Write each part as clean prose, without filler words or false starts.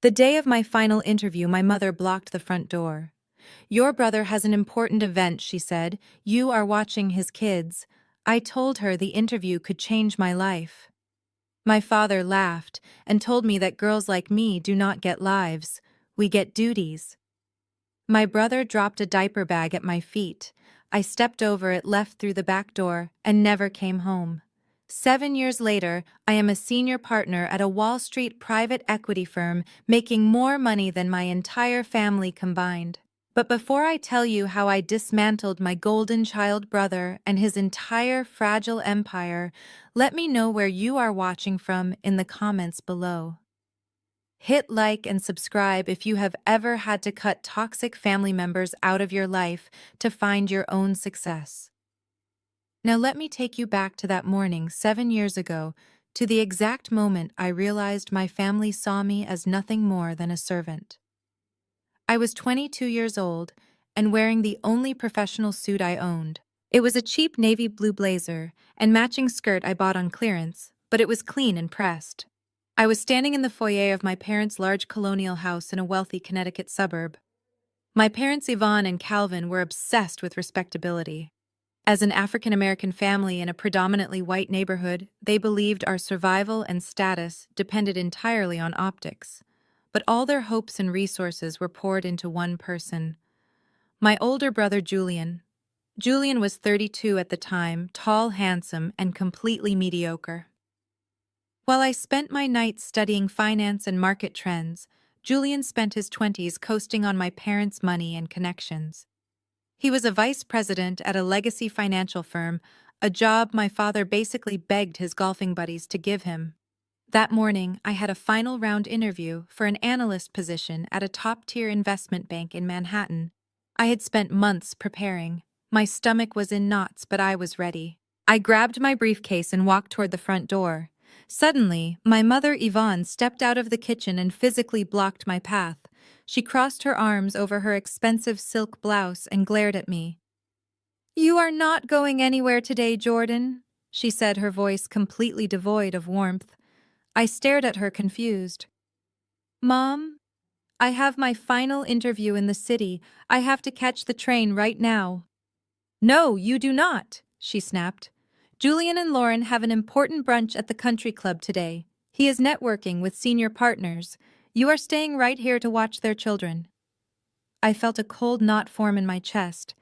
The day of my final interview, my mother blocked the front door. "Your brother has an important event," she said. "You are watching his kids." I told her the interview could change my life. My father laughed and told me that girls like me do not get lives, we get duties. My brother dropped a diaper bag at my feet. I stepped over it, left through the back door, and never came home. 7 years later, I am a senior partner at a Wall Street private equity firm, making more money than my entire family combined. But before I tell you how I dismantled my golden child brother and his entire fragile empire, let me know where you are watching from in the comments below. Hit like and subscribe if you have ever had to cut toxic family members out of your life to find your own success. Now let me take you back to that morning 7 years ago, to the exact moment I realized my family saw me as nothing more than a servant. I was 22 years old and wearing the only professional suit I owned. It was a cheap navy blue blazer and matching skirt I bought on clearance, but it was clean and pressed. I was standing in the foyer of my parents' large colonial house in a wealthy Connecticut suburb. My parents, Yvonne and Calvin, were obsessed with respectability. As an African-American family in a predominantly white neighborhood, they believed our survival and status depended entirely on optics. But all their hopes and resources were poured into one person: my older brother Julian. Julian was 32 at the time, tall, handsome, and completely mediocre. While I spent my nights studying finance and market trends, Julian spent his 20s coasting on my parents' money and connections. He was a vice president at a legacy financial firm, a job my father basically begged his golfing buddies to give him. That morning, I had a final round interview for an analyst position at a top-tier investment bank in Manhattan. I had spent months preparing. My stomach was in knots, but I was ready. I grabbed my briefcase and walked toward the front door. Suddenly, my mother, Yvonne, stepped out of the kitchen and physically blocked my path. She crossed her arms over her expensive silk blouse and glared at me. "You are not going anywhere today, Jordan," she said, her voice completely devoid of warmth. I stared at her, confused. "Mom, I have my final interview in the city. I have to catch the train right now." "No, you do not," she snapped. "Julian and Lauren have an important brunch at the country club today. He is networking with senior partners. You are staying right here to watch their children." I felt a cold knot form in my chest.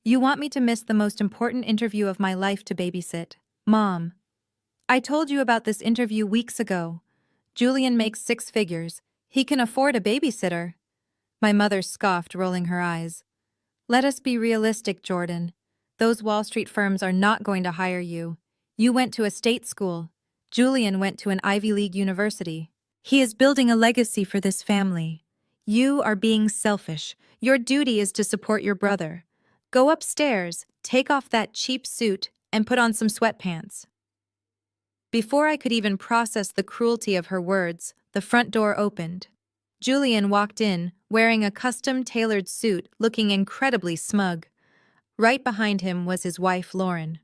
"You want me to miss the most important interview of my life to babysit? Mom, I told you about this interview weeks ago. Julian makes 6 figures. He can afford a babysitter." My mother scoffed, rolling her eyes. "Let us be realistic, Jordan. Those Wall Street firms are not going to hire you. You went to a state school. Julian went to an Ivy League university. He is building a legacy for this family. You are being selfish. Your duty is to support your brother. Go upstairs, take off that cheap suit, and put on some sweatpants." Before I could even process the cruelty of her words, the front door opened. Julian walked in, wearing a custom-tailored suit, looking incredibly smug. Right behind him was his wife, Lauren.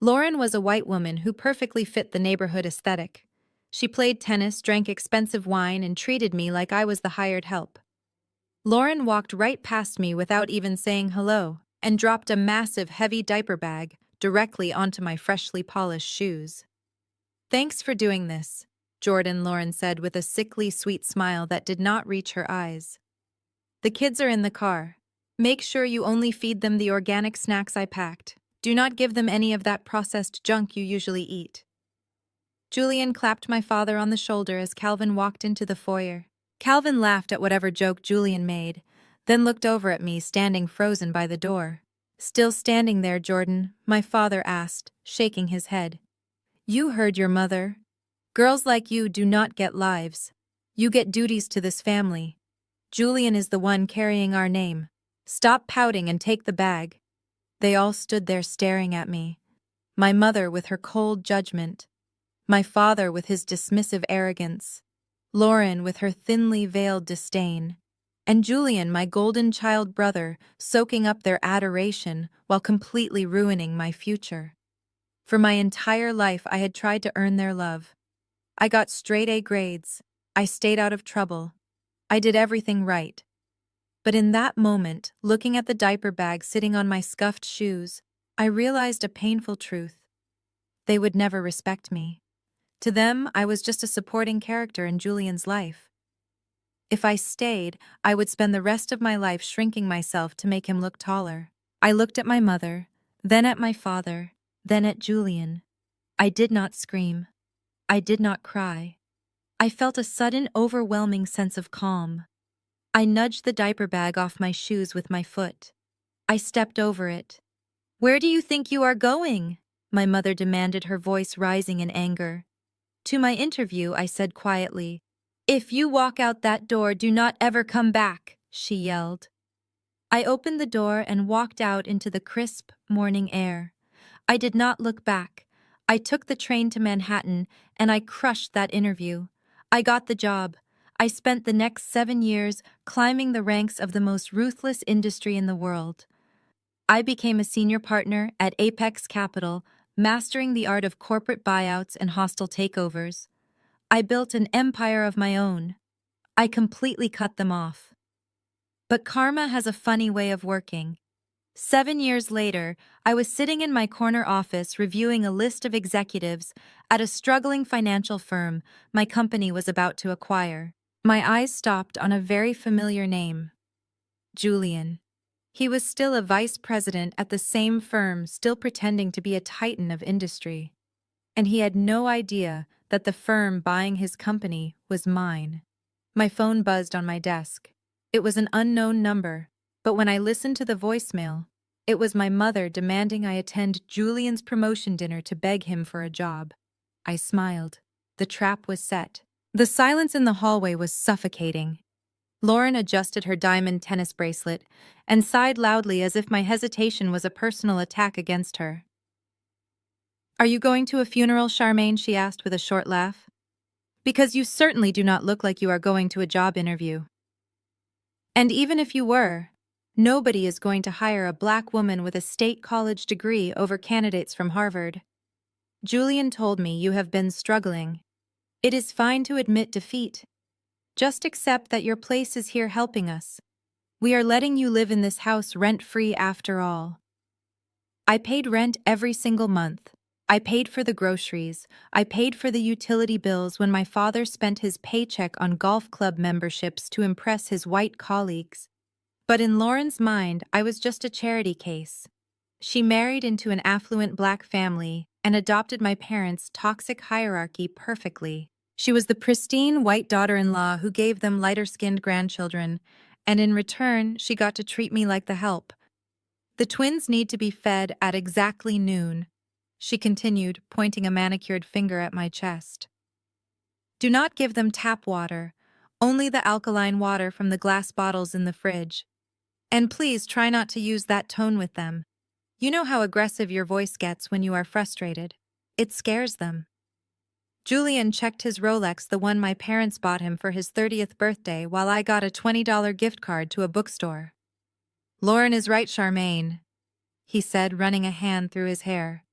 Lauren was a white woman who perfectly fit the neighborhood aesthetic. She played tennis, drank expensive wine, and treated me like I was the hired help. Lauren walked right past me without even saying hello and dropped a massive, heavy diaper bag directly onto my freshly polished shoes. "Thanks for doing this," Lauren said with a sickly sweet smile that did not reach her eyes. "The kids are in the car. Make sure you only feed them the organic snacks I packed. Do not give them any of that processed junk you usually eat." Julian clapped my father on the shoulder as Calvin walked into the foyer. Calvin laughed at whatever joke Julian made, then looked over at me, standing frozen by the door. "Still standing there, Jordan?" my father asked, shaking his head. "You heard your mother. Girls like you do not get lives. You get duties to this family. Julian is the one carrying our name. Stop pouting and take the bag." They all stood there staring at me. My mother with her cold judgment. My father with his dismissive arrogance. Lauren with her thinly veiled disdain. And Julian, my golden child brother, soaking up their adoration while completely ruining my future. For my entire life, I had tried to earn their love. I got straight A grades. I stayed out of trouble. I did everything right. But in that moment, looking at the diaper bag sitting on my scuffed shoes, I realized a painful truth. They would never respect me. To them, I was just a supporting character in Julian's life. If I stayed, I would spend the rest of my life shrinking myself to make him look taller. I looked at my mother, then at my father, then at Julian. I did not scream. I did not cry. I felt a sudden, overwhelming sense of calm. I nudged the diaper bag off my shoes with my foot. I stepped over it. "Where do you think you are going?" my mother demanded, her voice rising in anger. "To my interview," I said quietly. "If you walk out that door, do not ever come back," she yelled. I opened the door and walked out into the crisp morning air. I did not look back. I took the train to Manhattan, and I crushed that interview. I got the job. I spent the next 7 years climbing the ranks of the most ruthless industry in the world. I became a senior partner at Apex Capital, mastering the art of corporate buyouts and hostile takeovers. I built an empire of my own. I completely cut them off. But karma has a funny way of working. 7 years later, I was sitting in my corner office reviewing a list of executives at a struggling financial firm my company was about to acquire. My eyes stopped on a very familiar name: Julian. He was still a vice president at the same firm, still pretending to be a titan of industry. And he had no idea that the firm buying his company was mine. My phone buzzed on my desk. It was an unknown number, but when I listened to the voicemail, it was my mother demanding I attend Julian's promotion dinner to beg him for a job. I smiled. The trap was set. The silence in the hallway was suffocating. Lauren adjusted her diamond tennis bracelet and sighed loudly as if my hesitation was a personal attack against her. "Are you going to a funeral, Charmaine?" she asked with a short laugh. "Because you certainly do not look like you are going to a job interview. And even if you were, nobody is going to hire a black woman with a state college degree over candidates from Harvard. Julian told me you have been struggling. It is fine to admit defeat. Just accept that your place is here helping us. We are letting you live in this house rent-free after all." I paid rent every single month. I paid for the groceries. I paid for the utility bills when my father spent his paycheck on golf club memberships to impress his white colleagues. But in Lauren's mind, I was just a charity case. She married into an affluent black family and adopted my parents' toxic hierarchy perfectly. She was the pristine white daughter-in-law who gave them lighter-skinned grandchildren, and in return, she got to treat me like the help. "The twins need to be fed at exactly noon," she continued, pointing a manicured finger at my chest. "Do not give them tap water, only the alkaline water from the glass bottles in the fridge. And please try not to use that tone with them. You know how aggressive your voice gets when you are frustrated. It scares them." Julian checked his Rolex, the one my parents bought him for his 30th birthday, while I got a $20 gift card to a bookstore. "Lauren is right, Charmaine," he said, running a hand through his hair.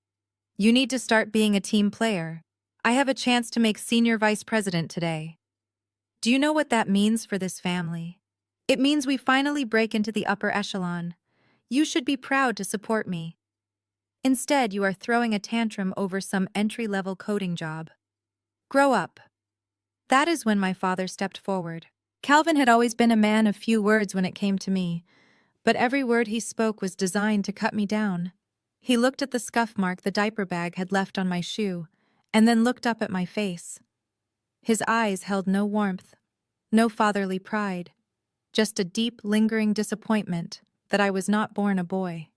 "You need to start being a team player. I have a chance to make senior vice president today. Do you know what that means for this family? It means we finally break into the upper echelon. You should be proud to support me. Instead, you are throwing a tantrum over some entry-level coding job. Grow up." That is when my father stepped forward. Calvin had always been a man of few words when it came to me, but every word he spoke was designed to cut me down. He looked at the scuff mark the diaper bag had left on my shoe, and then looked up at my face. His eyes held no warmth, no fatherly pride, just a deep, lingering disappointment that I was not born a boy.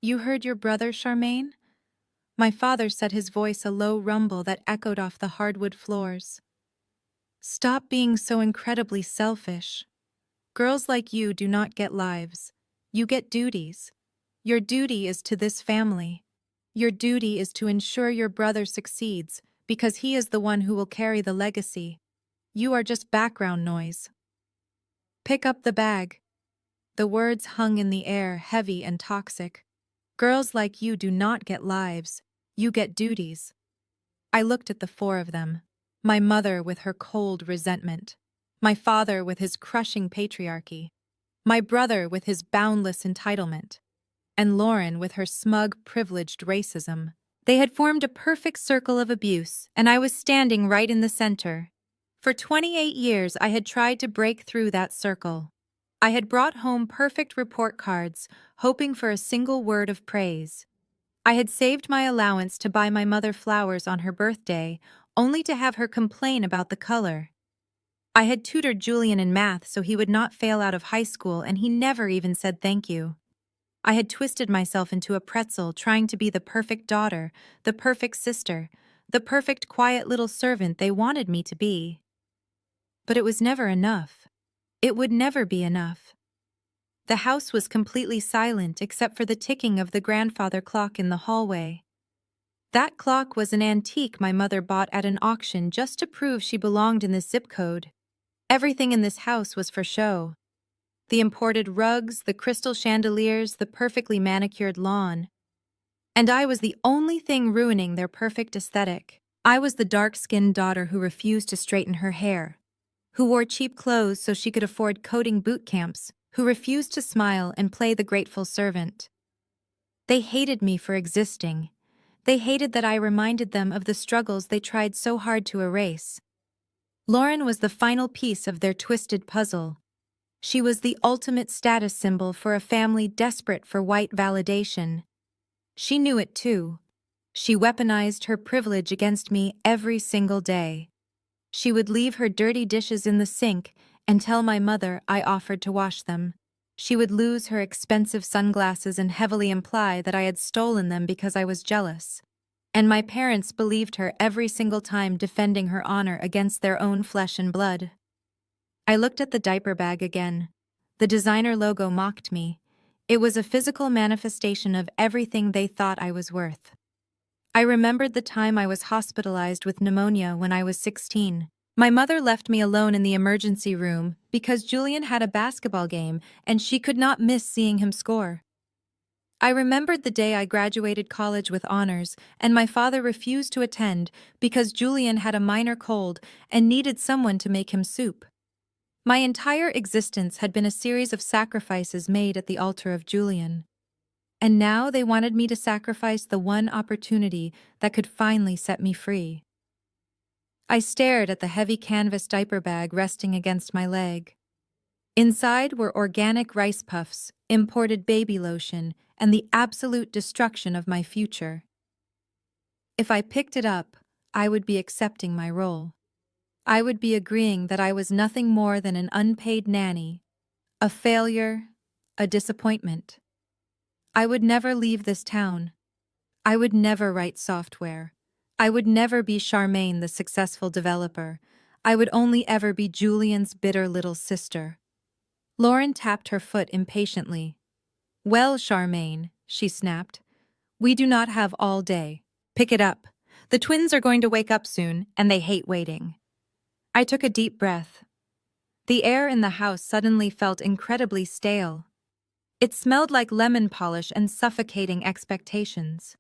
"You heard your brother, Charmaine?" My father said, his voice a low rumble that echoed off the hardwood floors. "Stop being so incredibly selfish. Girls like you do not get lives. You get duties. Your duty is to this family. Your duty is to ensure your brother succeeds, because he is the one who will carry the legacy. You are just background noise. Pick up the bag." The words hung in the air, heavy and toxic. "Girls like you do not get lives. You get duties." I looked at the four of them. My mother with her cold resentment. My father with his crushing patriarchy, my brother with his boundless entitlement, and Lauren with her smug, privileged racism. They had formed a perfect circle of abuse, and I was standing right in the center. For 28 years, I had tried to break through that circle. I had brought home perfect report cards, hoping for a single word of praise. I had saved my allowance to buy my mother flowers on her birthday, only to have her complain about the color. I had tutored Julian in math so he would not fail out of high school, and he never even said thank you. I had twisted myself into a pretzel trying to be the perfect daughter, the perfect sister, the perfect quiet little servant they wanted me to be. But it was never enough. It would never be enough. The house was completely silent except for the ticking of the grandfather clock in the hallway. That clock was an antique my mother bought at an auction just to prove she belonged in this zip code. Everything in this house was for show. The imported rugs, the crystal chandeliers, the perfectly manicured lawn. And I was the only thing ruining their perfect aesthetic. I was the dark-skinned daughter who refused to straighten her hair, who wore cheap clothes so she could afford coding boot camps, who refused to smile and play the grateful servant. They hated me for existing. They hated that I reminded them of the struggles they tried so hard to erase. Lauren was the final piece of their twisted puzzle. She was the ultimate status symbol for a family desperate for white validation. She knew it too. She weaponized her privilege against me every single day. She would leave her dirty dishes in the sink and tell my mother I offered to wash them. She would lose her expensive sunglasses and heavily imply that I had stolen them because I was jealous. And my parents believed her every single time, defending her honor against their own flesh and blood. I looked at the diaper bag again. The designer logo mocked me. It was a physical manifestation of everything they thought I was worth. I remembered the time I was hospitalized with pneumonia when I was 16. My mother left me alone in the emergency room because Julian had a basketball game and she could not miss seeing him score. I remembered the day I graduated college with honors and my father refused to attend because Julian had a minor cold and needed someone to make him soup. My entire existence had been a series of sacrifices made at the altar of Julian. And now they wanted me to sacrifice the one opportunity that could finally set me free. I stared at the heavy canvas diaper bag resting against my leg. Inside were organic rice puffs, imported baby lotion, and the absolute destruction of my future. If I picked it up, I would be accepting my role. I would be agreeing that I was nothing more than an unpaid nanny, a failure, a disappointment. I would never leave this town. I would never write software. I would never be Charmaine, the successful developer. I would only ever be Julian's bitter little sister. Lauren tapped her foot impatiently. "Well, Charmaine," she snapped, "we do not have all day. Pick it up. The twins are going to wake up soon, and they hate waiting." I took a deep breath. The air in the house suddenly felt incredibly stale. It smelled like lemon polish and suffocating expectations.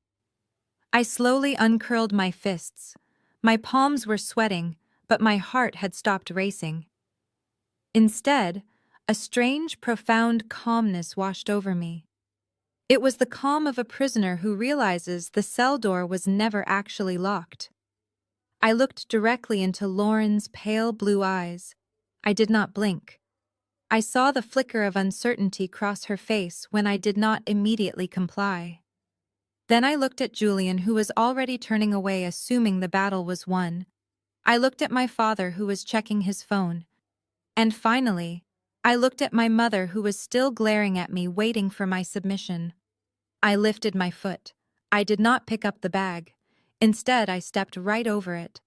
I slowly uncurled my fists. My palms were sweating, but my heart had stopped racing. Instead, a strange, profound calmness washed over me. It was the calm of a prisoner who realizes the cell door was never actually locked. I looked directly into Lauren's pale blue eyes. I did not blink. I saw the flicker of uncertainty cross her face when I did not immediately comply. Then I looked at Julian, who was already turning away, assuming the battle was won. I looked at my father, who was checking his phone. And finally, I looked at my mother, who was still glaring at me, waiting for my submission. I lifted my foot. I did not pick up the bag. Instead, I stepped right over it.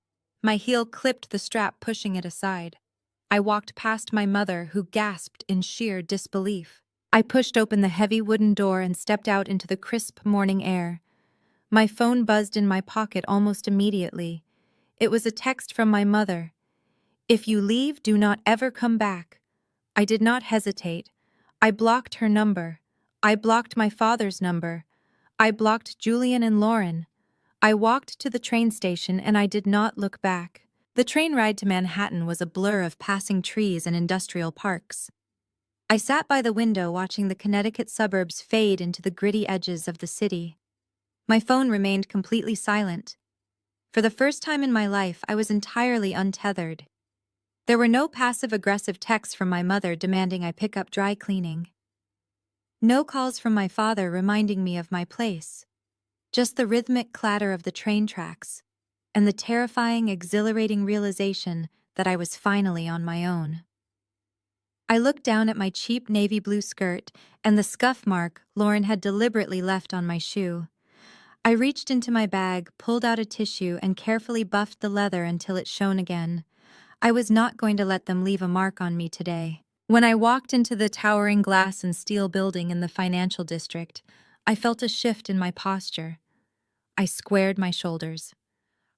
My heel clipped the strap, pushing it aside. I walked past my mother, who gasped in sheer disbelief. I pushed open the heavy wooden door and stepped out into the crisp morning air. My phone buzzed in my pocket almost immediately. It was a text from my mother. "If you leave, do not ever come back." I did not hesitate. I blocked her number. I blocked my father's number. I blocked Julian and Lauren. I walked to the train station and I did not look back. The train ride to Manhattan was a blur of passing trees and industrial parks. I sat by the window watching the Connecticut suburbs fade into the gritty edges of the city. My phone remained completely silent. For the first time in my life, I was entirely untethered. There were no passive-aggressive texts from my mother demanding I pick up dry cleaning. No calls from my father reminding me of my place. Just the rhythmic clatter of the train tracks, and the terrifying, exhilarating realization that I was finally on my own. I looked down at my cheap navy blue skirt and the scuff mark Lauren had deliberately left on my shoe. I reached into my bag, pulled out a tissue, and carefully buffed the leather until it shone again. I was not going to let them leave a mark on me today. When I walked into the towering glass and steel building in the financial district, I felt a shift in my posture. I squared my shoulders.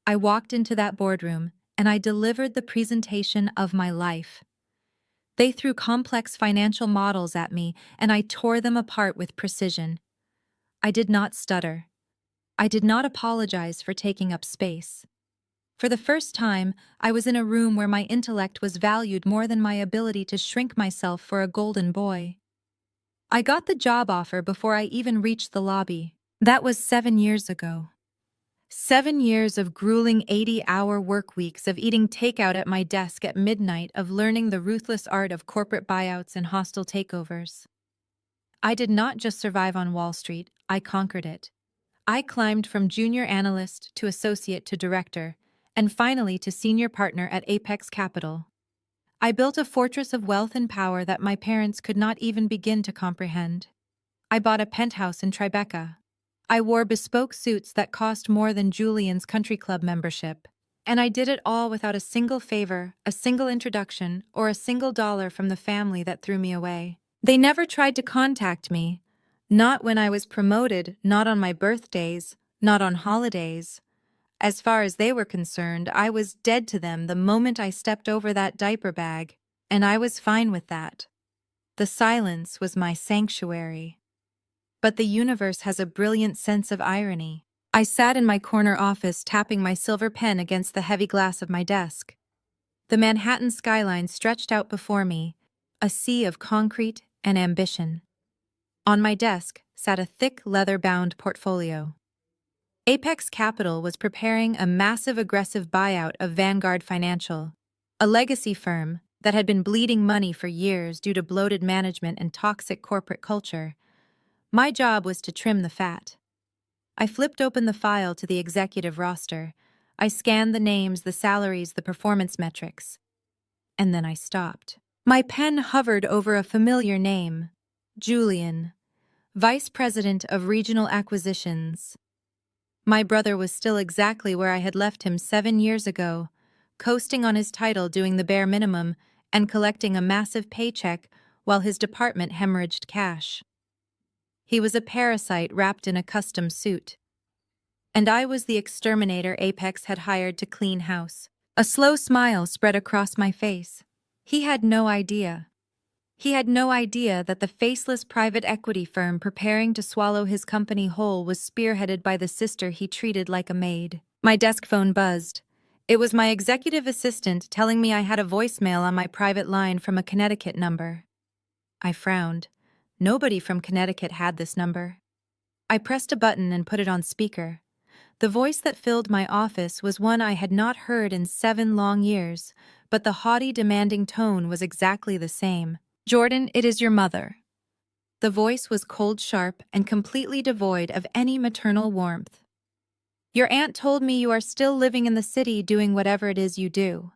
I walked into that boardroom, and I delivered the presentation of my life. They threw complex financial models at me, and I tore them apart with precision. I did not stutter. I did not apologize for taking up space. For the first time, I was in a room where my intellect was valued more than my ability to shrink myself for a golden boy. I got the job offer before I even reached the lobby. That was 7 years ago. 7 years of grueling 80-hour work weeks of eating takeout at my desk at midnight, of learning the ruthless art of corporate buyouts and hostile takeovers. I did not just survive on Wall Street, I conquered it. I climbed from junior analyst to associate to director, and finally to senior partner at Apex Capital. I built a fortress of wealth and power that my parents could not even begin to comprehend. I bought a penthouse in Tribeca. I wore bespoke suits that cost more than Julian's country club membership. And I did it all without a single favor, a single introduction, or a single dollar from the family that threw me away. They never tried to contact me. Not when I was promoted, not on my birthdays, not on holidays. As far as they were concerned, I was dead to them the moment I stepped over that diaper bag, and I was fine with that. The silence was my sanctuary. But the universe has a brilliant sense of irony. I sat in my corner office tapping my silver pen against the heavy glass of my desk. The Manhattan skyline stretched out before me, a sea of concrete and ambition. On my desk sat a thick leather-bound portfolio. Apex Capital was preparing a massive aggressive buyout of Vanguard Financial, a legacy firm that had been bleeding money for years due to bloated management and toxic corporate culture. My job was to trim the fat. I flipped open the file to the executive roster. I scanned the names, the salaries, the performance metrics. And then I stopped. My pen hovered over a familiar name, Julian, Vice President of Regional Acquisitions. My brother was still exactly where I had left him 7 years ago, coasting on his title, doing the bare minimum, and collecting a massive paycheck while his department hemorrhaged cash. He was a parasite wrapped in a custom suit. And I was the exterminator Apex had hired to clean house. A slow smile spread across my face. He had no idea. He had no idea that the faceless private equity firm preparing to swallow his company whole was spearheaded by the sister he treated like a maid. My desk phone buzzed. It was my executive assistant telling me I had a voicemail on my private line from a Connecticut number. I frowned. Nobody from Connecticut had this number. I pressed a button and put it on speaker. The voice that filled my office was one I had not heard in 7 long years, but the haughty, demanding tone was exactly the same. "Jordan, it is your mother." The voice was cold, sharp, and completely devoid of any maternal warmth. "Your aunt told me you are still living in the city doing whatever it is you do.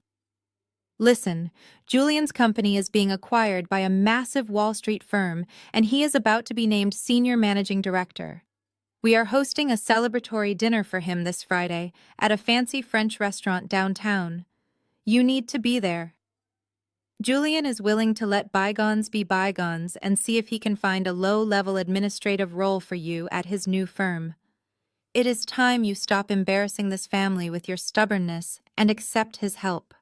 Listen, Julian's company is being acquired by a massive Wall Street firm, and he is about to be named Senior Managing Director. We are hosting a celebratory dinner for him this Friday at a fancy French restaurant downtown. You need to be there. Julian is willing to let bygones be bygones and see if he can find a low-level administrative role for you at his new firm. It is time you stop embarrassing this family with your stubbornness and accept his help.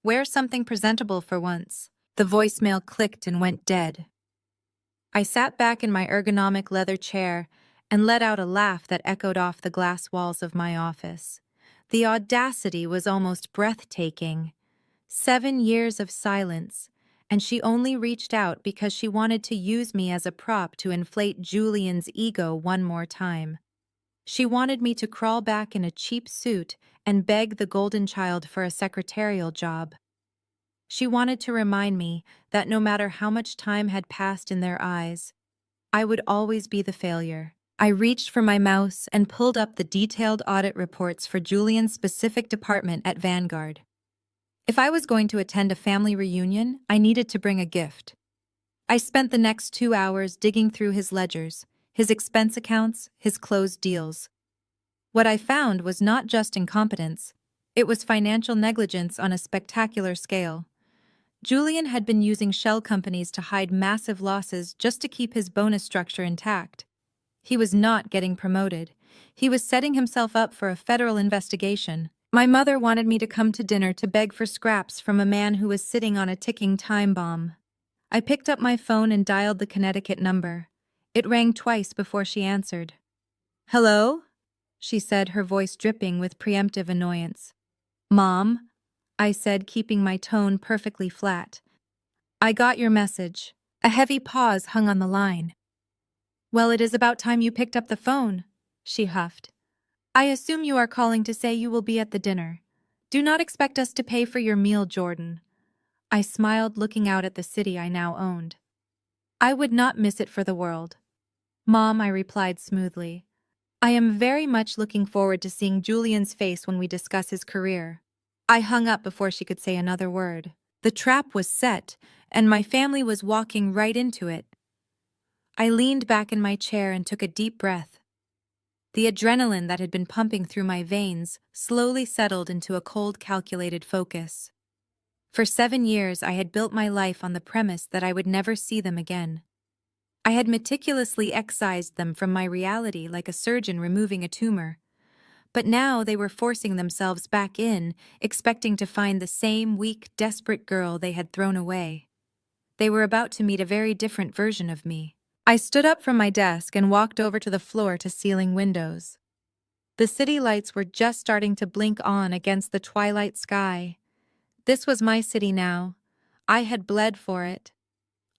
Wear something presentable for once." The voicemail clicked and went dead. I sat back in my ergonomic leather chair and let out a laugh that echoed off the glass walls of my office. The audacity was almost breathtaking. 7 years of silence, and she only reached out because she wanted to use me as a prop to inflate Julian's ego one more time. She wanted me to crawl back in a cheap suit and beg the golden child for a secretarial job. She wanted to remind me that no matter how much time had passed in their eyes, I would always be the failure. I reached for my mouse and pulled up the detailed audit reports for Julian's specific department at Vanguard. If I was going to attend a family reunion, I needed to bring a gift. I spent the next 2 hours digging through his ledgers, his expense accounts, his closed deals. What I found was not just incompetence, it was financial negligence on a spectacular scale. Julian had been using shell companies to hide massive losses just to keep his bonus structure intact. He was not getting promoted. He was setting himself up for a federal investigation. My mother wanted me to come to dinner to beg for scraps from a man who was sitting on a ticking time bomb. I picked up my phone and dialed the Connecticut number. It rang twice before she answered. "Hello?" she said, her voice dripping with preemptive annoyance. "Mom," I said, keeping my tone perfectly flat. "I got your message." A heavy pause hung on the line. "Well, it is about time you picked up the phone," she huffed. "I assume you are calling to say you will be at the dinner. Do not expect us to pay for your meal, Jordan." I smiled, looking out at the city I now owned. "I would not miss it for the world." "Mom," I replied smoothly, "I am very much looking forward to seeing Julian's face when we discuss his career." I hung up before she could say another word. The trap was set, and my family was walking right into it. I leaned back in my chair and took a deep breath. The adrenaline that had been pumping through my veins slowly settled into a cold, calculated focus. For 7 years, I had built my life on the premise that I would never see them again. I had meticulously excised them from my reality like a surgeon removing a tumor. But now they were forcing themselves back in, expecting to find the same weak, desperate girl they had thrown away. They were about to meet a very different version of me. I stood up from my desk and walked over to the floor-to-ceiling windows. The city lights were just starting to blink on against the twilight sky. This was my city now. I had bled for it.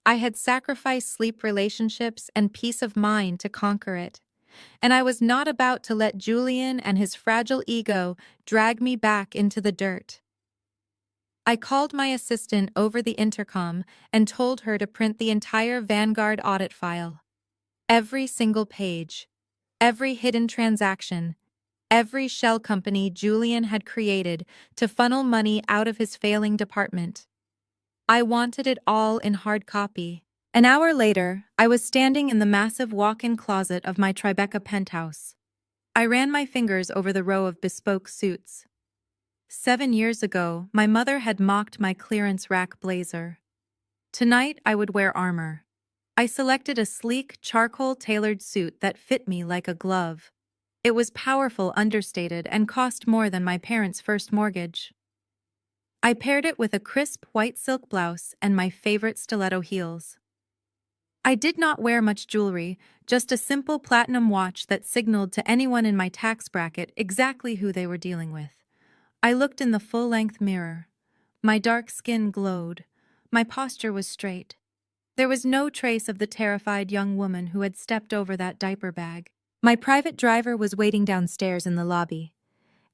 I had sacrificed sleep, relationships, and peace of mind to conquer it. And I was not about to let Julian and his fragile ego drag me back into the dirt. I called my assistant over the intercom and told her to print the entire Vanguard audit file. Every single page, every hidden transaction, every shell company Julian had created to funnel money out of his failing department. I wanted it all in hard copy. An hour later, I was standing in the massive walk-in closet of my Tribeca penthouse. I ran my fingers over the row of bespoke suits. 7 years ago, my mother had mocked my clearance rack blazer. Tonight, I would wear armor. I selected a sleek, charcoal-tailored suit that fit me like a glove. It was powerful, understated, and cost more than my parents' first mortgage. I paired it with a crisp white silk blouse and my favorite stiletto heels. I did not wear much jewelry, just a simple platinum watch that signaled to anyone in my tax bracket exactly who they were dealing with. I looked in the full-length mirror. My dark skin glowed. My posture was straight. There was no trace of the terrified young woman who had stepped over that diaper bag. My private driver was waiting downstairs in the lobby.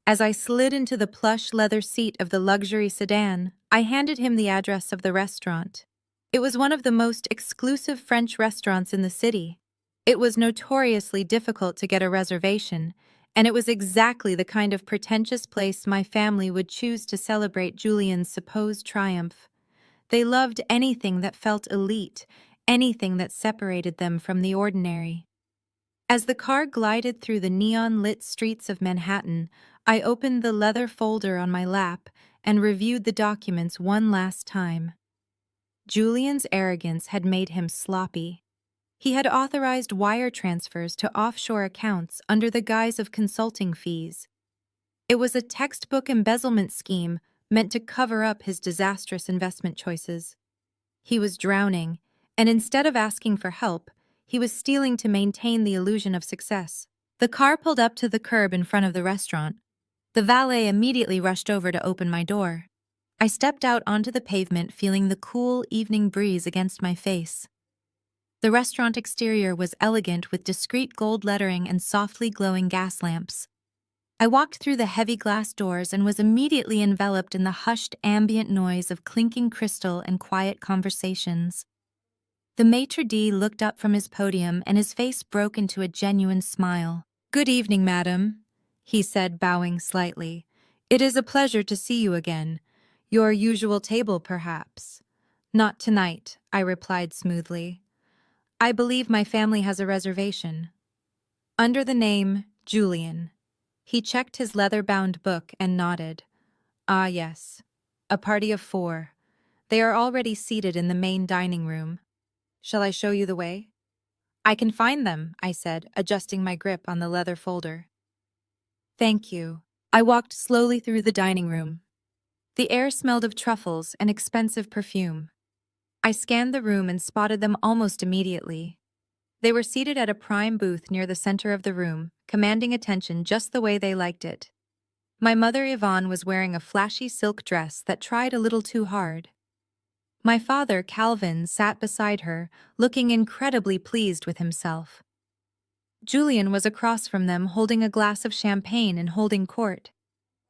As I slid into the plush leather seat of the luxury sedan, I handed him the address of the restaurant. It was one of the most exclusive French restaurants in the city. It was notoriously difficult to get a reservation, and it was exactly the kind of pretentious place my family would choose to celebrate Julian's supposed triumph. They loved anything that felt elite, anything that separated them from the ordinary. As the car glided through the neon-lit streets of Manhattan, I opened the leather folder on my lap and reviewed the documents one last time. Julian's arrogance had made him sloppy. He had authorized wire transfers to offshore accounts under the guise of consulting fees. It was a textbook embezzlement scheme meant to cover up his disastrous investment choices. He was drowning, and instead of asking for help, he was stealing to maintain the illusion of success. The car pulled up to the curb in front of the restaurant. The valet immediately rushed over to open my door. I stepped out onto the pavement, feeling the cool evening breeze against my face. The restaurant exterior was elegant with discreet gold lettering and softly glowing gas lamps. I walked through the heavy glass doors and was immediately enveloped in the hushed ambient noise of clinking crystal and quiet conversations. The maitre d' looked up from his podium and his face broke into a genuine smile. "Good evening, madam," he said, bowing slightly. "It is a pleasure to see you again. Your usual table, perhaps?" "Not tonight," I replied smoothly. "I believe my family has a reservation." "Under the name Julian." He checked his leather-bound book and nodded. "Ah, yes. A party of 4. They are already seated in the main dining room. Shall I show you the way?" "I can find them," I said, adjusting my grip on the leather folder. "Thank you." I walked slowly through the dining room. The air smelled of truffles and expensive perfume. I scanned the room and spotted them almost immediately. They were seated at a prime booth near the center of the room, commanding attention just the way they liked it. My mother Yvonne was wearing a flashy silk dress that tried a little too hard. My father, Calvin, sat beside her, looking incredibly pleased with himself. Julian was across from them holding a glass of champagne and holding court.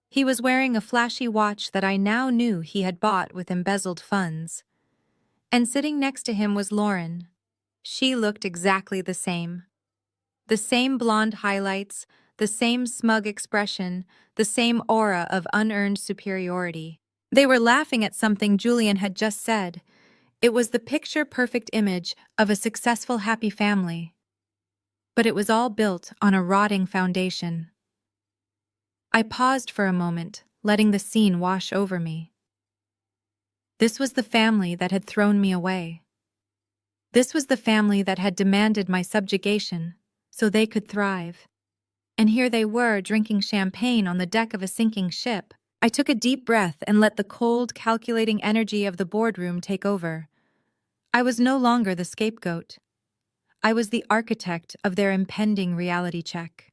He was wearing a flashy watch that I now knew he had bought with embezzled funds. And sitting next to him was Lauren. She looked exactly the same. The same blonde highlights, the same smug expression, the same aura of unearned superiority. They were laughing at something Julian had just said. It was the picture-perfect image of a successful, happy family. But it was all built on a rotting foundation. I paused for a moment, letting the scene wash over me. This was the family that had thrown me away. This was the family that had demanded my subjugation so they could thrive. And here they were drinking champagne on the deck of a sinking ship. I took a deep breath and let the cold, calculating energy of the boardroom take over. I was no longer the scapegoat. I was the architect of their impending reality check.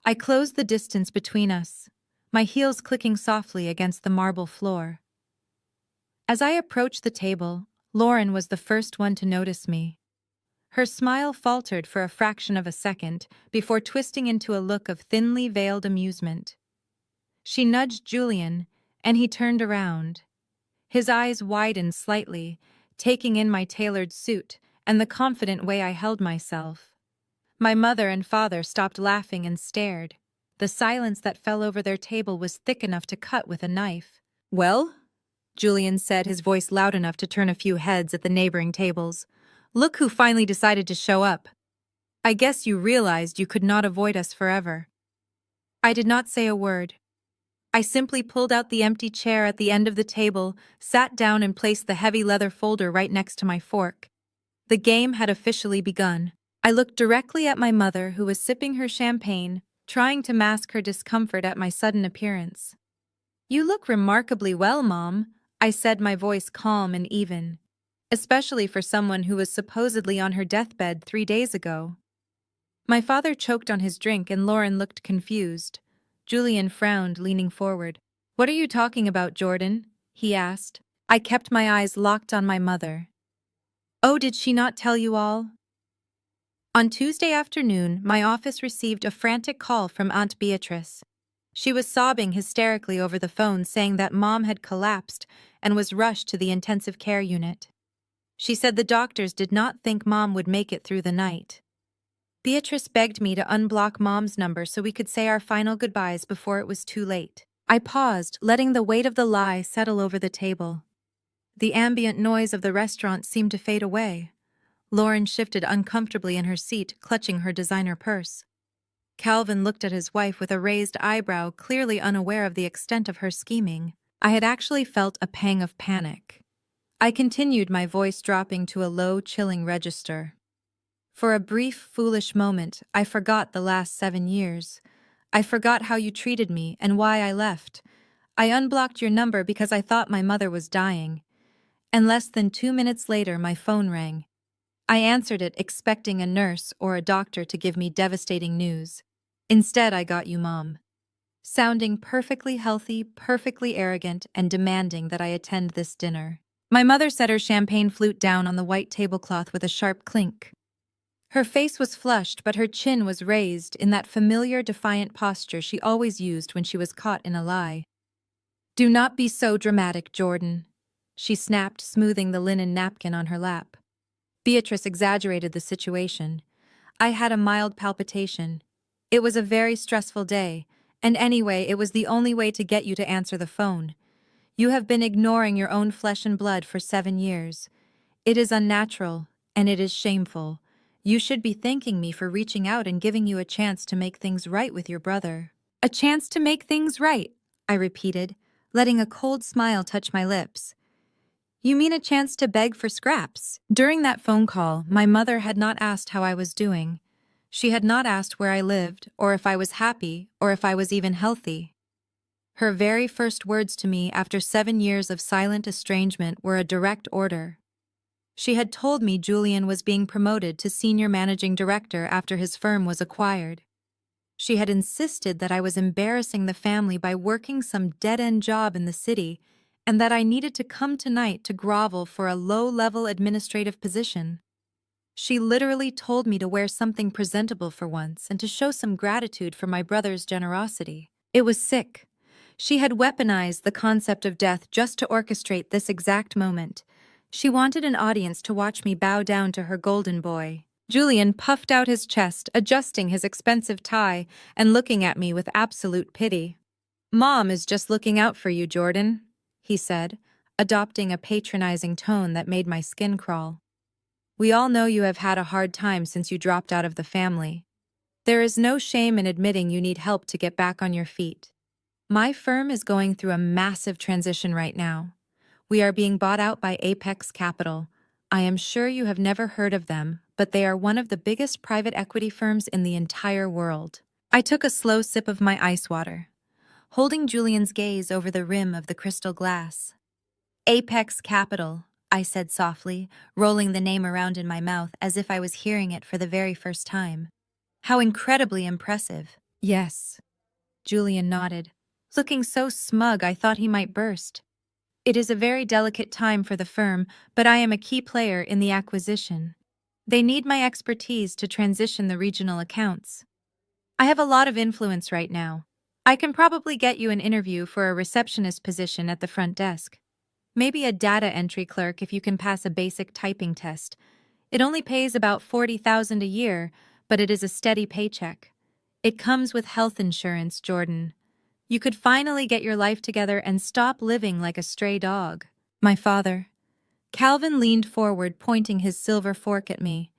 I closed the distance between us, my heels clicking softly against the marble floor. As I approached the table, Lauren was the first one to notice me. Her smile faltered for a fraction of a second before twisting into a look of thinly veiled amusement. She nudged Julian, and he turned around. His eyes widened slightly, taking in my tailored suit and the confident way I held myself. My mother and father stopped laughing and stared. The silence that fell over their table was thick enough to cut with a knife. "Well?" Julian said, his voice loud enough to turn a few heads at the neighboring tables. "Look who finally decided to show up. I guess you realized you could not avoid us forever." I did not say a word. I simply pulled out the empty chair at the end of the table, sat down and placed the heavy leather folder right next to my fork. The game had officially begun. I looked directly at my mother, who was sipping her champagne, trying to mask her discomfort at my sudden appearance. "You look remarkably well, Mom," I said, my voice calm and even, especially for someone who was supposedly on her deathbed 3 days ago. My father choked on his drink and Lauren looked confused. Julian frowned, leaning forward. "What are you talking about, Jordan?" he asked. I kept my eyes locked on my mother. "Oh, did she not tell you all?" On Tuesday afternoon, my office received a frantic call from Aunt Beatrice. She was sobbing hysterically over the phone, saying that Mom had collapsed and was rushed to the intensive care unit. She said the doctors did not think Mom would make it through the night. Beatrice begged me to unblock Mom's number so we could say our final goodbyes before it was too late. I paused, letting the weight of the lie settle over the table. The ambient noise of the restaurant seemed to fade away. Lauren shifted uncomfortably in her seat, clutching her designer purse. Calvin looked at his wife with a raised eyebrow, clearly unaware of the extent of her scheming. I had actually felt a pang of panic. I continued, my voice dropping to a low, chilling register. "For a brief, foolish moment, I forgot the last 7 years. I forgot how you treated me and why I left. I unblocked your number because I thought my mother was dying. And less than 2 minutes later, my phone rang. I answered it, expecting a nurse or a doctor to give me devastating news. Instead, I got you, Mom." sounding perfectly healthy, perfectly arrogant, and demanding that I attend this dinner. My mother set her champagne flute down on the white tablecloth with a sharp clink. Her face was flushed, but her chin was raised in that familiar, defiant posture she always used when she was caught in a lie. "Do not be so dramatic, Jordan," she snapped, smoothing the linen napkin on her lap. Beatrice exaggerated the situation. I had a mild palpitation. It was a very stressful day, and anyway, it was the only way to get you to answer the phone. You have been ignoring your own flesh and blood for 7 years. It is unnatural, and it is shameful. You should be thanking me for reaching out and giving you a chance to make things right with your brother. A chance to make things right, I repeated, letting a cold smile touch my lips. You mean a chance to beg for scraps? During that phone call, my mother had not asked how I was doing. She had not asked where I lived, or if I was happy, or if I was even healthy. Her very first words to me after 7 years of silent estrangement were a direct order. She had told me Julian was being promoted to senior managing director after his firm was acquired. She had insisted that I was embarrassing the family by working some dead-end job in the city, and that I needed to come tonight to grovel for a low-level administrative position. She literally told me to wear something presentable for once and to show some gratitude for my brother's generosity. It was sick. She had weaponized the concept of death just to orchestrate this exact moment. She wanted an audience to watch me bow down to her golden boy. Julian puffed out his chest, adjusting his expensive tie and looking at me with absolute pity. "Mom is just looking out for you, Jordan," he said, adopting a patronizing tone that made my skin crawl. "We all know you have had a hard time since you dropped out of the family. There is no shame in admitting you need help to get back on your feet. My firm is going through a massive transition right now. We are being bought out by Apex Capital. I am sure you have never heard of them, but they are one of the biggest private equity firms in the entire world." I took a slow sip of my ice water, holding Julian's gaze over the rim of the crystal glass. "Apex Capital," I said softly, rolling the name around in my mouth as if I was hearing it for the very first time. "How incredibly impressive." "Yes," Julian nodded, looking so smug I thought he might burst. "It is a very delicate time for the firm, but I am a key player in the acquisition. They need my expertise to transition the regional accounts. I have a lot of influence right now. I can probably get you an interview for a receptionist position at the front desk. Maybe a data entry clerk if you can pass a basic typing test. It only pays about $40,000 a year, but it is a steady paycheck. It comes with health insurance, Jordan. You could finally get your life together and stop living like a stray dog." My father. Calvin leaned forward, pointing his silver fork at me.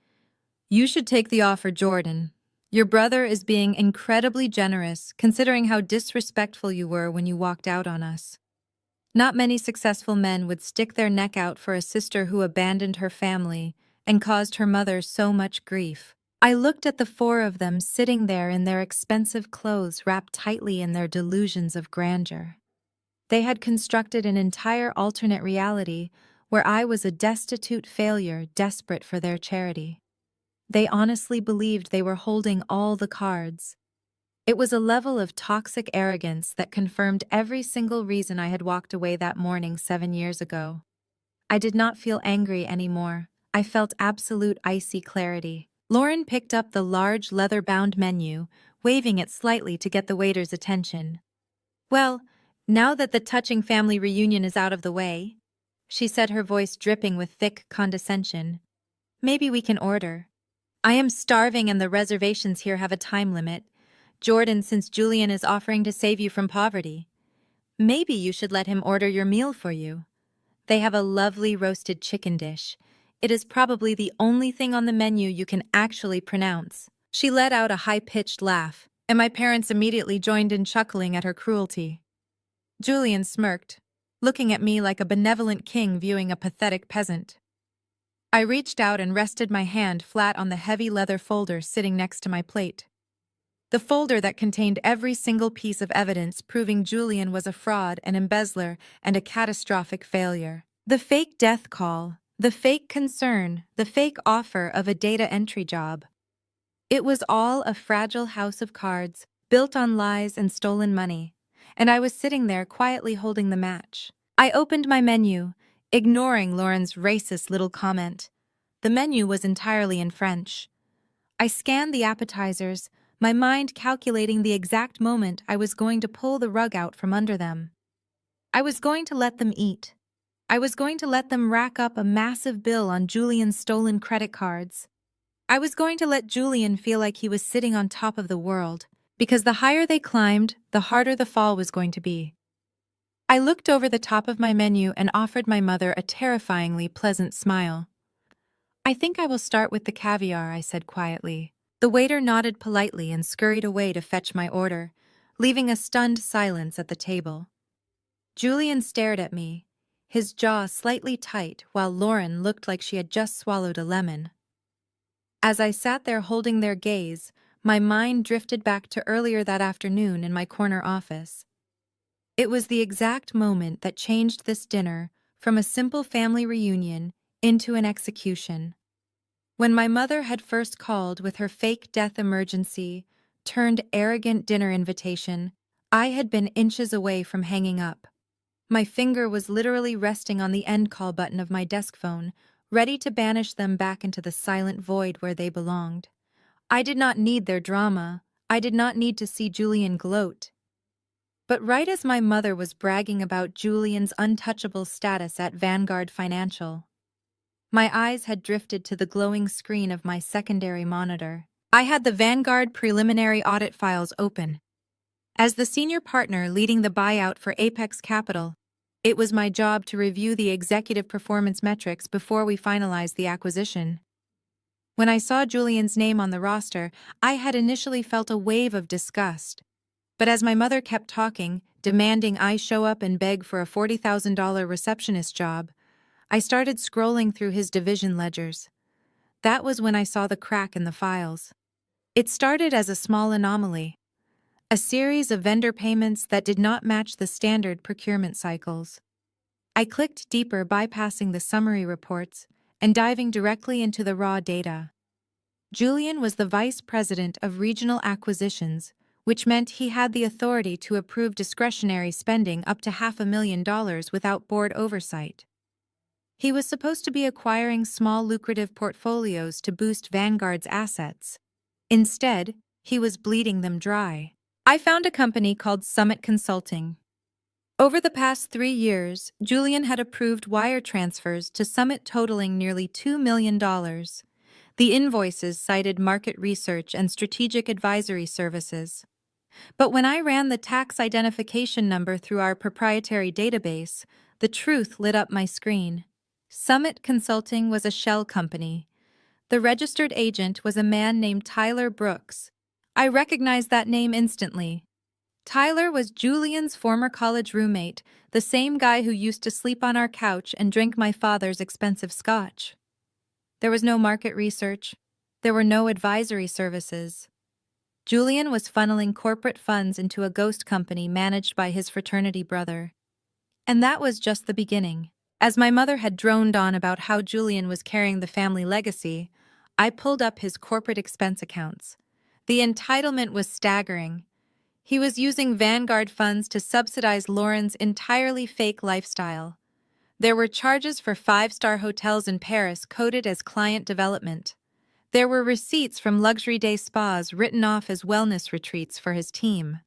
"You should take the offer, Jordan. Your brother is being incredibly generous, considering how disrespectful you were when you walked out on us. Not many successful men would stick their neck out for a sister who abandoned her family and caused her mother so much grief." I looked at the four of them sitting there in their expensive clothes wrapped tightly in their delusions of grandeur. They had constructed an entire alternate reality where I was a destitute failure desperate for their charity. They honestly believed they were holding all the cards. It was a level of toxic arrogance that confirmed every single reason I had walked away that morning 7 years ago. I did not feel angry anymore. I felt absolute icy clarity. Lauren picked up the large leather-bound menu, waving it slightly to get the waiter's attention. "Well, now that the touching family reunion is out of the way," she said, her voice dripping with thick condescension, "maybe we can order. I am starving and the reservations here have a time limit. Jordan, since Julian is offering to save you from poverty, maybe you should let him order your meal for you. They have a lovely roasted chicken dish. It is probably the only thing on the menu you can actually pronounce." She let out a high-pitched laugh, and my parents immediately joined in chuckling at her cruelty. Julian smirked, looking at me like a benevolent king viewing a pathetic peasant. I reached out and rested my hand flat on the heavy leather folder sitting next to my plate. The folder that contained every single piece of evidence proving Julian was a fraud, an embezzler, and a catastrophic failure. The fake death call, the fake concern, the fake offer of a data entry job. It was all a fragile house of cards built on lies and stolen money, and I was sitting there quietly holding the match. I opened my menu, ignoring Lauren's racist little comment. The menu was entirely in French. I scanned the appetizers, my mind calculating the exact moment I was going to pull the rug out from under them. I was going to let them eat. I was going to let them rack up a massive bill on Julian's stolen credit cards. I was going to let Julian feel like he was sitting on top of the world, because the higher they climbed, the harder the fall was going to be. I looked over the top of my menu and offered my mother a terrifyingly pleasant smile. "I think I will start with the caviar," I said quietly. The waiter nodded politely and scurried away to fetch my order, leaving a stunned silence at the table. Julian stared at me, his jaw slightly tight, while Lauren looked like she had just swallowed a lemon. As I sat there holding their gaze, my mind drifted back to earlier that afternoon in my corner office. It was the exact moment that changed this dinner from a simple family reunion into an execution. When my mother had first called with her fake death emergency turned arrogant dinner invitation, I had been inches away from hanging up. My finger was literally resting on the end call button of my desk phone, ready to banish them back into the silent void where they belonged. I did not need their drama. I did not need to see Julian gloat. But right as my mother was bragging about Julian's untouchable status at Vanguard Financial, my eyes had drifted to the glowing screen of my secondary monitor. I had the Vanguard preliminary audit files open. As the senior partner leading the buyout for Apex Capital, it was my job to review the executive performance metrics before we finalized the acquisition. When I saw Julian's name on the roster, I had initially felt a wave of disgust. But as my mother kept talking, demanding I show up and beg for a $40,000 receptionist job, I started scrolling through his division ledgers. That was when I saw the crack in the files. It started as a small anomaly, a series of vendor payments that did not match the standard procurement cycles. I clicked deeper, bypassing the summary reports and diving directly into the raw data. Julian was the vice president of regional acquisitions, which meant he had the authority to approve discretionary spending up to $500,000 without board oversight. He was supposed to be acquiring small lucrative portfolios to boost Vanguard's assets. Instead, he was bleeding them dry. I found a company called Summit Consulting. Over the past 3 years, Julian had approved wire transfers to Summit totaling nearly $2 million. The invoices cited market research and strategic advisory services. But when I ran the tax identification number through our proprietary database, the truth lit up my screen. Summit Consulting was a shell company. The registered agent was a man named Tyler Brooks. I recognized that name instantly. Tyler was Julian's former college roommate, the same guy who used to sleep on our couch and drink my father's expensive scotch. There was no market research. There were no advisory services. Julian was funneling corporate funds into a ghost company managed by his fraternity brother. And that was just the beginning. As my mother had droned on about how Julian was carrying the family legacy, I pulled up his corporate expense accounts. The entitlement was staggering. He was using Vanguard funds to subsidize Lauren's entirely fake lifestyle. There were charges for 5-star hotels in Paris coded as client development. There were receipts from luxury day spas written off as wellness retreats for his team.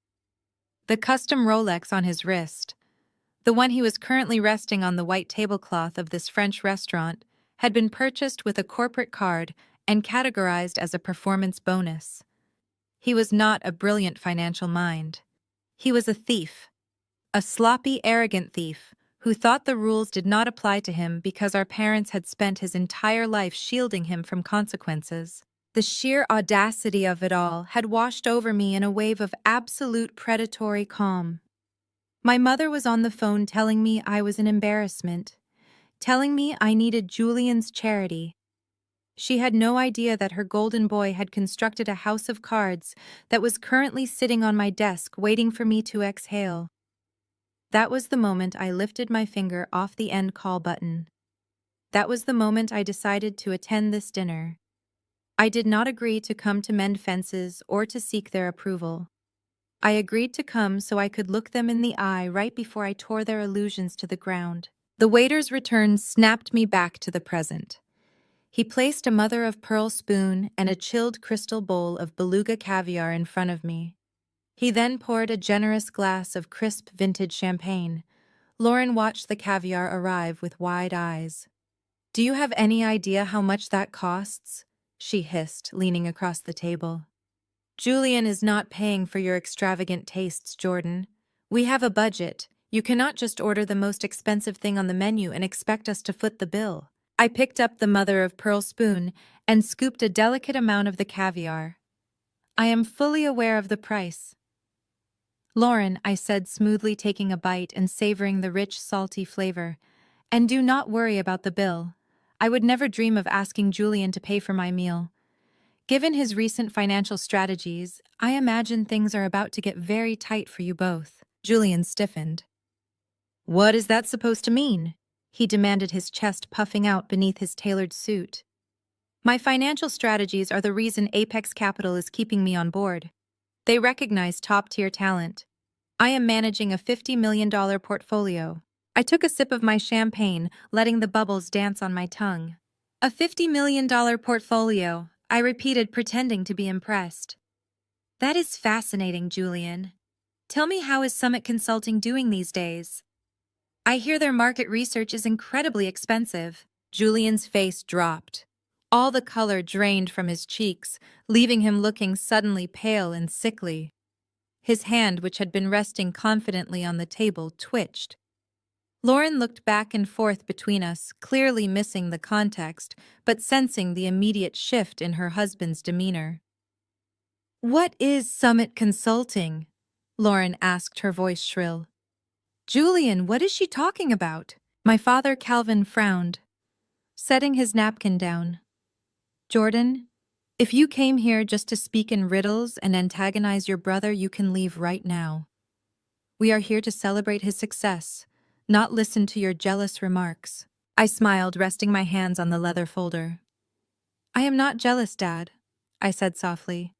The custom Rolex on his wrist, the one he was currently resting on the white tablecloth of this French restaurant, had been purchased with a corporate card and categorized as a performance bonus. He was not a brilliant financial mind. He was a thief. A sloppy, arrogant thief who thought the rules did not apply to him because our parents had spent his entire life shielding him from consequences. The sheer audacity of it all had washed over me in a wave of absolute predatory calm. My mother was on the phone telling me I was an embarrassment, telling me I needed Julian's charity. She had no idea that her golden boy had constructed a house of cards that was currently sitting on my desk waiting for me to exhale. That was the moment I lifted my finger off the end call button. That was the moment I decided to attend this dinner. I did not agree to come to mend fences or to seek their approval. I agreed to come so I could look them in the eye right before I tore their illusions to the ground. The waiter's return snapped me back to the present. He placed a mother-of-pearl spoon and a chilled crystal bowl of beluga caviar in front of me. He then poured a generous glass of crisp vintage champagne. Lauren watched the caviar arrive with wide eyes. "Do you have any idea how much that costs?" she hissed, leaning across the table. "Julian is not paying for your extravagant tastes, Jordan. We have a budget. You cannot just order the most expensive thing on the menu and expect us to foot the bill." I picked up the mother-of-pearl spoon and scooped a delicate amount of the caviar. "I am fully aware of the price." "Lauren," I said, smoothly taking a bite and savoring the rich, salty flavor, "and do not worry about the bill. I would never dream of asking Julian to pay for my meal. Given his recent financial strategies, I imagine things are about to get very tight for you both." Julian stiffened. "What is that supposed to mean?" he demanded, his chest puffing out beneath his tailored suit. "My financial strategies are the reason Apex Capital is keeping me on board. They recognize top-tier talent. I am managing a $50 million portfolio." I took a sip of my champagne, letting the bubbles dance on my tongue. "A $50 million portfolio," I repeated, pretending to be impressed. "That is fascinating, Julian. Tell me, how is Summit Consulting doing these days? I hear their market research is incredibly expensive." Julian's face dropped. All the color drained from his cheeks, leaving him looking suddenly pale and sickly. His hand, which had been resting confidently on the table, twitched. Lauren looked back and forth between us, clearly missing the context, but sensing the immediate shift in her husband's demeanor. "What is Summit Consulting?" Lauren asked, her voice shrill. "Julian, what is she talking about?" My father, Calvin, frowned, setting his napkin down. "Jordan, if you came here just to speak in riddles and antagonize your brother, you can leave right now. We are here to celebrate his success, not listen to your jealous remarks." I smiled, resting my hands on the leather folder. "I am not jealous, Dad," I said softly.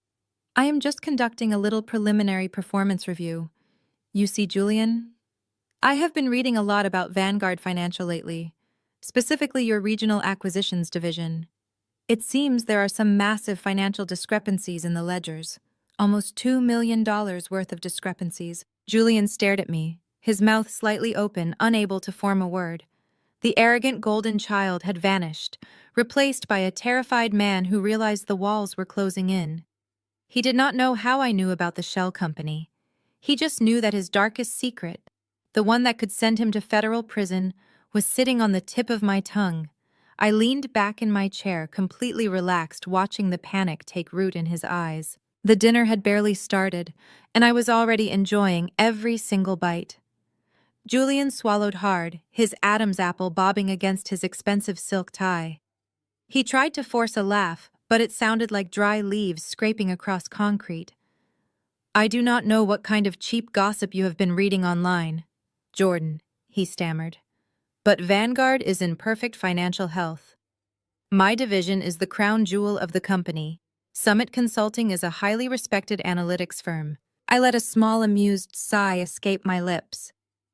"I am just conducting a little preliminary performance review. You see, Julian, I have been reading a lot about Vanguard Financial lately, specifically your regional acquisitions division. It seems there are some massive financial discrepancies in the ledgers, almost $2 million worth of discrepancies." Julian stared at me, his mouth slightly open, unable to form a word. The arrogant golden child had vanished, replaced by a terrified man who realized the walls were closing in. He did not know how I knew about the shell company. He just knew that his darkest secret, the one that could send him to federal prison, was sitting on the tip of my tongue. I leaned back in my chair, completely relaxed, watching the panic take root in his eyes. The dinner had barely started, and I was already enjoying every single bite. Julian swallowed hard, his Adam's apple bobbing against his expensive silk tie. He tried to force a laugh, but it sounded like dry leaves scraping across concrete. "I do not know what kind of cheap gossip you have been reading online, Jordan," he stammered, "but Vanguard is in perfect financial health. My division is the crown jewel of the company. Summit Consulting is a highly respected analytics firm." I let a small, amused sigh escape my lips.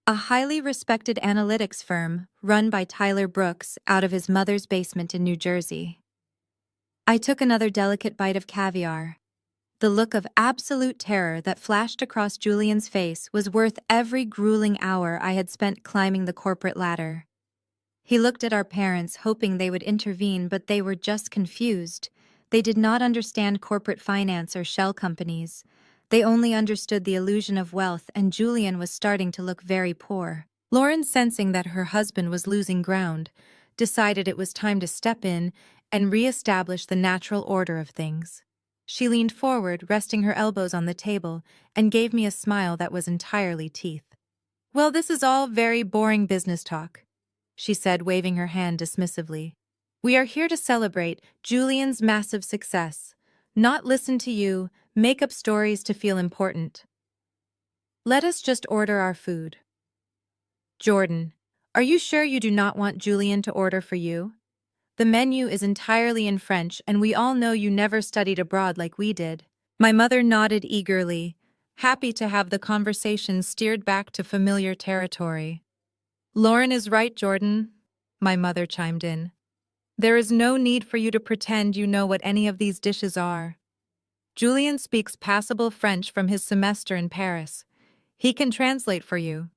A highly respected analytics firm run by Tyler Brooks out of his mother's basement in New Jersey. I took another delicate bite of caviar. The look of absolute terror that flashed across Julian's face was worth every grueling hour I had spent climbing the corporate ladder. He looked at our parents, hoping they would intervene, but they were just confused. They did not understand corporate finance or shell companies. They only understood the illusion of wealth, and Julian was starting to look very poor. Lauren, sensing that her husband was losing ground, decided it was time to step in and re-establish the natural order of things. She leaned forward, resting her elbows on the table, and gave me a smile that was entirely teeth. "Well, this is all very boring business talk," she said, waving her hand dismissively. "We are here to celebrate Julian's massive success, not listen to you make up stories to feel important. Let us just order our food." "Jordan, are you sure you do not want Julian to order for you? The menu is entirely in French, and we all know you never studied abroad like we did." My mother nodded eagerly, happy to have the conversation steered back to familiar territory. Lauren is right, Jordan, my mother chimed in. There is no need for you to pretend you know what any of these dishes are. Julian speaks passable French from his semester in Paris. He can translate for you.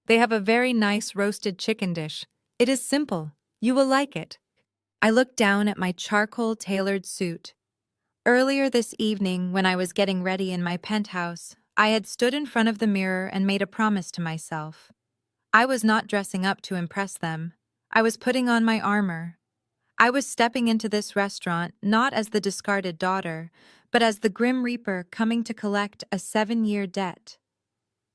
They have a very nice roasted chicken dish. It is simple. You will like it. I looked down at my charcoal-tailored suit. Earlier this evening, when I was getting ready in my penthouse, I had stood in front of the mirror and made a promise to myself. I was not dressing up to impress them. I was putting on my armor. I was stepping into this restaurant not as the discarded daughter, but as the Grim Reaper coming to collect a 7-year debt.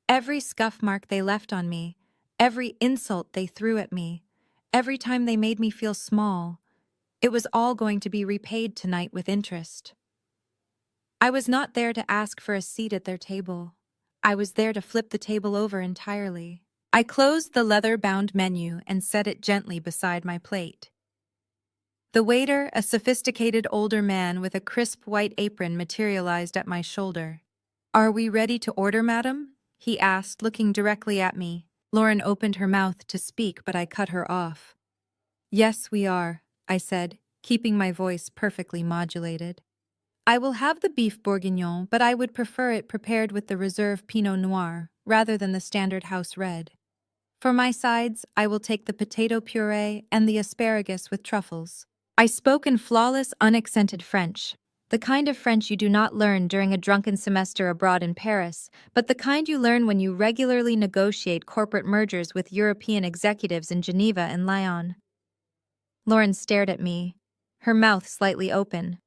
Every scuff mark they left on me, every insult they threw at me, every time they made me feel small, it was all going to be repaid tonight with interest. I was not there to ask for a seat at their table. I was there to flip the table over entirely. I closed the leather-bound menu and set it gently beside my plate. The waiter, a sophisticated older man with a crisp white apron, materialized at my shoulder. "Are we ready to order, madam?" he asked, looking directly at me. Lauren opened her mouth to speak, but I cut her off. "Yes, we are," I said, keeping my voice perfectly modulated. "I will have the beef bourguignon, but I would prefer it prepared with the reserve Pinot Noir, rather than the standard house red. For my sides, I will take the potato puree and the asparagus with truffles." I spoke in flawless, unaccented French, the kind of French you do not learn during a drunken semester abroad in Paris, but the kind you learn when you regularly negotiate corporate mergers with European executives in Geneva and Lyon. Lauren stared at me, her mouth slightly open.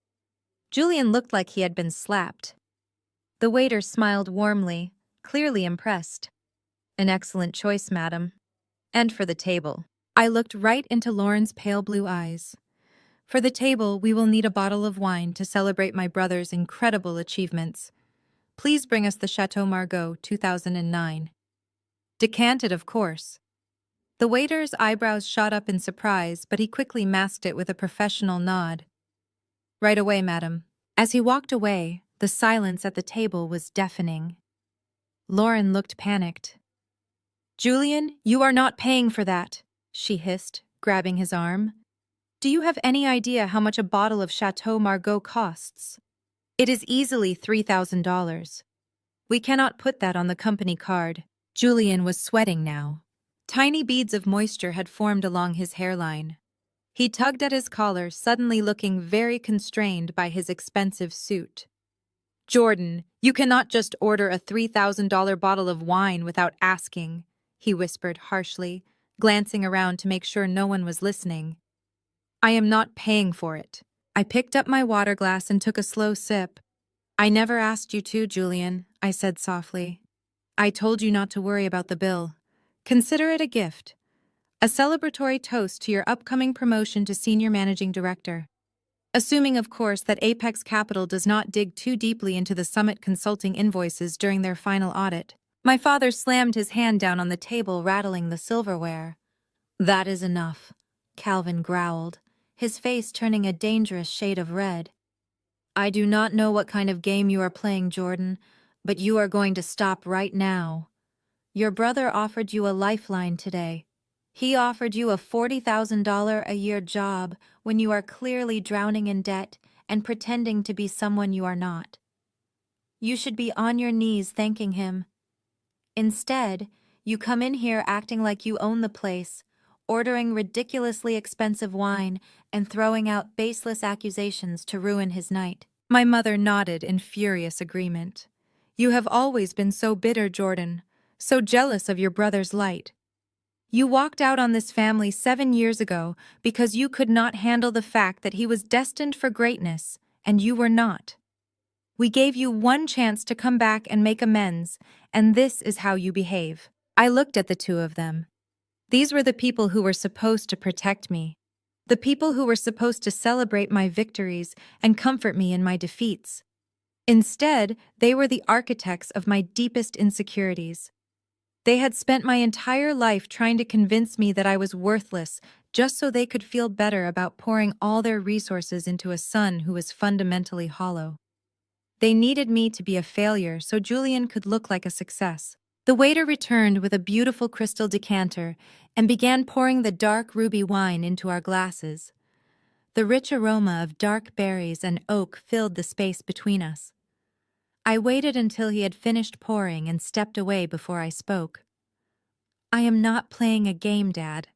Julian looked like he had been slapped. The waiter smiled warmly, clearly impressed. "An excellent choice, madam. And for the table." I looked right into Lauren's pale blue eyes. "For the table, we will need a bottle of wine to celebrate my brother's incredible achievements. Please bring us the Chateau Margaux 2009. Decanted, of course." The waiter's eyebrows shot up in surprise, but he quickly masked it with a professional nod. "Right away, madam." As he walked away, the silence at the table was deafening. Lauren looked panicked. "Julian, you are not paying for that," she hissed, grabbing his arm. "Do you have any idea how much a bottle of Chateau Margaux costs? It is easily $3,000. We cannot put that on the company card." Julian was sweating now. Tiny beads of moisture had formed along his hairline. He tugged at his collar, suddenly looking very constrained by his expensive suit. "Jordan, you cannot just order a $3,000 bottle of wine without asking," he whispered harshly, glancing around to make sure no one was listening. "I am not paying for it." I picked up my water glass and took a slow sip. "I never asked you to, Julian," I said softly. "I told you not to worry about the bill. Consider it a gift. A celebratory toast to your upcoming promotion to Senior Managing Director. Assuming, of course, that Apex Capital does not dig too deeply into the Summit Consulting invoices during their final audit." My father slammed his hand down on the table, rattling the silverware. "That is enough," Calvin growled, his face turning a dangerous shade of red. "I do not know what kind of game you are playing, Jordan, but you are going to stop right now. Your brother offered you a lifeline today. He offered you a $40,000 a year job when you are clearly drowning in debt and pretending to be someone you are not. You should be on your knees thanking him. Instead, you come in here acting like you own the place, ordering ridiculously expensive wine and throwing out baseless accusations to ruin his night." My mother nodded in furious agreement. "You have always been so bitter, Jordan, so jealous of your brother's light. You walked out on this family 7 years ago because you could not handle the fact that he was destined for greatness, and you were not. We gave you one chance to come back and make amends, and this is how you behave." I looked at the two of them. These were the people who were supposed to protect me, the people who were supposed to celebrate my victories and comfort me in my defeats. Instead, they were the architects of my deepest insecurities. They had spent my entire life trying to convince me that I was worthless just so they could feel better about pouring all their resources into a son who was fundamentally hollow. They needed me to be a failure so Julian could look like a success. The waiter returned with a beautiful crystal decanter and began pouring the dark ruby wine into our glasses. The rich aroma of dark berries and oak filled the space between us. I waited until he had finished pouring and stepped away before I spoke. "I am not playing a game, Dad,"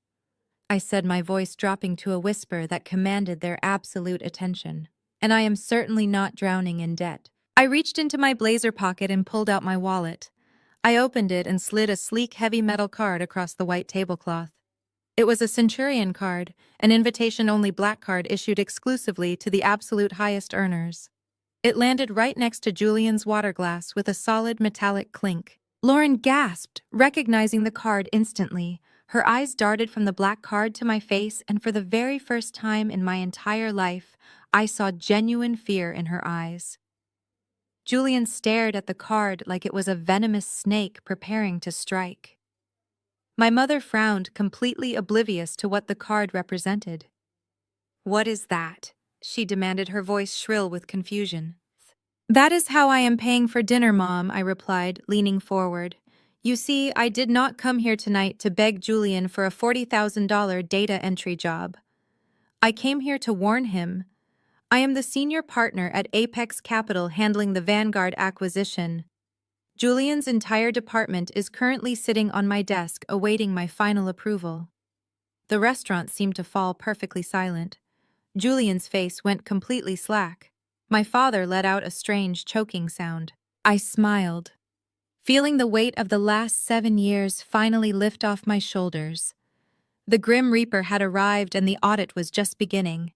I said, my voice dropping to a whisper that commanded their absolute attention. "And I am certainly not drowning in debt." I reached into my blazer pocket and pulled out my wallet. I opened it and slid a sleek heavy metal card across the white tablecloth. It was a Centurion card, an invitation-only black card issued exclusively to the absolute highest earners. It landed right next to Julian's water glass with a solid metallic clink. Lauren gasped, recognizing the card instantly. Her eyes darted from the black card to my face, and for the very first time in my entire life, I saw genuine fear in her eyes. Julian stared at the card like it was a venomous snake preparing to strike. My mother frowned, completely oblivious to what the card represented. "What is that?" she demanded, her voice shrill with confusion. "That is how I am paying for dinner, Mom," I replied, leaning forward. "You see, I did not come here tonight to beg Julian for a $40,000 data entry job. I came here to warn him. I am the senior partner at Apex Capital handling the Vanguard acquisition. Julian's entire department is currently sitting on my desk awaiting my final approval." The restaurant seemed to fall perfectly silent. Julian's face went completely slack. My father let out a strange choking sound. I smiled, feeling the weight of the last 7 years finally lift off my shoulders. The Grim Reaper had arrived and the audit was just beginning.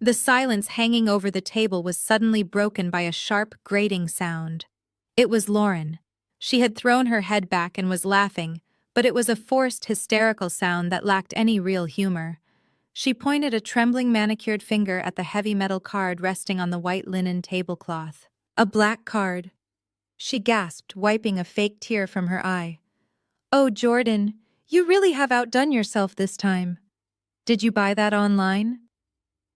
The silence hanging over the table was suddenly broken by a sharp, grating sound. It was Lauren. She had thrown her head back and was laughing, but it was a forced, hysterical sound that lacked any real humor. She pointed a trembling manicured finger at the heavy metal card resting on the white linen tablecloth. "A black card," she gasped, wiping a fake tear from her eye. "Oh, Jordan, you really have outdone yourself this time. Did you buy that online?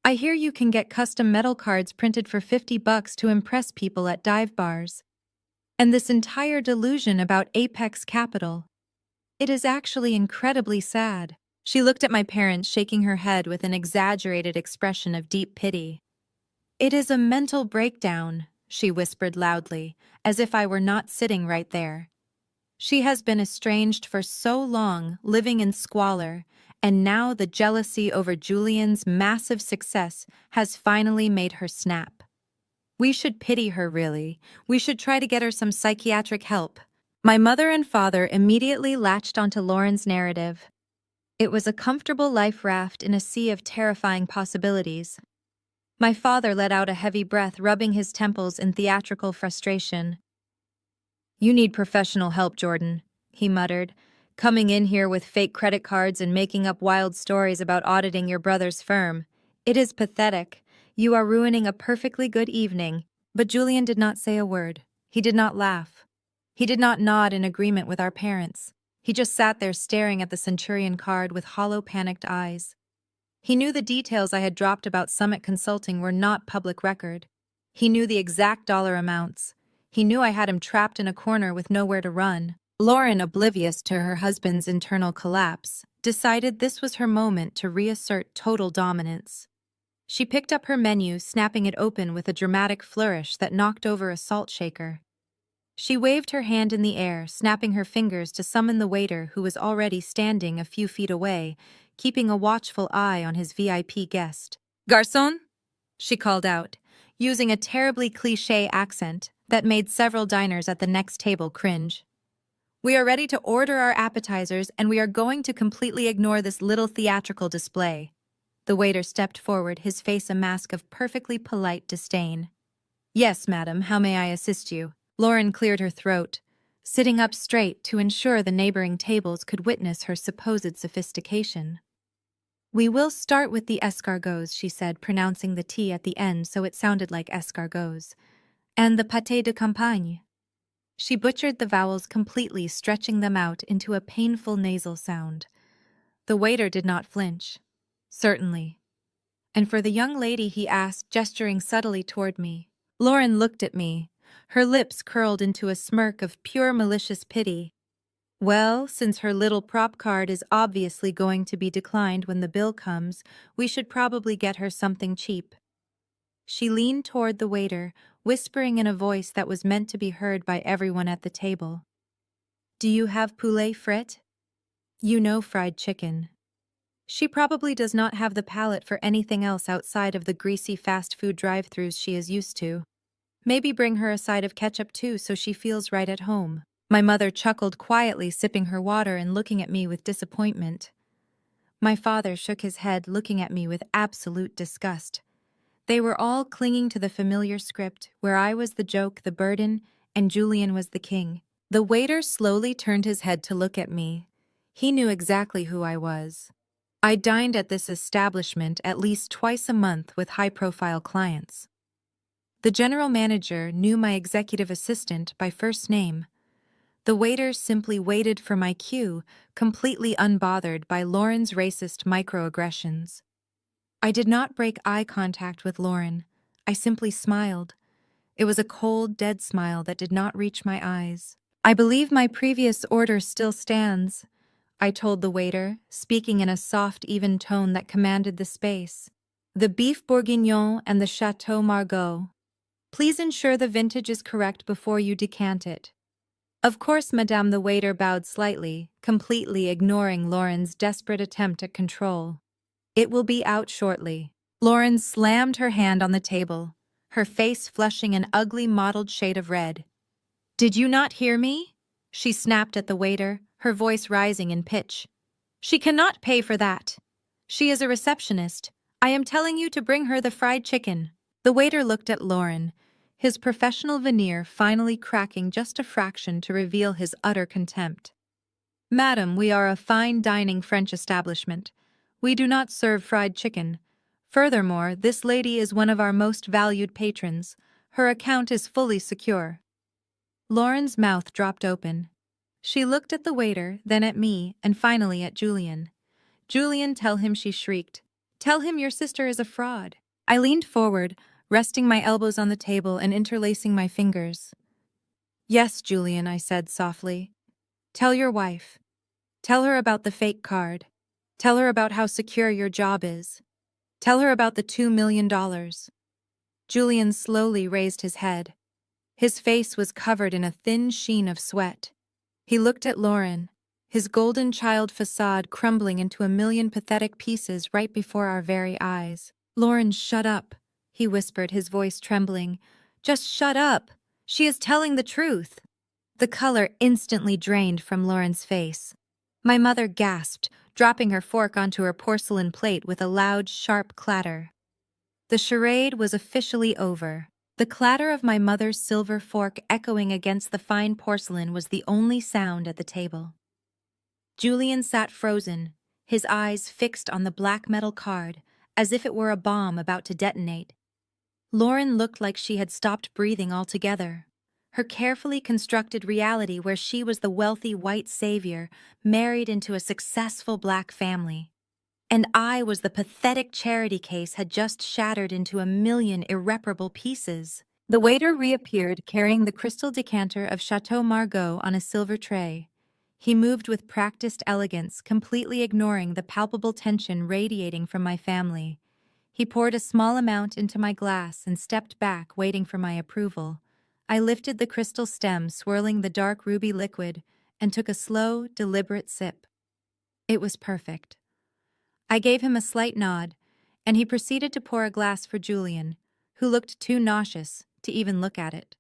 I hear you can get custom metal cards printed for $50 to impress people at dive bars. And this entire delusion about Apex Capital. It is actually incredibly sad." She looked at my parents, shaking her head with an exaggerated expression of deep pity. "It is a mental breakdown," she whispered loudly, as if I were not sitting right there. "She has been estranged for so long, living in squalor, and now the jealousy over Julian's massive success has finally made her snap. We should pity her, really. We should try to get her some psychiatric help." My mother and father immediately latched onto Lauren's narrative. It was a comfortable life raft in a sea of terrifying possibilities. My father let out a heavy breath, rubbing his temples in theatrical frustration. "You need professional help, Jordan," he muttered, "coming in here with fake credit cards and making up wild stories about auditing your brother's firm. It is pathetic. You are ruining a perfectly good evening." But Julian did not say a word. He did not laugh. He did not nod in agreement with our parents. He just sat there staring at the Centurion card with hollow, panicked eyes. He knew the details I had dropped about Summit Consulting were not public record. He knew the exact dollar amounts. He knew I had him trapped in a corner with nowhere to run. Lauren, oblivious to her husband's internal collapse, decided this was her moment to reassert total dominance. She picked up her menu, snapping it open with a dramatic flourish that knocked over a salt shaker. She waved her hand in the air, snapping her fingers to summon the waiter who was already standing a few feet away, keeping a watchful eye on his VIP guest. "Garçon?" she called out, using a terribly cliché accent that made several diners at the next table cringe. "We are ready to order our appetizers, and we are going to completely ignore this little theatrical display." The waiter stepped forward, his face a mask of perfectly polite disdain. "Yes, madam, how may I assist you?" Lauren cleared her throat, sitting up straight to ensure the neighboring tables could witness her supposed sophistication. "We will start with the escargots," she said, pronouncing the T at the end so it sounded like escargots, "and the pâté de campagne." She butchered the vowels completely, stretching them out into a painful nasal sound. The waiter did not flinch. "Certainly." "And for the young lady," he asked, gesturing subtly toward me. Lauren looked at me, Her lips curled into a smirk of pure malicious pity. Well, since her little prop card is obviously going to be declined when the bill comes, we should probably get her something cheap. She leaned toward the waiter, whispering in a voice that was meant to be heard by everyone at the table. Do you have poulet frit? You know, fried chicken. She probably does not have the palate for anything else outside of the greasy fast food drive-thrus she is used to. Maybe bring her a side of ketchup too so she feels right at home. My mother chuckled quietly, sipping her water and looking at me with disappointment. My father shook his head, looking at me with absolute disgust. They were all clinging to the familiar script, where I was the joke, the burden, and Julian was the king. The waiter slowly turned his head to look at me. He knew exactly who I was. I dined at this establishment at least twice a month with high-profile clients. The general manager knew my executive assistant by first name. The waiter simply waited for my cue, completely unbothered by Lauren's racist microaggressions. I did not break eye contact with Lauren. I simply smiled. It was a cold, dead smile that did not reach my eyes. I believe my previous order still stands, I told the waiter, speaking in a soft, even tone that commanded the space. The beef bourguignon and the Chateau Margaux. Please ensure the vintage is correct before you decant it. Of course, Madame, the waiter bowed slightly, completely ignoring Lauren's desperate attempt at control. It will be out shortly. Lauren slammed her hand on the table, her face flushing an ugly mottled shade of red. Did you not hear me? She snapped at the waiter, her voice rising in pitch. She cannot pay for that. She is a receptionist. I am telling you to bring her the fried chicken. The waiter looked at Lauren, his professional veneer finally cracking just a fraction to reveal his utter contempt. Madam, we are a fine dining French establishment. We do not serve fried chicken. Furthermore, this lady is one of our most valued patrons. Her account is fully secure. Lauren's mouth dropped open. She looked at the waiter, then at me, and finally at Julian. Julian, tell him, she shrieked. Tell him your sister is a fraud. I leaned forward, resting my elbows on the table and interlacing my fingers. Yes, Julian, I said softly. Tell your wife. Tell her about the fake card. Tell her about how secure your job is. Tell her about the $2 million. Julian slowly raised his head. His face was covered in a thin sheen of sweat. He looked at Lauren, his golden child facade crumbling into a million pathetic pieces right before our very eyes. Lauren, shut up, he whispered, his voice trembling. Just shut up. She is telling the truth. The color instantly drained from Lauren's face. My mother gasped, dropping her fork onto her porcelain plate with a loud, sharp clatter. The charade was officially over. The clatter of my mother's silver fork echoing against the fine porcelain was the only sound at the table. Julian sat frozen, his eyes fixed on the black metal card, as if it were a bomb about to detonate. Lauren looked like she had stopped breathing altogether. Her carefully constructed reality where she was the wealthy white savior, married into a successful black family. And I was the pathetic charity case had just shattered into a million irreparable pieces. The waiter reappeared carrying the crystal decanter of Chateau Margaux on a silver tray. He moved with practiced elegance, completely ignoring the palpable tension radiating from my family. He poured a small amount into my glass and stepped back, waiting for my approval. I lifted the crystal stem, swirling the dark ruby liquid, and took a slow, deliberate sip. It was perfect. I gave him a slight nod, and he proceeded to pour a glass for Julian, who looked too nauseous to even look at it.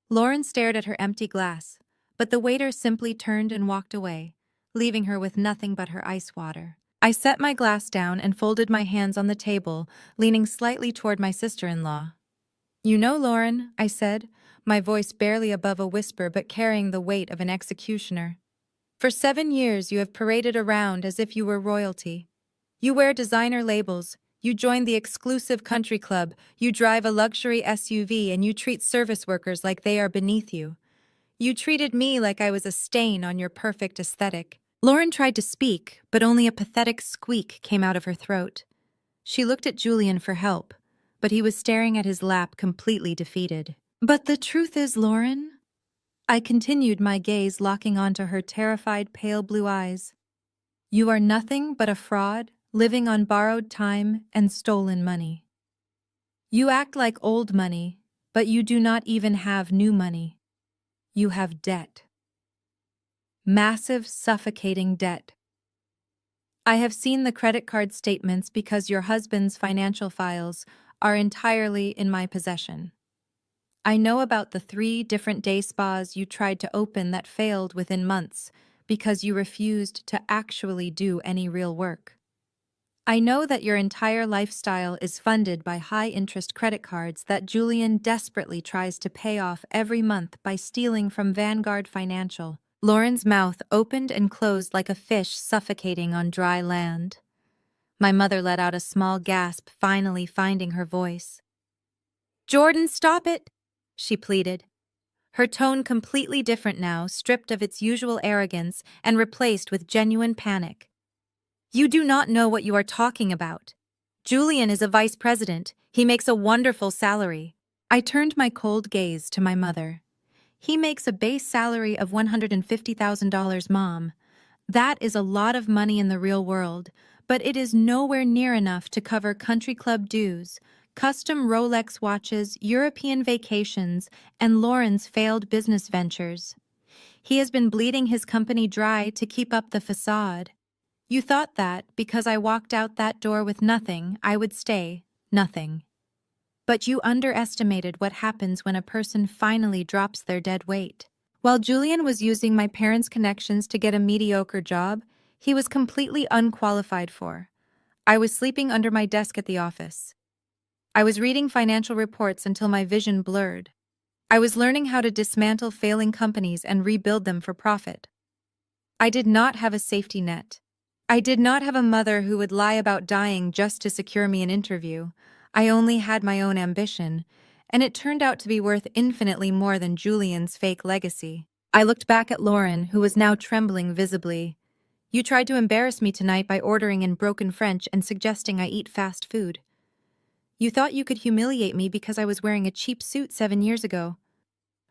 Lauren stared at her empty glass, but the waiter simply turned and walked away, leaving her with nothing but her ice water. I set my glass down and folded my hands on the table, leaning slightly toward my sister-in-law. You know, Lauren, I said, my voice barely above a whisper but carrying the weight of an executioner. For 7 years you have paraded around as if you were royalty. You wear designer labels, you join the exclusive country club, you drive a luxury SUV, and you treat service workers like they are beneath you. You treated me like I was a stain on your perfect aesthetic. Lauren tried to speak, but only a pathetic squeak came out of her throat. She looked at Julian for help, but he was staring at his lap, completely defeated. But the truth is, Lauren, I continued, my gaze locking onto her terrified, pale blue eyes. You are nothing but a fraud, living on borrowed time and stolen money. You act like old money, but you do not even have new money. You have debt. Massive, suffocating debt. I have seen the credit card statements because your husband's financial files are entirely in my possession. I know about the 3 different day spas you tried to open that failed within months because you refused to actually do any real work. I know that your entire lifestyle is funded by high-interest credit cards that Julian desperately tries to pay off every month by stealing from Vanguard Financial. Lauren's mouth opened and closed like a fish suffocating on dry land. My mother let out a small gasp, finally finding her voice. "Jordan, stop it!" she pleaded. Her tone completely different now, stripped of its usual arrogance and replaced with genuine panic. "You do not know what you are talking about. Julian is a vice president. He makes a wonderful salary." I turned my cold gaze to my mother. "He makes a base salary of $150,000, Mom. That is a lot of money in the real world, but it is nowhere near enough to cover country club dues, custom Rolex watches, European vacations, and Lauren's failed business ventures. He has been bleeding his company dry to keep up the facade. You thought that, because I walked out that door with nothing, I would stay nothing. But you underestimated what happens when a person finally drops their dead weight. While Julian was using my parents' connections to get a mediocre job, he was completely unqualified for. I was sleeping under my desk at the office. I was reading financial reports until my vision blurred. I was learning how to dismantle failing companies and rebuild them for profit. I did not have a safety net. I did not have a mother who would lie about dying just to secure me an interview. I only had my own ambition, and it turned out to be worth infinitely more than Julian's fake legacy. I looked back at Lauren, who was now trembling visibly. "You tried to embarrass me tonight by ordering in broken French and suggesting I eat fast food. You thought you could humiliate me because I was wearing a cheap suit 7 years ago.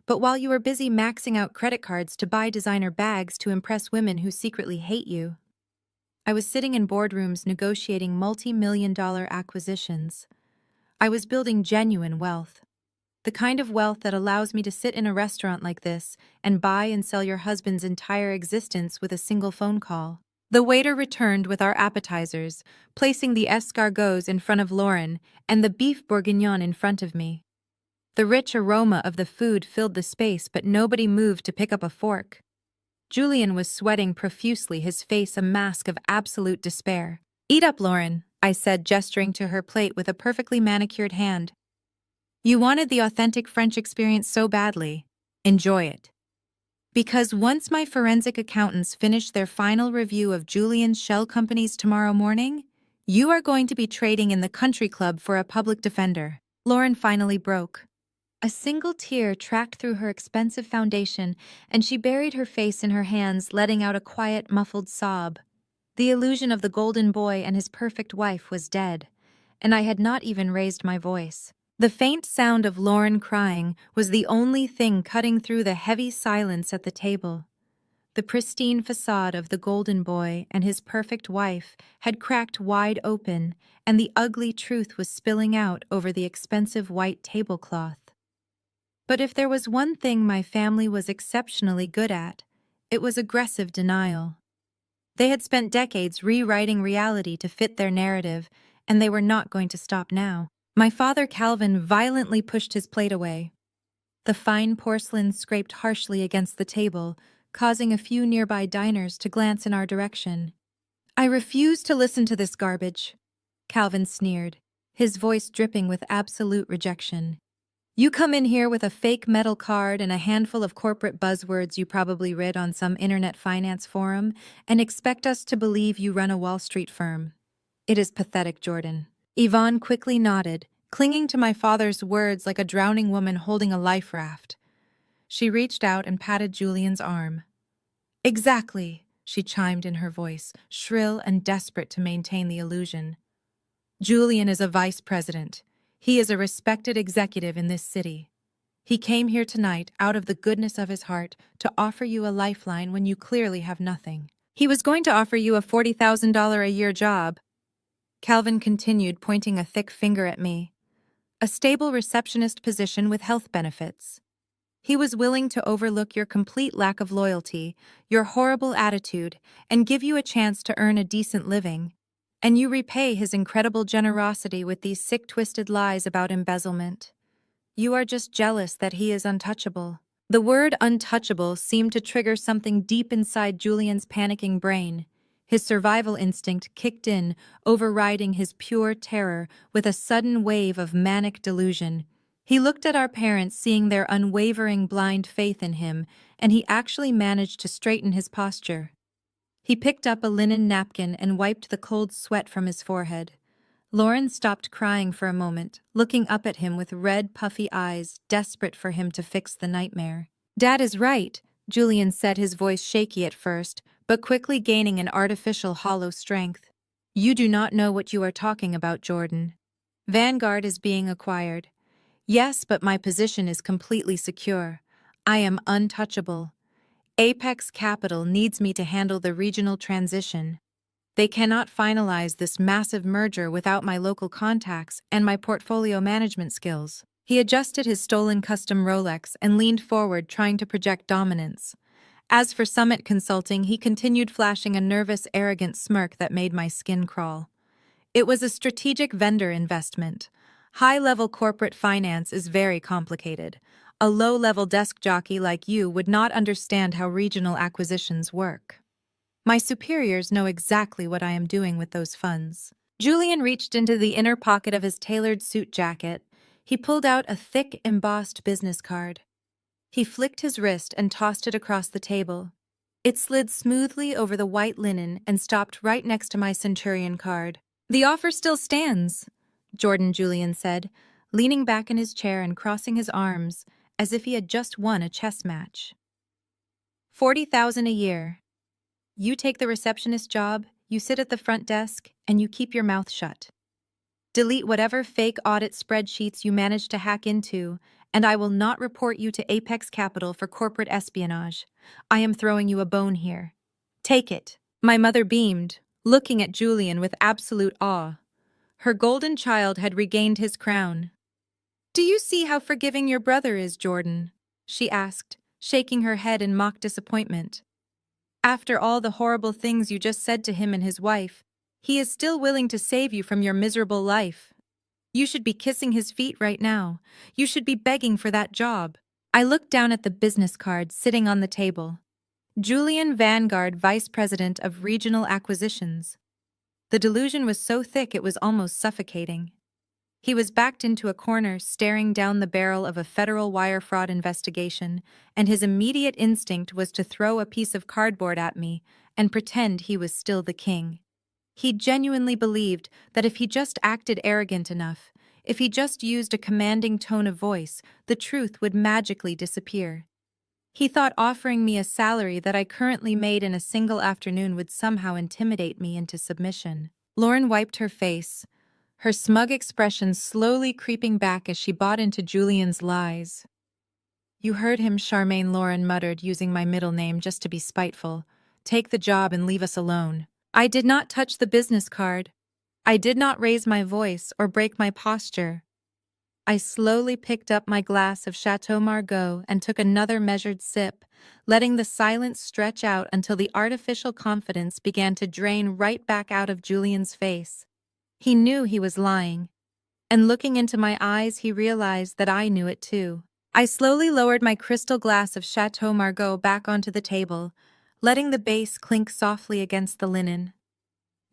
But while you were busy maxing out credit cards to buy designer bags to impress women who secretly hate you, I was sitting in boardrooms negotiating multi-million-dollar acquisitions. I was building genuine wealth. The kind of wealth that allows me to sit in a restaurant like this and buy and sell your husband's entire existence with a single phone call." The waiter returned with our appetizers, placing the escargots in front of Lauren and the beef bourguignon in front of me. The rich aroma of the food filled the space, but nobody moved to pick up a fork. Julian was sweating profusely, his face a mask of absolute despair. "Eat up, Lauren," I said, gesturing to her plate with a perfectly manicured hand. "You wanted the authentic French experience so badly. Enjoy it. Because once my forensic accountants finish their final review of Julian's shell companies tomorrow morning, you are going to be trading in the country club for a public defender." Lauren finally broke. A single tear tracked through her expensive foundation, and she buried her face in her hands, letting out a quiet, muffled sob. The illusion of the golden boy and his perfect wife was dead, and I had not even raised my voice. The faint sound of Lauren crying was the only thing cutting through the heavy silence at the table. The pristine facade of the golden boy and his perfect wife had cracked wide open, and the ugly truth was spilling out over the expensive white tablecloth. But if there was one thing my family was exceptionally good at, it was aggressive denial. They had spent decades rewriting reality to fit their narrative, and they were not going to stop now. My father, Calvin, violently pushed his plate away. The fine porcelain scraped harshly against the table, causing a few nearby diners to glance in our direction. "I refuse to listen to this garbage," Calvin sneered, his voice dripping with absolute rejection. "You come in here with a fake metal card and a handful of corporate buzzwords you probably read on some internet finance forum and expect us to believe you run a Wall Street firm. It is pathetic, Jordan." Yvonne quickly nodded, clinging to my father's words like a drowning woman holding a life raft. She reached out and patted Julian's arm. "Exactly," she chimed in, her voice shrill and desperate to maintain the illusion. "Julian is a vice president. He is a respected executive in this city. He came here tonight out of the goodness of his heart to offer you a lifeline when you clearly have nothing. He was going to offer you a $40,000 a year job. Calvin continued, pointing a thick finger at me. A stable receptionist position with health benefits. He was willing to overlook your complete lack of loyalty, your horrible attitude, and give you a chance to earn a decent living. And you repay his incredible generosity with these sick, twisted lies about embezzlement. You are just jealous that he is untouchable. The word untouchable seemed to trigger something deep inside Julian's panicking brain. His survival instinct kicked in, overriding his pure terror with a sudden wave of manic delusion. He looked at our parents, seeing their unwavering blind faith in him, and he actually managed to straighten his posture. He picked up a linen napkin and wiped the cold sweat from his forehead. Lauren stopped crying for a moment, looking up at him with red, puffy eyes, desperate for him to fix the nightmare. "Dad is right," Julian said, his voice shaky at first, but quickly gaining an artificial hollow strength. "You do not know what you are talking about, Jordan. Vanguard is being acquired. Yes, but my position is completely secure. I am untouchable. Apex Capital needs me to handle the regional transition. They cannot finalize this massive merger without my local contacts and my portfolio management skills." He adjusted his stolen custom Rolex and leaned forward, trying to project dominance. As for Summit Consulting, he continued, flashing a nervous, arrogant smirk that made my skin crawl. "It was a strategic vendor investment. High-level corporate finance is very complicated. A low-level desk jockey like you would not understand how regional acquisitions work. My superiors know exactly what I am doing with those funds." Julian reached into the inner pocket of his tailored suit jacket. He pulled out a thick, embossed business card. He flicked his wrist and tossed it across the table. It slid smoothly over the white linen and stopped right next to my Centurion card. "The offer still stands," Julian said, leaning back in his chair and crossing his arms as if he had just won a chess match. $40,000 a year. You take the receptionist job, you sit at the front desk, and you keep your mouth shut. Delete whatever fake audit spreadsheets you manage to hack into, and I will not report you to Apex Capital for corporate espionage. I am throwing you a bone here. Take it." My mother beamed, looking at Julian with absolute awe. Her golden child had regained his crown. "Do you see how forgiving your brother is, Jordan?" she asked, shaking her head in mock disappointment. "After all the horrible things you just said to him and his wife, he is still willing to save you from your miserable life. You should be kissing his feet right now. You should be begging for that job." I looked down at the business card sitting on the table. Julian Vanguard, Vice President of Regional Acquisitions. The delusion was so thick it was almost suffocating. He was backed into a corner, staring down the barrel of a federal wire fraud investigation, and his immediate instinct was to throw a piece of cardboard at me and pretend he was still the king. He genuinely believed that if he just acted arrogant enough, if he just used a commanding tone of voice, the truth would magically disappear. He thought offering me a salary that I currently made in a single afternoon would somehow intimidate me into submission. Lauren wiped her face, her smug expression slowly creeping back as she bought into Julian's lies. "You heard him," Charmaine, Lauren muttered, using my middle name just to be spiteful. "Take the job and leave us alone." I did not touch the business card. I did not raise my voice or break my posture. I slowly picked up my glass of Chateau Margaux and took another measured sip, letting the silence stretch out until the artificial confidence began to drain right back out of Julian's face. He knew he was lying, and looking into my eyes, he realized that I knew it too. I slowly lowered my crystal glass of Chateau Margaux back onto the table, letting the base clink softly against the linen.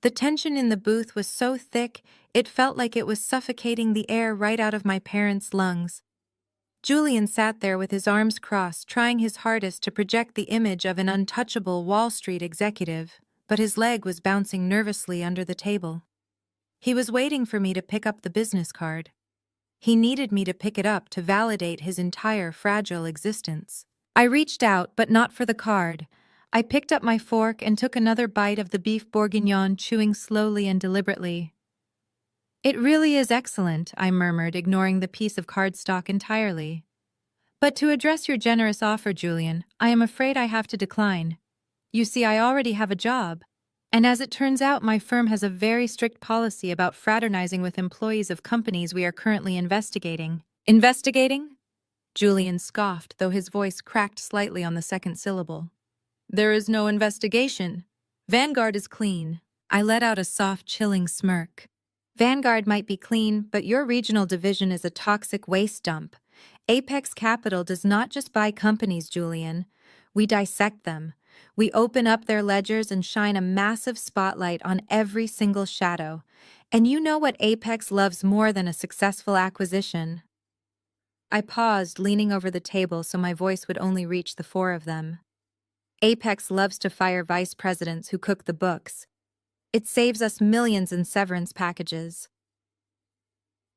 The tension in the booth was so thick, it felt like it was suffocating the air right out of my parents' lungs. Julian sat there with his arms crossed, trying his hardest to project the image of an untouchable Wall Street executive, but his leg was bouncing nervously under the table. He was waiting for me to pick up the business card. He needed me to pick it up to validate his entire fragile existence. I reached out, but not for the card. I picked up my fork and took another bite of the beef bourguignon, chewing slowly and deliberately. "It really is excellent," I murmured, ignoring the piece of cardstock entirely. But to address your generous offer, Julian, I am afraid I have to decline. You see, I already have a job. And as it turns out, my firm has a very strict policy about fraternizing with employees of companies we are currently investigating. Investigating? Julian scoffed, though his voice cracked slightly on the second syllable. There is no investigation. Vanguard is clean. I let out a soft, chilling smirk. Vanguard might be clean, but your regional division is a toxic waste dump. Apex Capital does not just buy companies, Julian. We dissect them. We open up their ledgers and shine a massive spotlight on every single shadow. And you know what Apex loves more than a successful acquisition? I paused, leaning over the table so my voice would only reach the four of them. Apex loves to fire vice presidents who cook the books. It saves us millions in severance packages.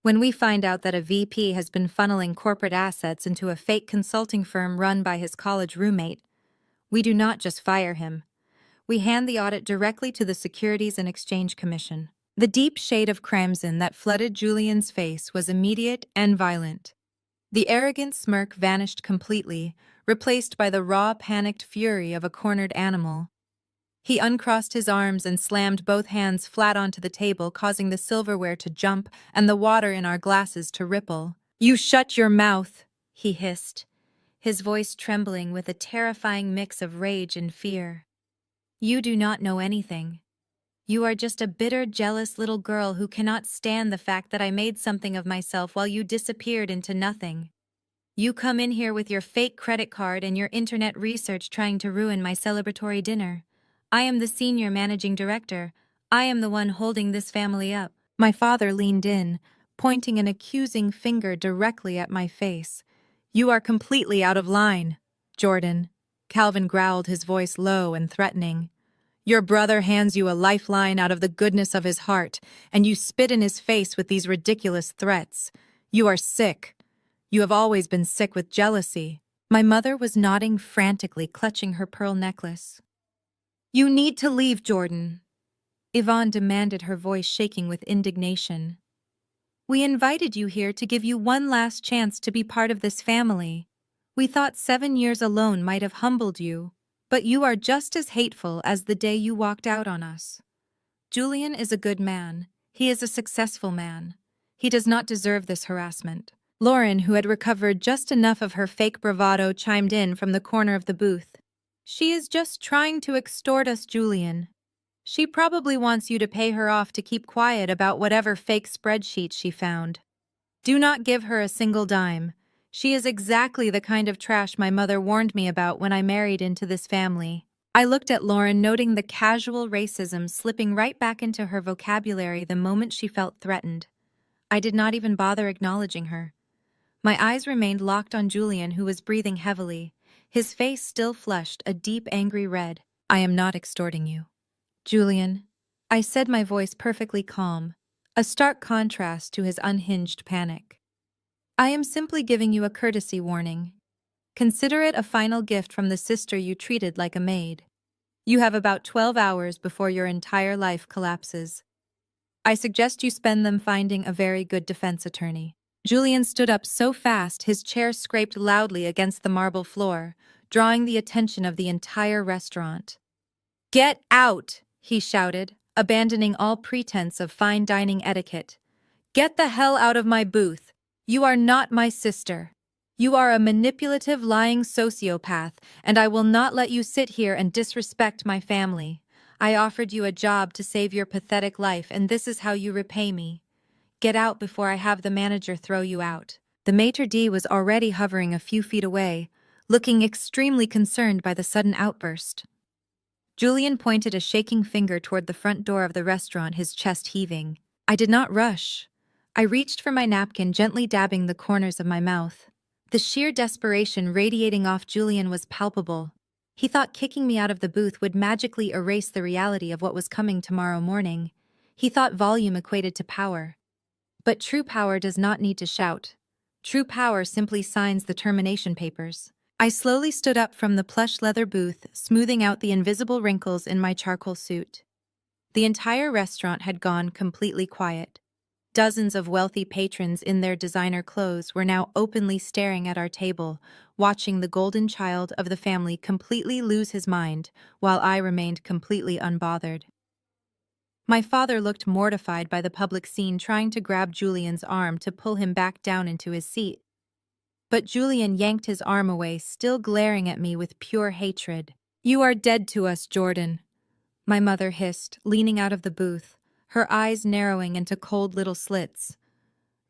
When we find out that a VP has been funneling corporate assets into a fake consulting firm run by his college roommate, we do not just fire him. We hand the audit directly to the Securities and Exchange Commission. The deep shade of crimson that flooded Julian's face was immediate and violent. The arrogant smirk vanished completely, replaced by the raw, panicked fury of a cornered animal. He uncrossed his arms and slammed both hands flat onto the table, causing the silverware to jump and the water in our glasses to ripple. "You shut your mouth," he hissed, his voice trembling with a terrifying mix of rage and fear. "You do not know anything. You are just a bitter, jealous little girl who cannot stand the fact that I made something of myself while you disappeared into nothing. You come in here with your fake credit card and your internet research trying to ruin my celebratory dinner. I am the senior managing director. I am the one holding this family up." My father leaned in, pointing an accusing finger directly at my face. "You are completely out of line, Jordan." Calvin growled, his voice low and threatening. "Your brother hands you a lifeline out of the goodness of his heart, and you spit in his face with these ridiculous threats. You are sick. You have always been sick with jealousy." My mother was nodding frantically, clutching her pearl necklace. "You need to leave, Jordan," Yvonne demanded, her voice shaking with indignation. "We invited you here to give you one last chance to be part of this family. We thought 7 years alone might have humbled you, but you are just as hateful as the day you walked out on us. Julian is a good man. He is a successful man. He does not deserve this harassment." Lauren, who had recovered just enough of her fake bravado, chimed in from the corner of the booth. "She is just trying to extort us, Julian. She probably wants you to pay her off to keep quiet about whatever fake spreadsheet she found. Do not give her a single dime. She is exactly the kind of trash my mother warned me about when I married into this family." I looked at Lauren, noting the casual racism slipping right back into her vocabulary the moment she felt threatened. I did not even bother acknowledging her. My eyes remained locked on Julian, who was breathing heavily, his face still flushed a deep, angry red. "I am not extorting you, Julian," I said, my voice perfectly calm, a stark contrast to his unhinged panic. "I am simply giving you a courtesy warning. Consider it a final gift from the sister you treated like a maid. You have about 12 hours before your entire life collapses. I suggest you spend them finding a very good defense attorney." Julian stood up so fast his chair scraped loudly against the marble floor, drawing the attention of the entire restaurant. "Get out!" he shouted, abandoning all pretense of fine dining etiquette. "Get the hell out of my booth! You are not my sister. You are a manipulative, lying sociopath, and I will not let you sit here and disrespect my family. I offered you a job to save your pathetic life, and this is how you repay me. Get out before I have the manager throw you out." The maitre d' was already hovering a few feet away, looking extremely concerned by the sudden outburst. Julian pointed a shaking finger toward the front door of the restaurant, his chest heaving. I did not rush. I reached for my napkin, gently dabbing the corners of my mouth. The sheer desperation radiating off Julian was palpable. He thought kicking me out of the booth would magically erase the reality of what was coming tomorrow morning. He thought volume equated to power. But true power does not need to shout. True power simply signs the termination papers. I slowly stood up from the plush leather booth, smoothing out the invisible wrinkles in my charcoal suit. The entire restaurant had gone completely quiet. Dozens of wealthy patrons in their designer clothes were now openly staring at our table, watching the golden child of the family completely lose his mind, while I remained completely unbothered. My father looked mortified by the public scene, trying to grab Julian's arm to pull him back down into his seat. But Julian yanked his arm away, still glaring at me with pure hatred. "You are dead to us, Jordan," my mother hissed, leaning out of the booth, her eyes narrowing into cold little slits.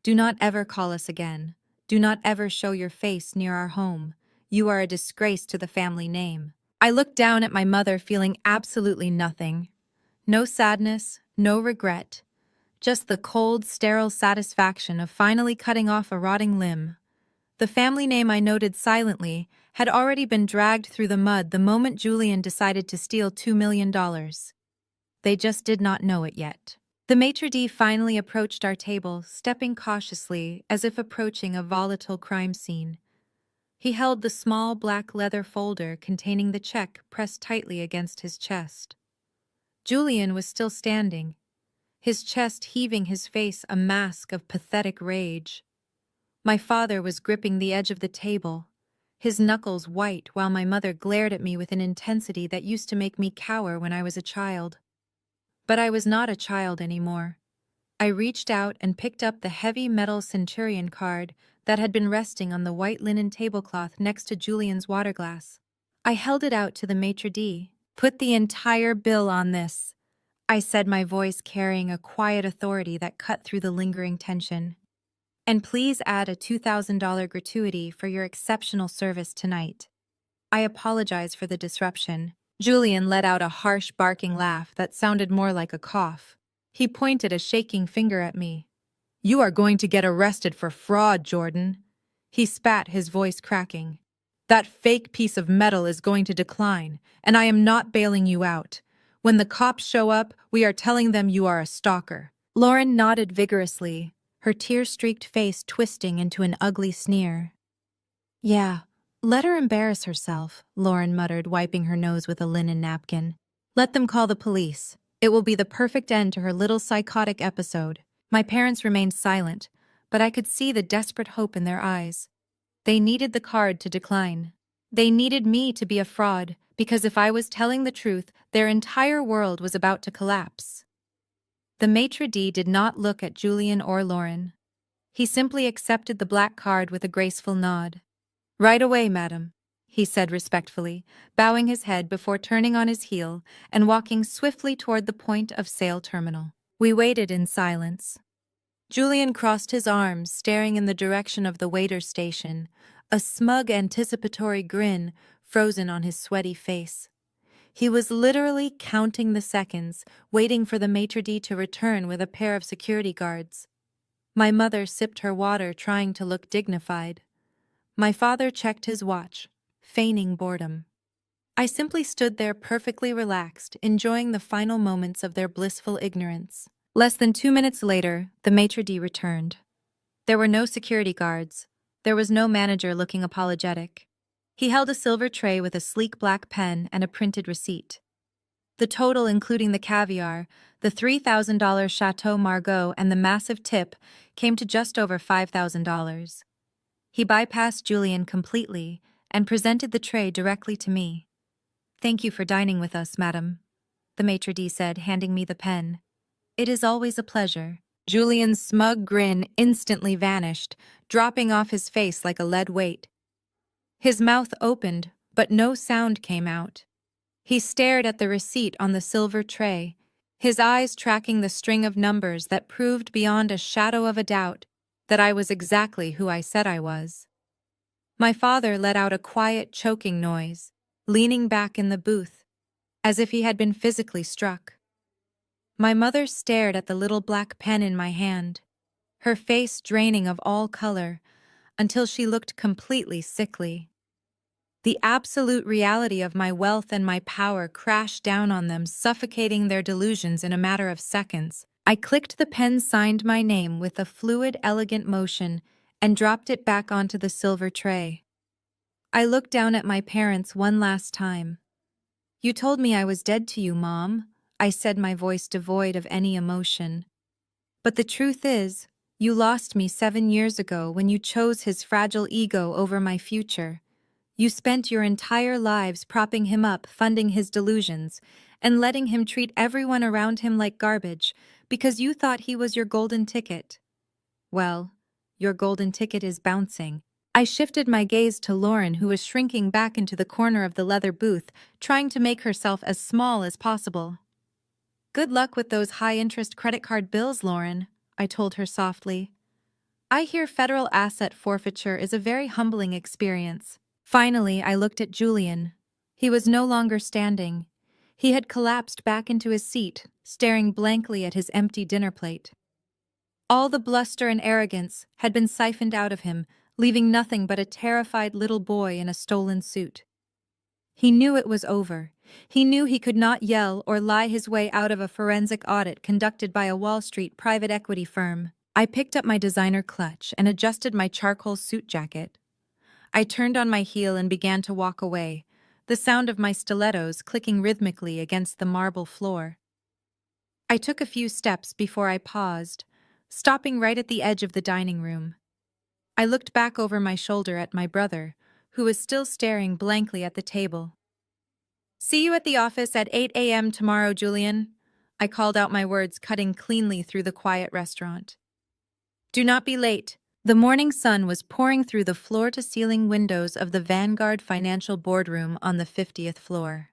"Do not ever call us again. Do not ever show your face near our home. You are a disgrace to the family name." I looked down at my mother, feeling absolutely nothing. No sadness, no regret. Just the cold, sterile satisfaction of finally cutting off a rotting limb. The family name, I noted silently, had already been dragged through the mud the moment Julian decided to steal $2 million. They just did not know it yet. The maitre d' finally approached our table, stepping cautiously as if approaching a volatile crime scene. He held the small black leather folder containing the check pressed tightly against his chest. Julian was still standing, his chest heaving, his face a mask of pathetic rage. My father was gripping the edge of the table, his knuckles white, while my mother glared at me with an intensity that used to make me cower when I was a child. But I was not a child anymore. I reached out and picked up the heavy metal centurion card that had been resting on the white linen tablecloth next to Julian's water glass. I held it out to the maitre d'. "Put the entire bill on this," I said, my voice carrying a quiet authority that cut through the lingering tension. "And please add a $2,000 gratuity for your exceptional service tonight. I apologize for the disruption." Julian let out a harsh, barking laugh that sounded more like a cough. He pointed a shaking finger at me. "You are going to get arrested for fraud, Jordan." He spat, his voice cracking. "That fake piece of metal is going to decline, and I am not bailing you out. When the cops show up, we are telling them you are a stalker." Lauren nodded vigorously, her tear-streaked face twisting into an ugly sneer. "Yeah, let her embarrass herself," Lauren muttered, wiping her nose with a linen napkin. "Let them call the police. It will be the perfect end to her little psychotic episode." My parents remained silent, but I could see the desperate hope in their eyes. They needed the card to decline. They needed me to be a fraud, because if I was telling the truth, their entire world was about to collapse. The maitre d' did not look at Julian or Lauren. He simply accepted the black card with a graceful nod. "Right away, madam," he said respectfully, bowing his head before turning on his heel and walking swiftly toward the point of sale terminal. We waited in silence. Julian crossed his arms, staring in the direction of the waiter station, a smug, anticipatory grin frozen on his sweaty face. He was literally counting the seconds, waiting for the maitre d' to return with a pair of security guards. My mother sipped her water, trying to look dignified. My father checked his watch, feigning boredom. I simply stood there perfectly relaxed, enjoying the final moments of their blissful ignorance. Less than 2 minutes later, the maitre d' returned. There were no security guards. There was no manager looking apologetic. He held a silver tray with a sleek black pen and a printed receipt. The total, including the caviar, the $3,000 Chateau Margaux, and the massive tip, came to just over $5,000. He bypassed Julian completely and presented the tray directly to me. "Thank you for dining with us, madam," the maitre d' said, handing me the pen. "It is always a pleasure." Julian's smug grin instantly vanished, dropping off his face like a lead weight. His mouth opened, but no sound came out. He stared at the receipt on the silver tray, his eyes tracking the string of numbers that proved beyond a shadow of a doubt that I was exactly who I said I was. My father let out a quiet, choking noise, leaning back in the booth, as if he had been physically struck. My mother stared at the little black pen in my hand, her face draining of all color, until she looked completely sickly. The absolute reality of my wealth and my power crashed down on them, suffocating their delusions in a matter of seconds. I clicked the pen, signed my name with a fluid, elegant motion, and dropped it back onto the silver tray. I looked down at my parents one last time. "You told me I was dead to you, Mom," I said, my voice devoid of any emotion. But the truth is, you lost me 7 years ago when you chose his fragile ego over my future. You spent your entire lives propping him up, funding his delusions, and letting him treat everyone around him like garbage because you thought he was your golden ticket. Well, your golden ticket is bouncing. I shifted my gaze to Lauren, who was shrinking back into the corner of the leather booth, trying to make herself as small as possible. Good luck with those high-interest credit card bills, Lauren, I told her softly. I hear federal asset forfeiture is a very humbling experience. Finally, I looked at Julian. He was no longer standing. He had collapsed back into his seat, staring blankly at his empty dinner plate. All the bluster and arrogance had been siphoned out of him, leaving nothing but a terrified little boy in a stolen suit. He knew it was over. He knew he could not yell or lie his way out of a forensic audit conducted by a Wall Street private equity firm. I picked up my designer clutch and adjusted my charcoal suit jacket. I turned on my heel and began to walk away, the sound of my stilettos clicking rhythmically against the marble floor. I took a few steps before I paused, stopping right at the edge of the dining room. I looked back over my shoulder at my brother, who was still staring blankly at the table. "See you at the office at 8 a.m. tomorrow, Julian," I called out, my words cutting cleanly through the quiet restaurant. "Do not be late." The morning sun was pouring through the floor-to-ceiling windows of the Vanguard Financial Boardroom on the 50th floor.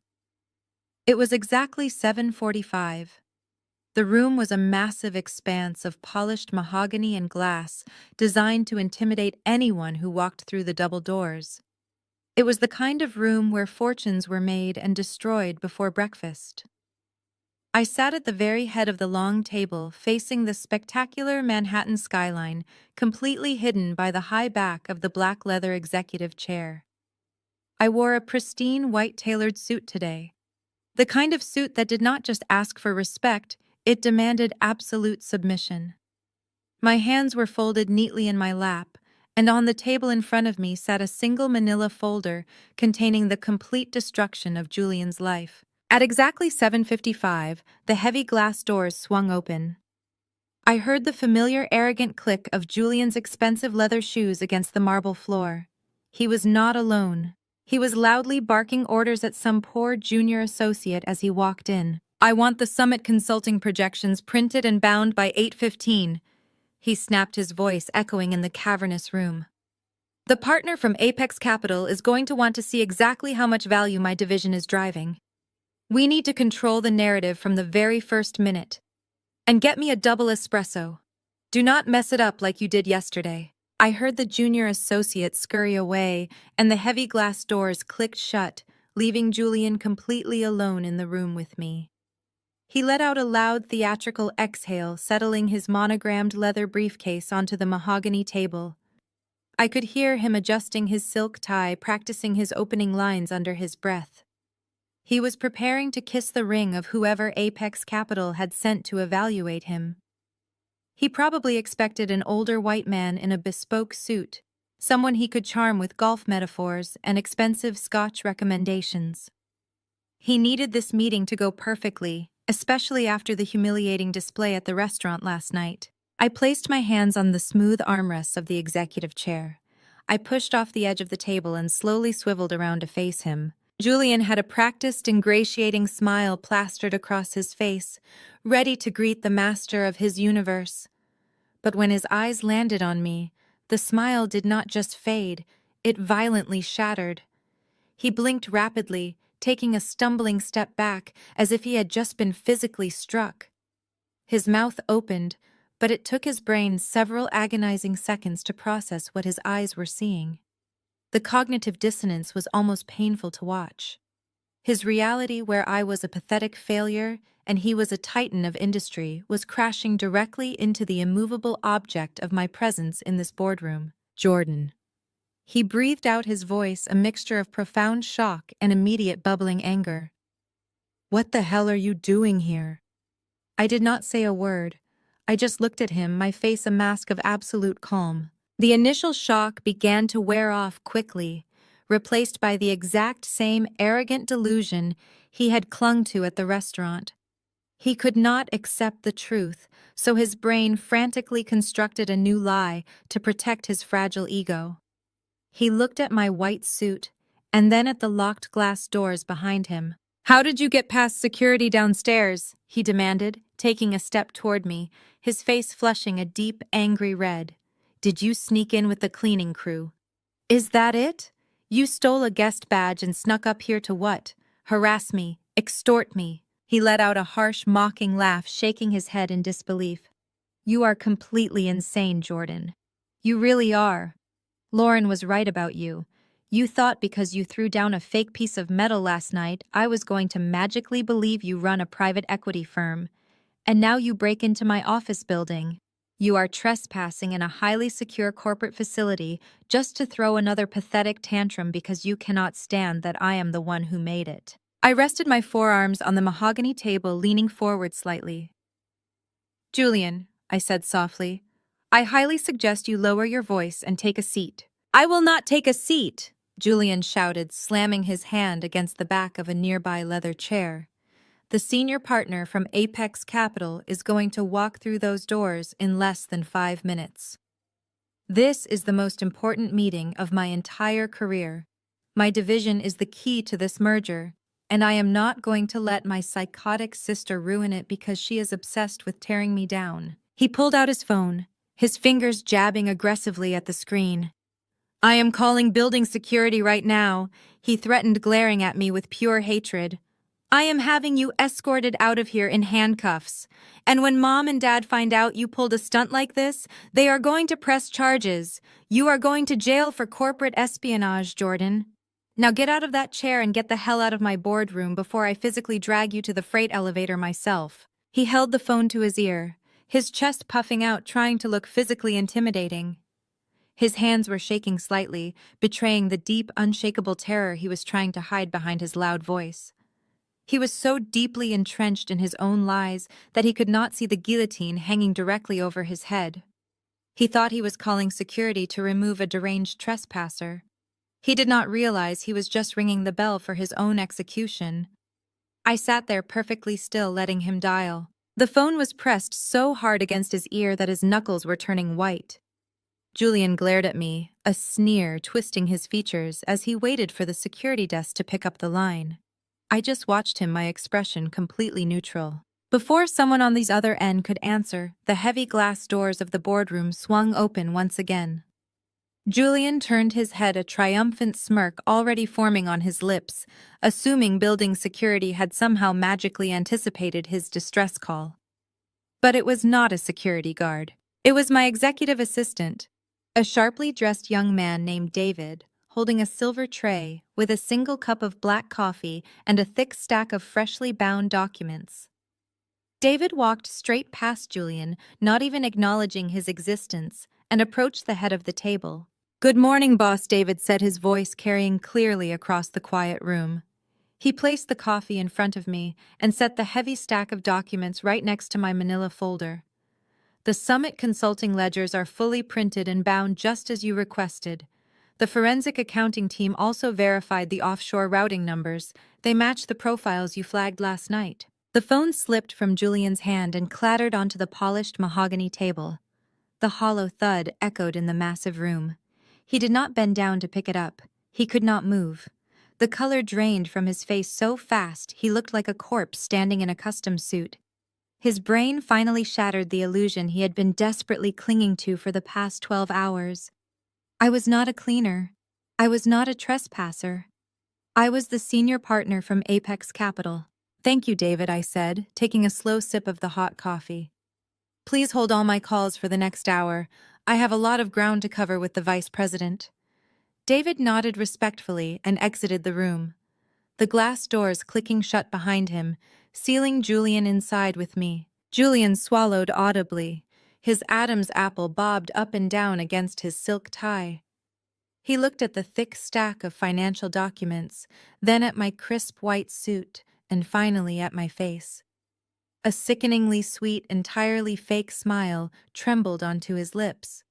It was exactly 7:45. The room was a massive expanse of polished mahogany and glass, designed to intimidate anyone who walked through the double doors. It was the kind of room where fortunes were made and destroyed before breakfast. I sat at the very head of the long table, facing the spectacular Manhattan skyline, completely hidden by the high back of the black leather executive chair. I wore a pristine white tailored suit today. The kind of suit that did not just ask for respect, it demanded absolute submission. My hands were folded neatly in my lap, and on the table in front of me sat a single manila folder containing the complete destruction of Julian's life. At exactly 7:55, the heavy glass doors swung open. I heard the familiar arrogant click of Julian's expensive leather shoes against the marble floor. He was not alone. He was loudly barking orders at some poor junior associate as he walked in. "I want the Summit Consulting projections printed and bound by 8:15. He snapped, his voice echoing in the cavernous room. "The partner from Apex Capital is going to want to see exactly how much value my division is driving. We need to control the narrative from the very first minute. And get me a double espresso. Do not mess it up like you did yesterday." I heard the junior associate scurry away, and the heavy glass doors clicked shut, leaving Julian completely alone in the room with me. He let out a loud theatrical exhale, settling his monogrammed leather briefcase onto the mahogany table. I could hear him adjusting his silk tie, practicing his opening lines under his breath. He was preparing to kiss the ring of whoever Apex Capital had sent to evaluate him. He probably expected an older white man in a bespoke suit, someone he could charm with golf metaphors and expensive Scotch recommendations. He needed this meeting to go perfectly, especially after the humiliating display at the restaurant last night. I placed my hands on the smooth armrests of the executive chair. I pushed off the edge of the table and slowly swiveled around to face him. Julian had a practiced, ingratiating smile plastered across his face, ready to greet the master of his universe. But when his eyes landed on me, the smile did not just fade, it violently shattered. He blinked rapidly, taking a stumbling step back, as if he had just been physically struck. His mouth opened, but it took his brain several agonizing seconds to process what his eyes were seeing. The cognitive dissonance was almost painful to watch. His reality, where I was a pathetic failure and he was a titan of industry, was crashing directly into the immovable object of my presence in this boardroom, Jordan. He breathed out, his voice a mixture of profound shock and immediate bubbling anger. "What the hell are you doing here?" I did not say a word. I just looked at him, my face a mask of absolute calm. The initial shock began to wear off quickly, replaced by the exact same arrogant delusion he had clung to at the restaurant. He could not accept the truth, so his brain frantically constructed a new lie to protect his fragile ego. He looked at my white suit, and then at the locked glass doors behind him. "How did you get past security downstairs?" he demanded, taking a step toward me, his face flushing a deep, angry red. "Did you sneak in with the cleaning crew?" "Is that it? You stole a guest badge and snuck up here to what? Harass me, extort me." He let out a harsh, mocking laugh, shaking his head in disbelief. "You are completely insane, Jordan. You really are. Lauren was right about you. You thought because you threw down a fake piece of metal last night, I was going to magically believe you run a private equity firm. And now you break into my office building. You are trespassing in a highly secure corporate facility just to throw another pathetic tantrum because you cannot stand that I am the one who made it." I rested my forearms on the mahogany table, leaning forward slightly. "Julian," I said softly, "I highly suggest you lower your voice and take a seat." "I will not take a seat!" Julian shouted, slamming his hand against the back of a nearby leather chair. "The senior partner from Apex Capital is going to walk through those doors in less than 5 minutes. This is the most important meeting of my entire career. My division is the key to this merger, and I am not going to let my psychotic sister ruin it because she is obsessed with tearing me down." He pulled out his phone, his fingers jabbing aggressively at the screen. "I am calling building security right now," he threatened, glaring at me with pure hatred. "I am having you escorted out of here in handcuffs. And when Mom and Dad find out you pulled a stunt like this, they are going to press charges. You are going to jail for corporate espionage, Jordan. Now get out of that chair and get the hell out of my boardroom before I physically drag you to the freight elevator myself." He held the phone to his ear, his chest puffing out, trying to look physically intimidating. His hands were shaking slightly, betraying the deep, unshakable terror he was trying to hide behind his loud voice. He was so deeply entrenched in his own lies that he could not see the guillotine hanging directly over his head. He thought he was calling security to remove a deranged trespasser. He did not realize he was just ringing the bell for his own execution. I sat there perfectly still, letting him dial. The phone was pressed so hard against his ear that his knuckles were turning white. Julian glared at me, a sneer twisting his features as he waited for the security desk to pick up the line. I just watched him, my expression completely neutral. Before someone on the other end could answer, the heavy glass doors of the boardroom swung open once again. Julian turned his head, a triumphant smirk already forming on his lips, assuming building security had somehow magically anticipated his distress call. But it was not a security guard. It was my executive assistant, a sharply dressed young man named David, holding a silver tray with a single cup of black coffee and a thick stack of freshly bound documents. David walked straight past Julian, not even acknowledging his existence, and approached the head of the table. "Good morning, boss," David said, his voice carrying clearly across the quiet room. He placed the coffee in front of me and set the heavy stack of documents right next to my manila folder. "The Summit Consulting ledgers are fully printed and bound just as you requested. The forensic accounting team also verified the offshore routing numbers. They match the profiles you flagged last night." The phone slipped from Julian's hand and clattered onto the polished mahogany table. The hollow thud echoed in the massive room. He did not bend down to pick it up. He could not move. The color drained from his face so fast he looked like a corpse standing in a custom suit. His brain finally shattered the illusion he had been desperately clinging to for the past 12 hours. I was not a cleaner. I was not a trespasser. I was the senior partner from Apex Capital. "Thank you, David," I said, taking a slow sip of the hot coffee. "Please hold all my calls for the next hour. I have a lot of ground to cover with the vice president." David nodded respectfully and exited the room, the glass doors clicking shut behind him, sealing Julian inside with me. Julian swallowed audibly. His Adam's apple bobbed up and down against his silk tie. He looked at the thick stack of financial documents, then at my crisp white suit, and finally at my face. A sickeningly sweet, entirely fake smile trembled onto his lips.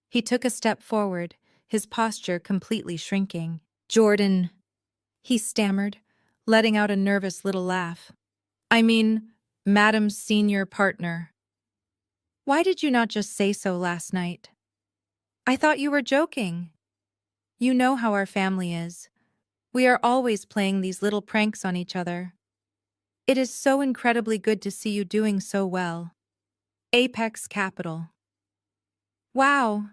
He took a step forward, his posture completely shrinking. "Jordan," he stammered, letting out a nervous little laugh. "I mean, Madam's senior partner. Why did you not just say so last night? I thought you were joking. You know how our family is. We are always playing these little pranks on each other. It is so incredibly good to see you doing so well. Apex Capital. Wow.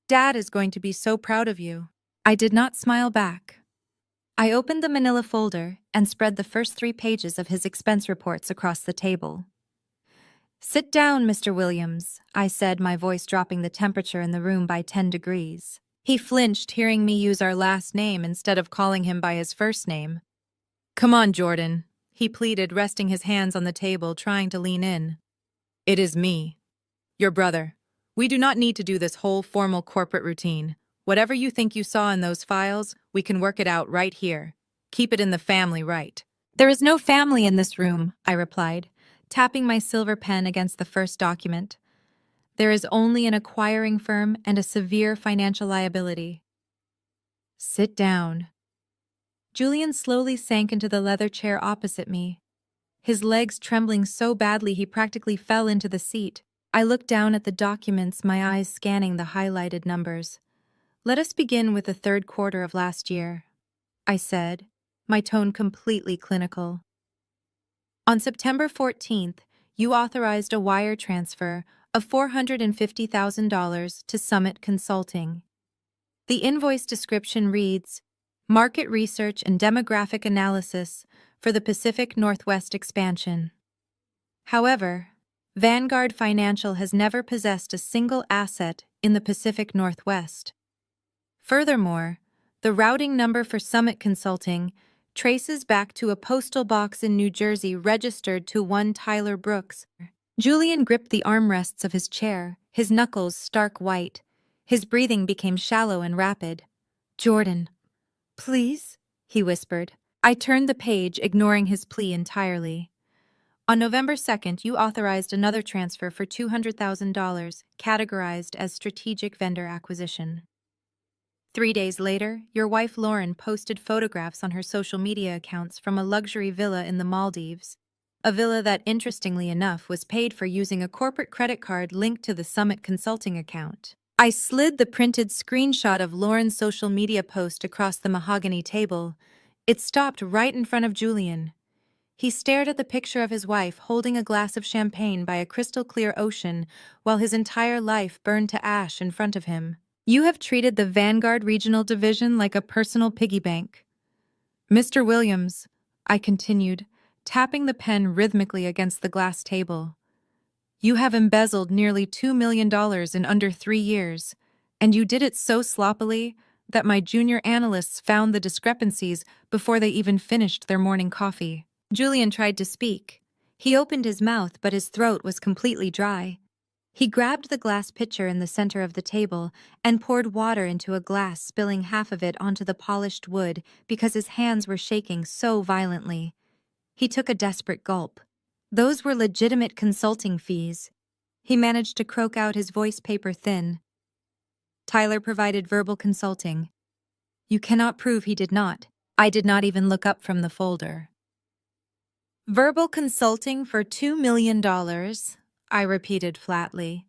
Dad is going to be so proud of you. I did not smile back. I opened the manila folder and spread the first 3 pages of his expense reports across the table. Sit down, Mr. Williams, I said, my voice dropping the temperature in the room by 10 degrees. He flinched, hearing me use our last name instead of calling him by his first name. Come on, Jordan, he pleaded, resting his hands on the table, trying to lean in. It is me, your brother. We do not need to do this whole formal corporate routine. Whatever you think you saw in those files, we can work it out right here. Keep it in the family, right? There is no family in this room, I replied, tapping my silver pen against the first document. There is only an acquiring firm and a severe financial liability. Sit down. Julian slowly sank into the leather chair opposite me, his legs trembling so badly he practically fell into the seat. I looked down at the documents, my eyes scanning the highlighted numbers. Let us begin with the 3rd quarter of last year, I said, my tone completely clinical. On September 14th, you authorized a wire transfer of $450,000 to Summit Consulting. The invoice description reads, Market Research and Demographic Analysis for the Pacific Northwest Expansion. However, Vanguard Financial has never possessed a single asset in the Pacific Northwest. Furthermore, the routing number for Summit Consulting traces back to a postal box in New Jersey registered to one Tyler Brooks. Julian gripped the armrests of his chair, his knuckles stark white. His breathing became shallow and rapid. Jordan, please, he whispered. I turned the page, ignoring his plea entirely. On November 2nd, you authorized another transfer for $200,000, categorized as strategic vendor acquisition. 3 days later, your wife Lauren posted photographs on her social media accounts from a luxury villa in the Maldives, a villa that, interestingly enough, was paid for using a corporate credit card linked to the Summit Consulting account. I slid the printed screenshot of Lauren's social media post across the mahogany table. It stopped right in front of Julian. He stared at the picture of his wife holding a glass of champagne by a crystal-clear ocean while his entire life burned to ash in front of him. You have treated the Vanguard Regional Division like a personal piggy bank. Mr. Williams, I continued, tapping the pen rhythmically against the glass table. You have embezzled nearly $2 million in under 3 years, and you did it so sloppily that my junior analysts found the discrepancies before they even finished their morning coffee. Julian tried to speak. He opened his mouth, but his throat was completely dry. He grabbed the glass pitcher in the center of the table and poured water into a glass, spilling half of it onto the polished wood because his hands were shaking so violently. He took a desperate gulp. Those were legitimate consulting fees. He managed to croak out, his voice paper thin. Tyler provided verbal consulting. You cannot prove he did not. I did not even look up from the folder. Verbal consulting for $2 million, I repeated flatly.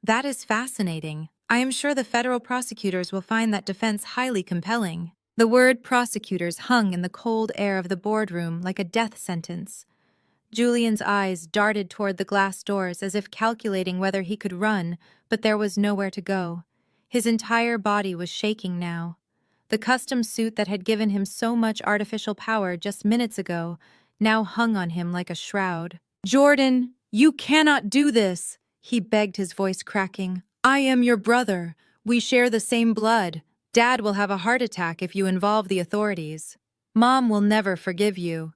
That is fascinating. I am sure the federal prosecutors will find that defense highly compelling. The word prosecutors hung in the cold air of the boardroom like a death sentence. Julian's eyes darted toward the glass doors as if calculating whether he could run, but there was nowhere to go. His entire body was shaking now. The custom suit that had given him so much artificial power just minutes ago now hung on him like a shroud. Jordan, you cannot do this, he begged, his voice cracking. I am your brother. We share the same blood. Dad will have a heart attack if you involve the authorities. Mom will never forgive you.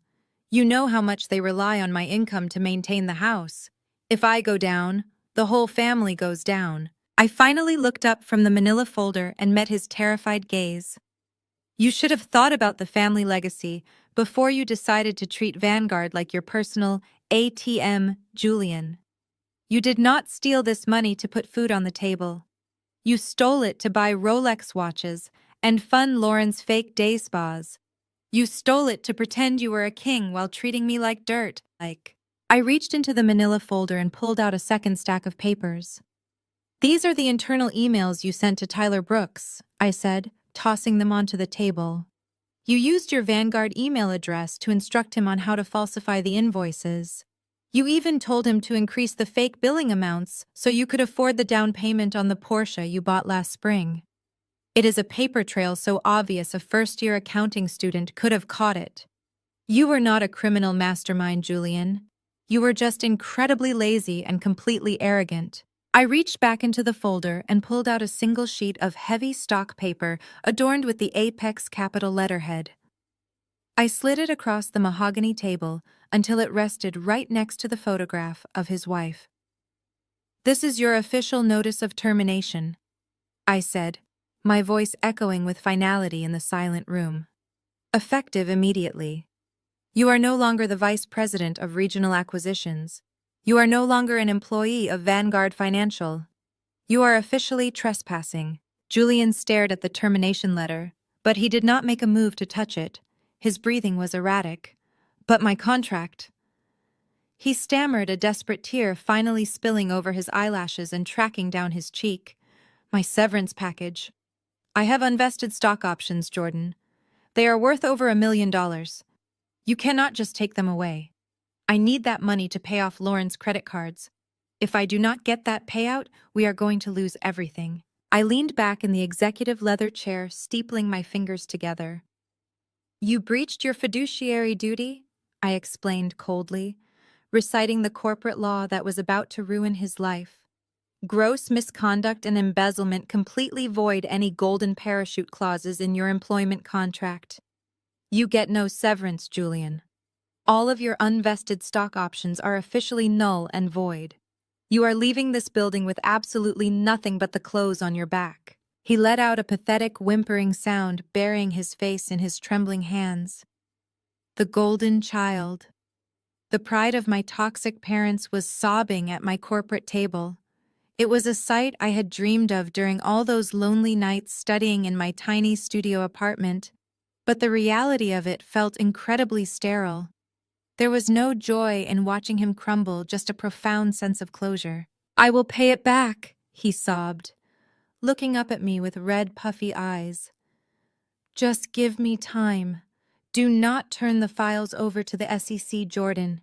You know how much they rely on my income to maintain the house. If I go down, the whole family goes down. I finally looked up from the manila folder and met his terrified gaze. You should have thought about the family legacy before you decided to treat Vanguard like your personal ATM, Julian. You did not steal this money to put food on the table. You stole it to buy Rolex watches and fund Lauren's fake day spas. You stole it to pretend you were a king while treating me like dirt. I reached into the manila folder and pulled out a second stack of papers. "These are the internal emails you sent to Tyler Brooks," I said, tossing them onto the table. "You used your Vanguard email address to instruct him on how to falsify the invoices. You even told him to increase the fake billing amounts so you could afford the down payment on the Porsche you bought last spring. It is a paper trail so obvious a first-year accounting student could have caught it. You were not a criminal mastermind, Julian. You were just incredibly lazy and completely arrogant." I reached back into the folder and pulled out a single sheet of heavy stock paper adorned with the Apex capital letterhead. I slid it across the mahogany table until it rested right next to the photograph of his wife. "This is your official notice of termination," I said, my voice echoing with finality in the silent room. "Effective immediately. You are no longer the vice president of regional acquisitions. You are no longer an employee of Vanguard Financial. You are officially trespassing." Julian stared at the termination letter, but he did not make a move to touch it. His breathing was erratic. "But my contract—" He stammered, a desperate tear finally spilling over his eyelashes and tracking down his cheek. "My severance package. I have unvested stock options, Jordan. They are worth over $1 million. You cannot just take them away. I need that money to pay off Lauren's credit cards. If I do not get that payout, we are going to lose everything." I leaned back in the executive leather chair, steepling my fingers together. "You breached your fiduciary duty," I explained coldly, reciting the corporate law that was about to ruin his life. "Gross misconduct and embezzlement completely void any golden parachute clauses in your employment contract. You get no severance, Julian. All of your unvested stock options are officially null and void. You are leaving this building with absolutely nothing but the clothes on your back." He let out a pathetic whimpering sound, burying his face in his trembling hands. The golden child. The pride of my toxic parents was sobbing at my corporate table. It was a sight I had dreamed of during all those lonely nights studying in my tiny studio apartment, but the reality of it felt incredibly sterile. There was no joy in watching him crumble, just a profound sense of closure. "I will pay it back," he sobbed, looking up at me with red, puffy eyes. "Just give me time. Do not turn the files over to the SEC, Jordan.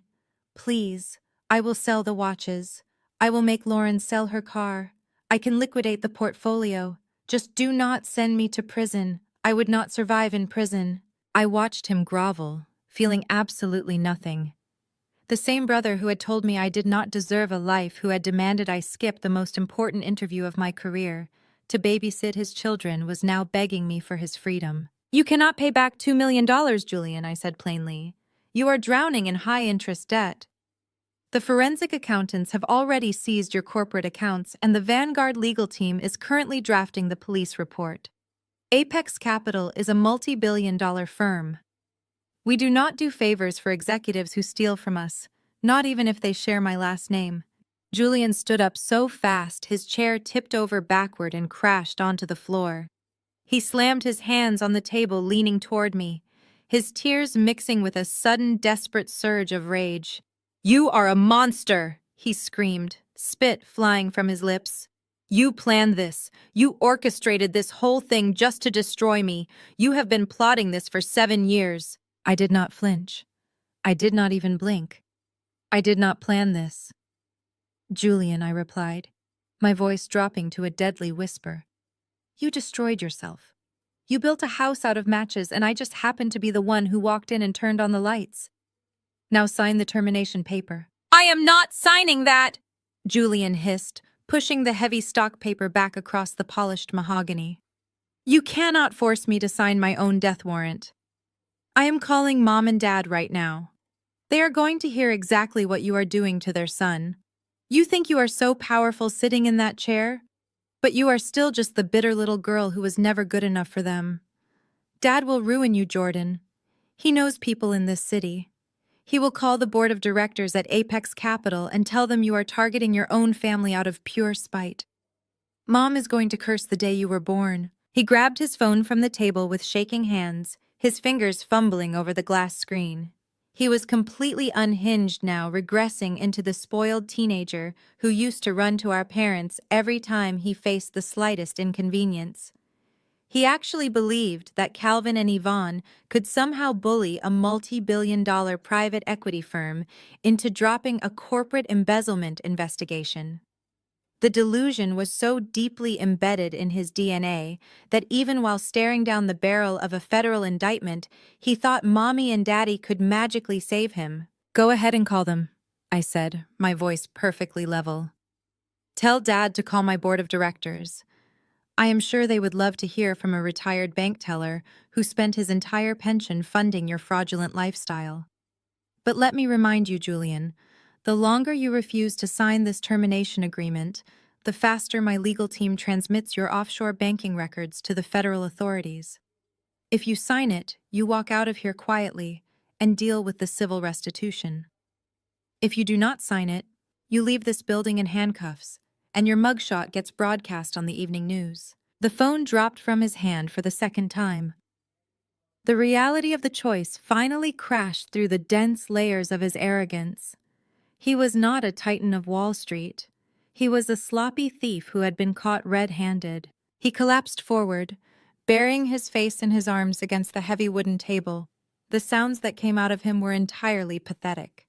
Please, I will sell the watches. I will make Lauren sell her car. I can liquidate the portfolio. Just do not send me to prison. I would not survive in prison." I watched him grovel, feeling absolutely nothing. The same brother who had told me I did not deserve a life, who had demanded I skip the most important interview of my career to babysit his children, was now begging me for his freedom. "You cannot pay back $2 million, Julian," I said plainly. "You are drowning in high-interest debt. The forensic accountants have already seized your corporate accounts, and the Vanguard legal team is currently drafting the police report. Apex Capital is a multi-billion-dollar firm. We do not do favors for executives who steal from us, not even if they share my last name." Julian stood up so fast his chair tipped over backward and crashed onto the floor. He slammed his hands on the table, leaning toward me, his tears mixing with a sudden, desperate surge of rage. "You are a monster!" he screamed, spit flying from his lips. "You planned this. You orchestrated this whole thing just to destroy me. You have been plotting this for 7 years. I did not flinch. I did not even blink. "I did not plan this, Julian," I replied, my voice dropping to a deadly whisper. "You destroyed yourself. You built a house out of matches, and I just happened to be the one who walked in and turned on the lights. Now sign the termination paper." "I am not signing that!" Julian hissed, pushing the heavy stock paper back across the polished mahogany. "You cannot force me to sign my own death warrant. I am calling Mom and Dad right now. They are going to hear exactly what you are doing to their son. You think you are so powerful sitting in that chair, but you are still just the bitter little girl who was never good enough for them. Dad will ruin you, Jordan. He knows people in this city. He will call the board of directors at Apex Capital and tell them you are targeting your own family out of pure spite. Mom is going to curse the day you were born." He grabbed his phone from the table with shaking hands, his fingers fumbling over the glass screen. He was completely unhinged now, regressing into the spoiled teenager who used to run to our parents every time he faced the slightest inconvenience. He actually believed that Calvin and Yvonne could somehow bully a multi-billion-dollar private equity firm into dropping a corporate embezzlement investigation. The delusion was so deeply embedded in his DNA that even while staring down the barrel of a federal indictment, he thought Mommy and Daddy could magically save him. "Go ahead and call them," I said, my voice perfectly level. "Tell Dad to call my board of directors. I am sure they would love to hear from a retired bank teller who spent his entire pension funding your fraudulent lifestyle. But let me remind you, Julian, the longer you refuse to sign this termination agreement, the faster my legal team transmits your offshore banking records to the federal authorities. If you sign it, you walk out of here quietly and deal with the civil restitution. If you do not sign it, you leave this building in handcuffs, and your mugshot gets broadcast on the evening news." The phone dropped from his hand for the second time. The reality of the choice finally crashed through the dense layers of his arrogance. He was not a titan of Wall Street. He was a sloppy thief who had been caught red-handed. He collapsed forward, burying his face in his arms against the heavy wooden table. The sounds that came out of him were entirely pathetic.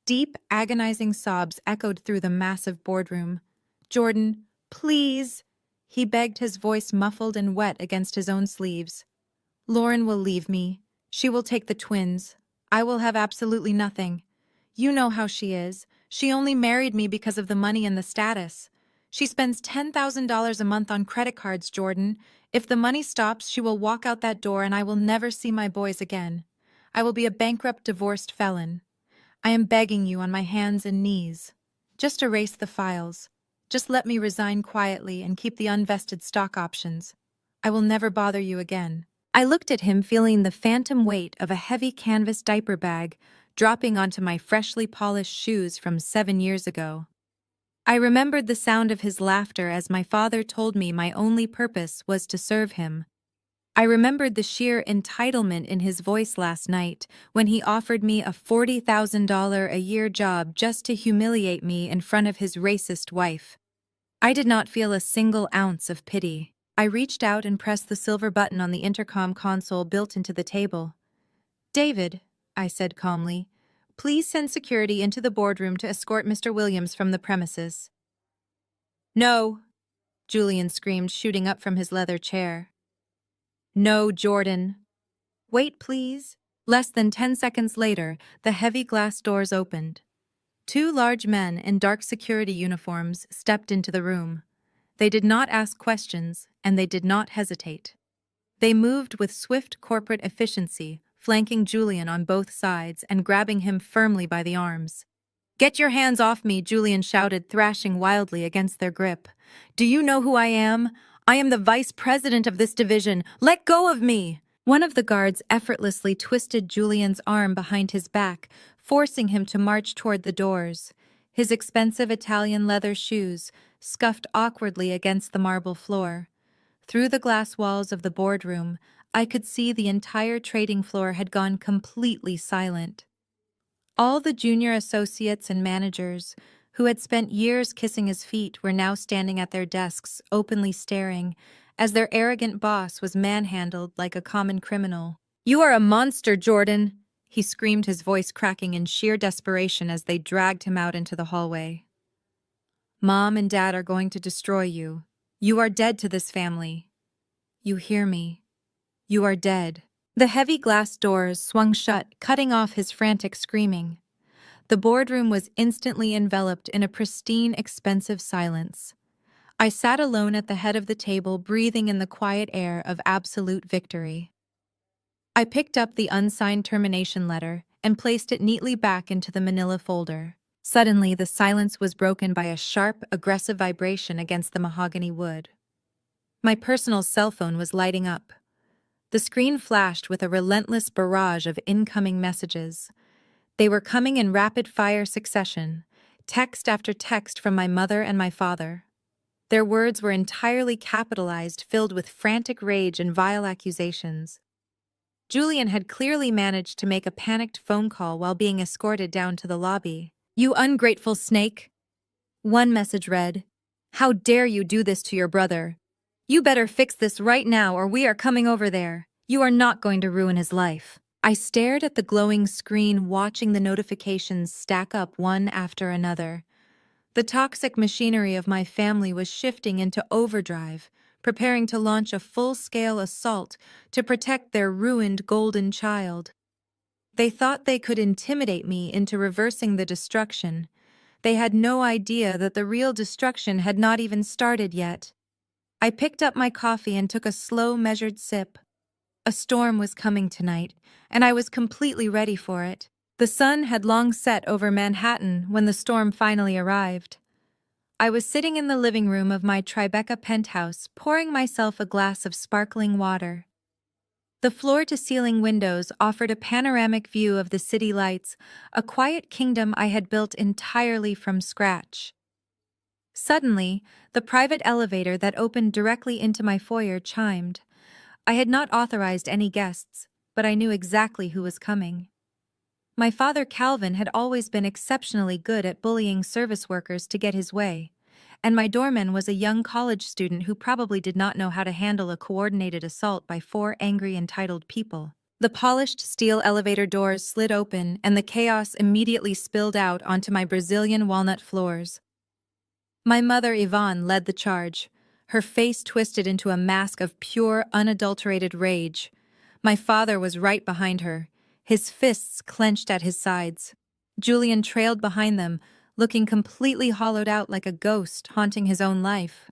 Deep, agonizing sobs echoed through the massive boardroom. "Jordan, please," he begged, his voice muffled and wet against his own sleeves. "Lauren will leave me. She will take the twins. I will have absolutely nothing. You know how she is. She only married me because of the money and the status. She spends $10,000 a month on credit cards, Jordan. If the money stops, she will walk out that door and I will never see my boys again. I will be a bankrupt, divorced felon. I am begging you on my hands and knees. Just erase the files. Just let me resign quietly and keep the unvested stock options. I will never bother you again." I looked at him, feeling the phantom weight of a heavy canvas diaper bag dropping onto my freshly polished shoes from 7 years ago. I remembered the sound of his laughter as my father told me my only purpose was to serve him. I remembered the sheer entitlement in his voice last night when he offered me a $40,000 a year job just to humiliate me in front of his racist wife. I did not feel a single ounce of pity. I reached out and pressed the silver button on the intercom console built into the table. "David," I said calmly, "please send security into the boardroom to escort Mr. Williams from the premises." "No," Julian screamed, shooting up from his leather chair. "No, Jordan." "Wait, please." Less than 10 seconds later, the heavy glass doors opened. 2 large men in dark security uniforms stepped into the room. They did not ask questions, and they did not hesitate. They moved with swift corporate efficiency, flanking Julian on both sides and grabbing him firmly by the arms. "Get your hands off me," Julian shouted, thrashing wildly against their grip. "Do you know who I am? I am the vice president of this division. Let go of me!" One of the guards effortlessly twisted Julian's arm behind his back, forcing him to march toward the doors. His expensive Italian leather shoes scuffed awkwardly against the marble floor. Through the glass walls of the boardroom, I could see the entire trading floor had gone completely silent. All the junior associates and managers, who had spent years kissing his feet, were now standing at their desks, openly staring, as their arrogant boss was manhandled like a common criminal. "You are a monster, Jordan!" he screamed, his voice cracking in sheer desperation as they dragged him out into the hallway. "Mom and Dad are going to destroy you. You are dead to this family. You hear me? You are dead." The heavy glass doors swung shut, cutting off his frantic screaming. The boardroom was instantly enveloped in a pristine, expensive silence. I sat alone at the head of the table, breathing in the quiet air of absolute victory. I picked up the unsigned termination letter and placed it neatly back into the manila folder. Suddenly, the silence was broken by a sharp, aggressive vibration against the mahogany wood. My personal cell phone was lighting up. The screen flashed with a relentless barrage of incoming messages. They were coming in rapid-fire succession, text after text from my mother and my father. Their words were entirely capitalized, filled with frantic rage and vile accusations. Julian had clearly managed to make a panicked phone call while being escorted down to the lobby. "You ungrateful snake." One message read, "How dare you do this to your brother? You better fix this right now or we are coming over there. You are not going to ruin his life." I stared at the glowing screen, watching the notifications stack up one after another. The toxic machinery of my family was shifting into overdrive, preparing to launch a full-scale assault to protect their ruined golden child. They thought they could intimidate me into reversing the destruction. They had no idea that the real destruction had not even started yet. I picked up my coffee and took a slow, measured sip. A storm was coming tonight, and I was completely ready for it. The sun had long set over Manhattan when the storm finally arrived. I was sitting in the living room of my Tribeca penthouse, pouring myself a glass of sparkling water. The floor-to-ceiling windows offered a panoramic view of the city lights, a quiet kingdom I had built entirely from scratch. Suddenly, the private elevator that opened directly into my foyer chimed. I had not authorized any guests, but I knew exactly who was coming. My father Calvin had always been exceptionally good at bullying service workers to get his way, and my doorman was a young college student who probably did not know how to handle a coordinated assault by 4 angry entitled people. The polished steel elevator doors slid open and the chaos immediately spilled out onto my Brazilian walnut floors. My mother Yvonne led the charge, her face twisted into a mask of pure, unadulterated rage. My father was right behind her, his fists clenched at his sides. Julian trailed behind them, looking completely hollowed out like a ghost haunting his own life.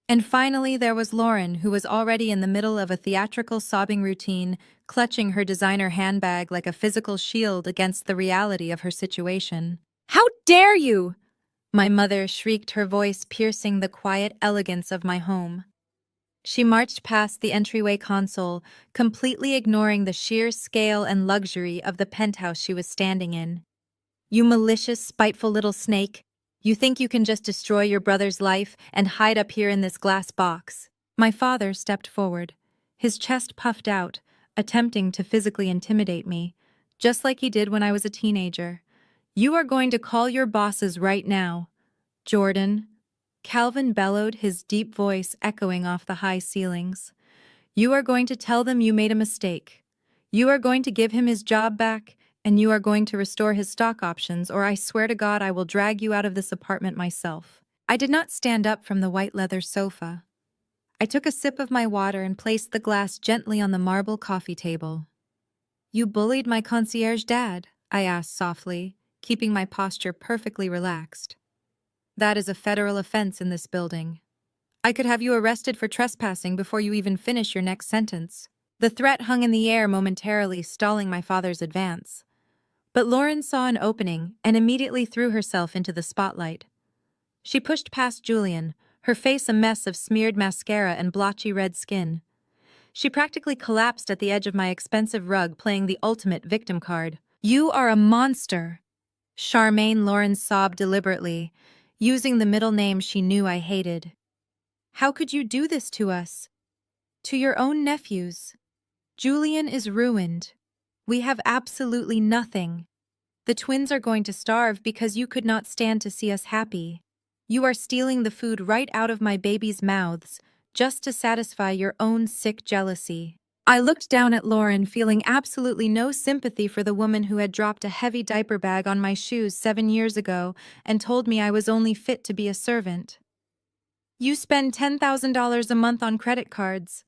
And finally there was Lauren, who was already in the middle of a theatrical sobbing routine, clutching her designer handbag like a physical shield against the reality of her situation. "How dare you!" my mother shrieked, her voice piercing the quiet elegance of my home. She marched past the entryway console, completely ignoring the sheer scale and luxury of the penthouse she was standing in. "You malicious, spiteful little snake. You think you can just destroy your brother's life and hide up here in this glass box." My father stepped forward, his chest puffed out, attempting to physically intimidate me, just like he did when I was a teenager. "You are going to call your bosses right now." "Jordan," Calvin bellowed, his deep voice echoing off the high ceilings. "You are going to tell them you made a mistake. You are going to give him his job back, and you are going to restore his stock options, or I swear to God I will drag you out of this apartment myself." I did not stand up from the white leather sofa. I took a sip of my water and placed the glass gently on the marble coffee table. "You bullied my concierge dad?" I asked softly, keeping my posture perfectly relaxed. "That is a federal offense in this building. I could have you arrested for trespassing before you even finish your next sentence." The threat hung in the air, momentarily stalling my father's advance. But Lauren saw an opening and immediately threw herself into the spotlight. She pushed past Julian, her face a mess of smeared mascara and blotchy red skin. She practically collapsed at the edge of my expensive rug, playing the ultimate victim card. "You are a monster!" Charmaine Lauren sobbed deliberately, using the middle name she knew I hated. "How could you do this to us? To your own nephews? Julian is ruined. We have absolutely nothing. The twins are going to starve because you could not stand to see us happy. You are stealing the food right out of my baby's mouths, just to satisfy your own sick jealousy." I looked down at Lauren, feeling absolutely no sympathy for the woman who had dropped a heavy diaper bag on my shoes 7 years ago and told me I was only fit to be a servant. "You spend $10,000 a month on credit cards."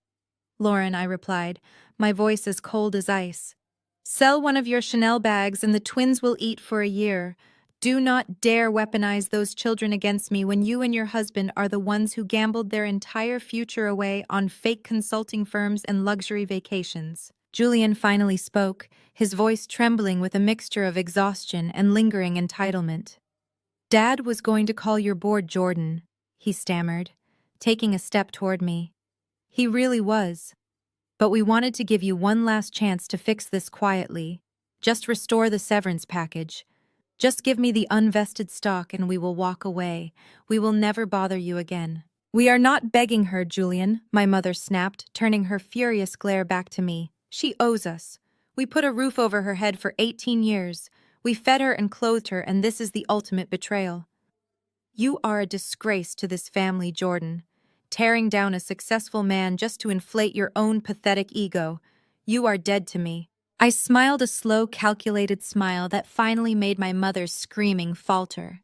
"Lauren," I replied, my voice as cold as ice. "Sell one of your Chanel bags and the twins will eat for a year. Do not dare weaponize those children against me when you and your husband are the ones who gambled their entire future away on fake consulting firms and luxury vacations." Julian finally spoke, his voice trembling with a mixture of exhaustion and lingering entitlement. "Dad was going to call your board, Jordan," he stammered, taking a step toward me. "He really was. But we wanted to give you one last chance to fix this quietly. Just restore the severance package. Just give me the unvested stock and we will walk away. We will never bother you again." "We are not begging her, Julian," my mother snapped, turning her furious glare back to me. She owes us. We put a roof over her head for 18 years. We fed her and clothed her, and this is the ultimate betrayal. You are a disgrace to this family, Jordan. Tearing down a successful man just to inflate your own pathetic ego. You are dead to me. I smiled a slow, calculated smile that finally made my mother's screaming falter.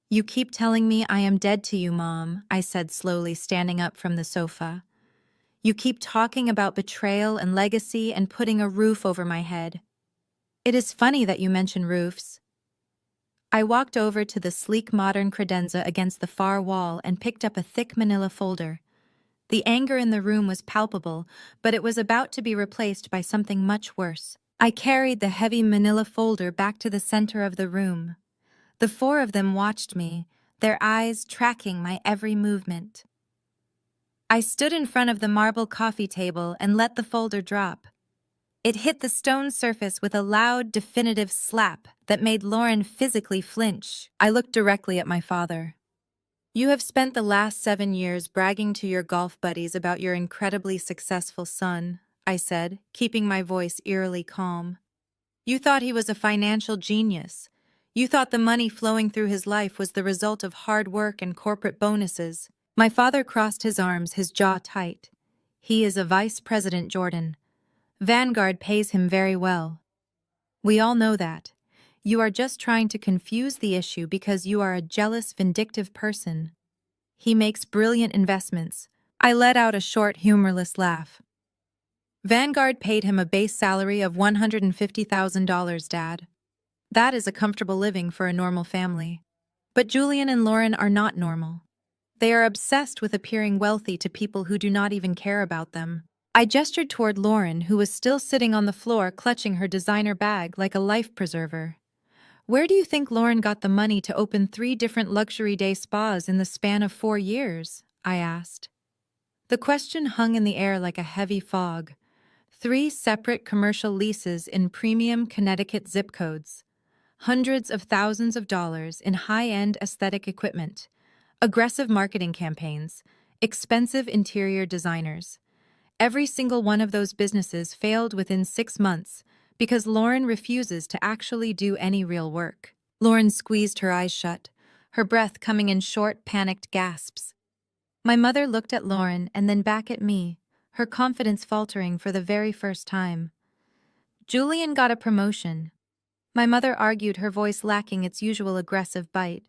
You keep telling me I am dead to you, Mom, I said slowly, standing up from the sofa. You keep talking about betrayal and legacy and putting a roof over my head. It is funny that you mention roofs. I walked over to the sleek modern credenza against the far wall and picked up a thick manila folder. The anger in the room was palpable, but it was about to be replaced by something much worse. I carried the heavy manila folder back to the center of the room. The four of them watched me, their eyes tracking my every movement. I stood in front of the marble coffee table and let the folder drop. It hit the stone surface with a loud, definitive slap that made Lauren physically flinch. I looked directly at my father. You have spent the last 7 years bragging to your golf buddies about your incredibly successful son, I said, keeping my voice eerily calm. You thought he was a financial genius. You thought the money flowing through his life was the result of hard work and corporate bonuses. My father crossed his arms, his jaw tight. He is a vice president, Jordan. Vanguard pays him very well. We all know that. You are just trying to confuse the issue because you are a jealous, vindictive person. He makes brilliant investments. I let out a short, humorless laugh. Vanguard paid him a base salary of $150,000, Dad. That is a comfortable living for a normal family. But Julian and Lauren are not normal. They are obsessed with appearing wealthy to people who do not even care about them. I gestured toward Lauren, who was still sitting on the floor clutching her designer bag like a life preserver. Where do you think Lauren got the money to open 3 different luxury day spas in the span of 4 years? I asked. The question hung in the air like a heavy fog. 3 separate commercial leases in premium Connecticut zip codes. Hundreds of thousands of dollars in high-end aesthetic equipment. Aggressive marketing campaigns. Expensive interior designers. Every single one of those businesses failed within 6 months because Lauren refuses to actually do any real work. Lauren squeezed her eyes shut, her breath coming in short, panicked gasps. My mother looked at Lauren and then back at me, her confidence faltering for the very first time. Julian got a promotion. My mother argued, her voice lacking its usual aggressive bite.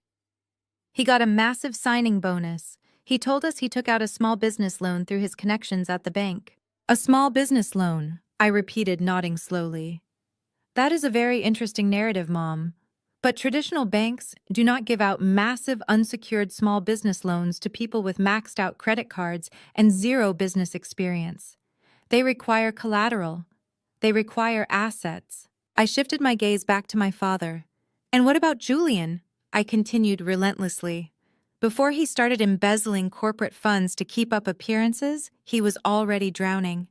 He got a massive signing bonus. He told us he took out a small business loan through his connections at the bank. A small business loan, I repeated, nodding slowly. That is a very interesting narrative, Mom. But traditional banks do not give out massive unsecured small business loans to people with maxed out credit cards and zero business experience. They require collateral. They require assets. I shifted my gaze back to my father. And what about Julian? I continued relentlessly. Before he started embezzling corporate funds to keep up appearances, he was already drowning.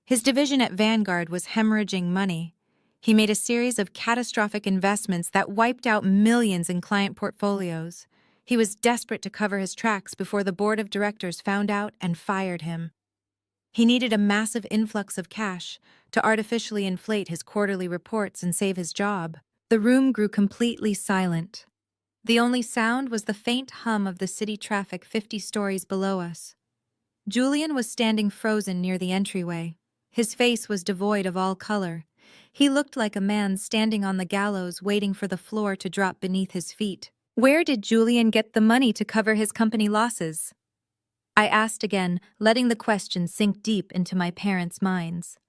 His division at Vanguard was hemorrhaging money. He made a series of catastrophic investments that wiped out millions in client portfolios. He was desperate to cover his tracks before the board of directors found out and fired him. He needed a massive influx of cash to artificially inflate his quarterly reports and save his job. The room grew completely silent. The only sound was the faint hum of the city traffic 50 stories below us. Julian was standing frozen near the entryway. His face was devoid of all color. He looked like a man standing on the gallows waiting for the floor to drop beneath his feet. Where did Julian get the money to cover his company losses? I asked again, letting the question sink deep into my parents' minds.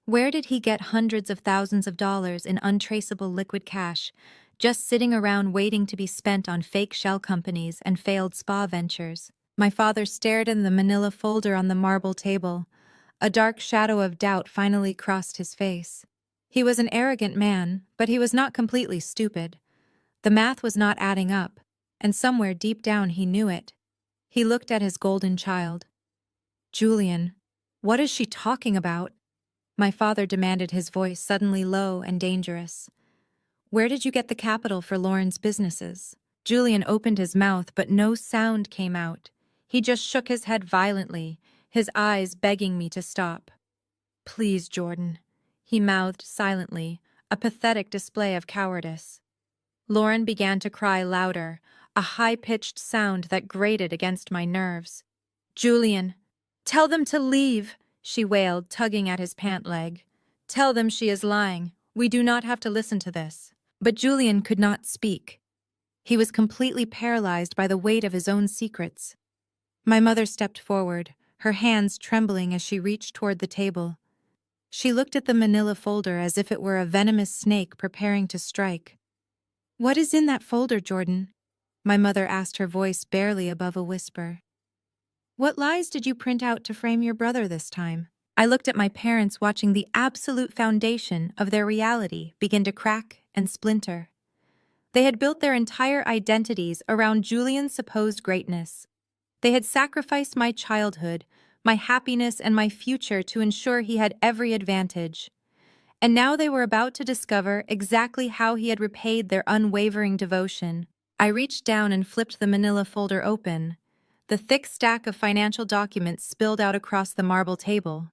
Where did he get hundreds of thousands of dollars in untraceable liquid cash, just sitting around waiting to be spent on fake shell companies and failed spa ventures? My father stared in the manila folder on the marble table. A dark shadow of doubt finally crossed his face. He was an arrogant man, but he was not completely stupid. The math was not adding up, and somewhere deep down he knew it. He looked at his golden child. Julian, what is she talking about? My father demanded, his voice suddenly low and dangerous. Where did you get the capital for Lauren's businesses? Julian opened his mouth, but no sound came out. He just shook his head violently, his eyes begging me to stop. Please, Jordan, he mouthed silently, a pathetic display of cowardice. Lauren began to cry louder, a high-pitched sound that grated against my nerves. Julian, tell them to leave, she wailed, tugging at his pant leg. Tell them she is lying. We do not have to listen to this. But Julian could not speak. He was completely paralyzed by the weight of his own secrets. My mother stepped forward, her hands trembling as she reached toward the table. She looked at the manila folder as if it were a venomous snake preparing to strike. What is in that folder, Jordan? My mother asked, her voice barely above a whisper. What lies did you print out to frame your brother this time? I looked at my parents, watching the absolute foundation of their reality begin to crack and splinter. They had built their entire identities around Julian's supposed greatness. They had sacrificed my childhood, my happiness, and my future to ensure he had every advantage. And now they were about to discover exactly how he had repaid their unwavering devotion. I reached down and flipped the manila folder open. The thick stack of financial documents spilled out across the marble table.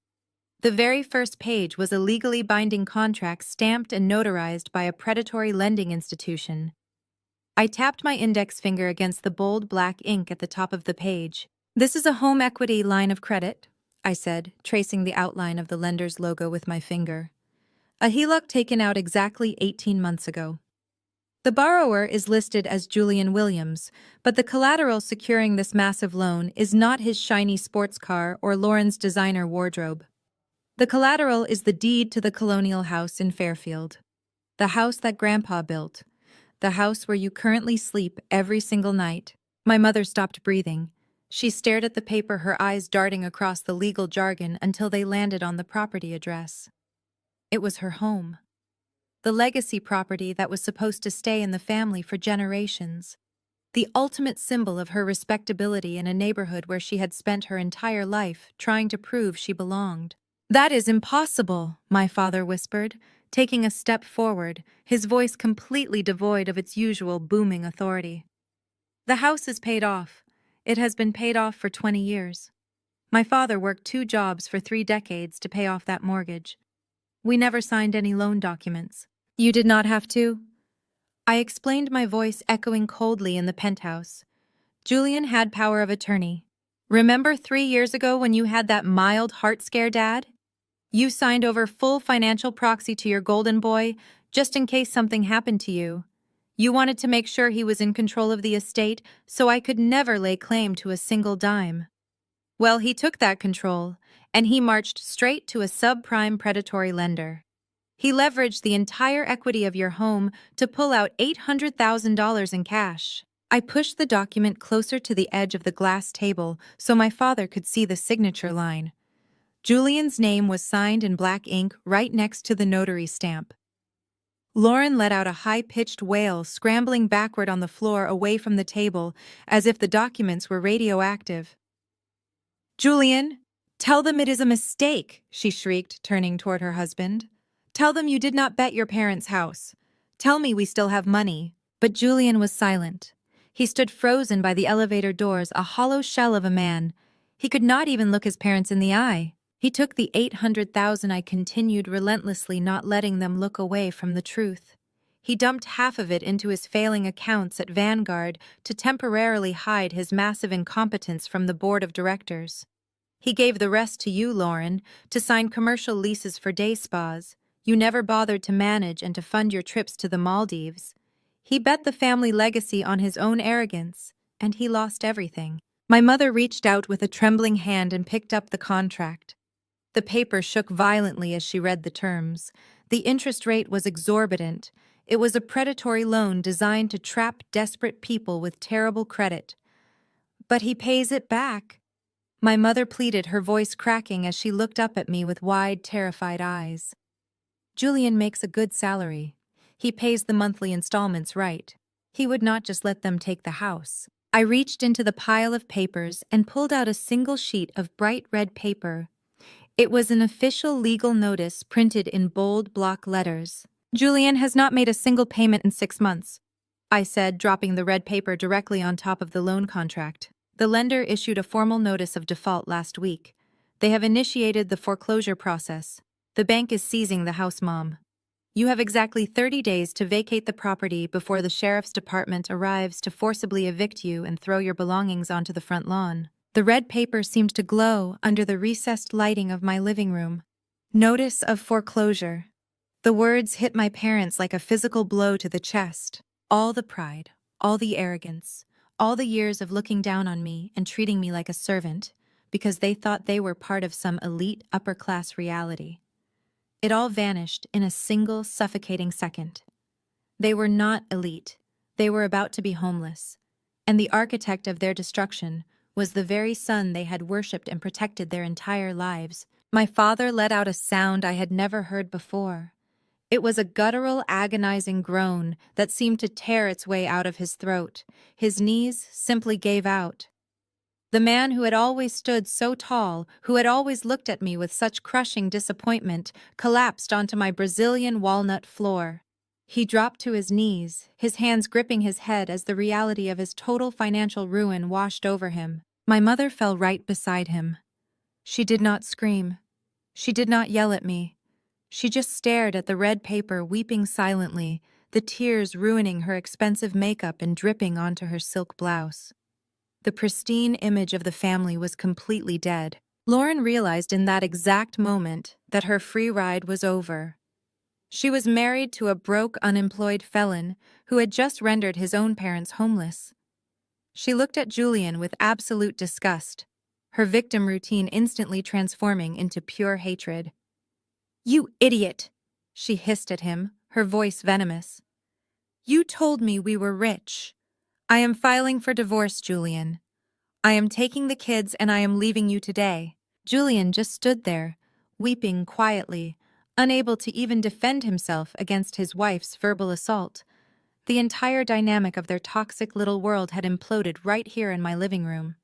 The very first page was a legally binding contract stamped and notarized by a predatory lending institution. I tapped my index finger against the bold black ink at the top of the page. This is a home equity line of credit, I said, tracing the outline of the lender's logo with my finger. A HELOC taken out exactly 18 months ago. The borrower is listed as Julian Williams, but the collateral securing this massive loan is not his shiny sports car or Lauren's designer wardrobe. The collateral is the deed to the colonial house in Fairfield. The house that Grandpa built. The house where you currently sleep every single night. My mother stopped breathing. She stared at the paper, her eyes darting across the legal jargon until they landed on the property address. It was her home. The legacy property that was supposed to stay in the family for generations. The ultimate symbol of her respectability in a neighborhood where she had spent her entire life trying to prove she belonged. That is impossible, my father whispered, taking a step forward, his voice completely devoid of its usual booming authority. The house is paid off. It has been paid off for 20 years. My father worked 2 jobs for 3 decades to pay off that mortgage. We never signed any loan documents. You did not have to? I explained, my voice echoing coldly in the penthouse. Julian had power of attorney. Remember 3 years ago when you had that mild heart scare, Dad? You signed over full financial proxy to your golden boy, just in case something happened to you. You wanted to make sure he was in control of the estate, so I could never lay claim to a single dime. Well, he took that control, and he marched straight to a subprime predatory lender. He leveraged the entire equity of your home to pull out $800,000 in cash. I pushed the document closer to the edge of the glass table so my father could see the signature line. Julian's name was signed in black ink right next to the notary stamp. Lauren let out a high-pitched wail, scrambling backward on the floor away from the table, as if the documents were radioactive. Julian, tell them it is a mistake, she shrieked, turning toward her husband. Tell them you did not bet your parents' house. Tell me we still have money. But Julian was silent. He stood frozen by the elevator doors, a hollow shell of a man. He could not even look his parents in the eye. He took the $800,000, I continued relentlessly, not letting them look away from the truth. He dumped half of it into his failing accounts at Vanguard to temporarily hide his massive incompetence from the board of directors. He gave the rest to you, Lauren, to sign commercial leases for day spas. You never bothered to manage and to fund your trips to the Maldives. He bet the family legacy on his own arrogance, and he lost everything. My mother reached out with a trembling hand and picked up the contract. The paper shook violently as she read the terms. The interest rate was exorbitant. It was a predatory loan designed to trap desperate people with terrible credit. But he pays it back. My mother pleaded, her voice cracking as she looked up at me with wide, terrified eyes. Julian makes a good salary. He pays the monthly installments right. He would not just let them take the house. I reached into the pile of papers and pulled out a single sheet of bright red paper. It was an official legal notice printed in bold block letters. Julian has not made a single payment in 6 months, I said, dropping the red paper directly on top of the loan contract. The lender issued a formal notice of default last week. They have initiated the foreclosure process. The bank is seizing the house, Mom. You have exactly 30 days to vacate the property before the sheriff's department arrives to forcibly evict you and throw your belongings onto the front lawn. The red paper seemed to glow under the recessed lighting of my living room. Notice of foreclosure. The words hit my parents like a physical blow to the chest. All the pride, all the arrogance, all the years of looking down on me and treating me like a servant because they thought they were part of some elite upper-class reality. It all vanished in a single suffocating second. They were not elite. They were about to be homeless. And the architect of their destruction was the very son they had worshipped and protected their entire lives. My father let out a sound I had never heard before. It was a guttural, agonizing groan that seemed to tear its way out of his throat. His knees simply gave out. The man who had always stood so tall, who had always looked at me with such crushing disappointment, collapsed onto my Brazilian walnut floor. He dropped to his knees, his hands gripping his head as the reality of his total financial ruin washed over him. My mother fell right beside him. She did not scream. She did not yell at me. She just stared at the red paper, weeping silently, the tears ruining her expensive makeup and dripping onto her silk blouse. The pristine image of the family was completely dead. Lauren realized in that exact moment that her free ride was over. She was married to a broke, unemployed felon who had just rendered his own parents homeless. She looked at Julian with absolute disgust, her victim routine instantly transforming into pure hatred. "You idiot!" she hissed at him, her voice venomous. "You told me we were rich. I am filing for divorce, Julian. I am taking the kids and I am leaving you today." Julian just stood there, weeping quietly, unable to even defend himself against his wife's verbal assault. The entire dynamic of their toxic little world had imploded right here in my living room,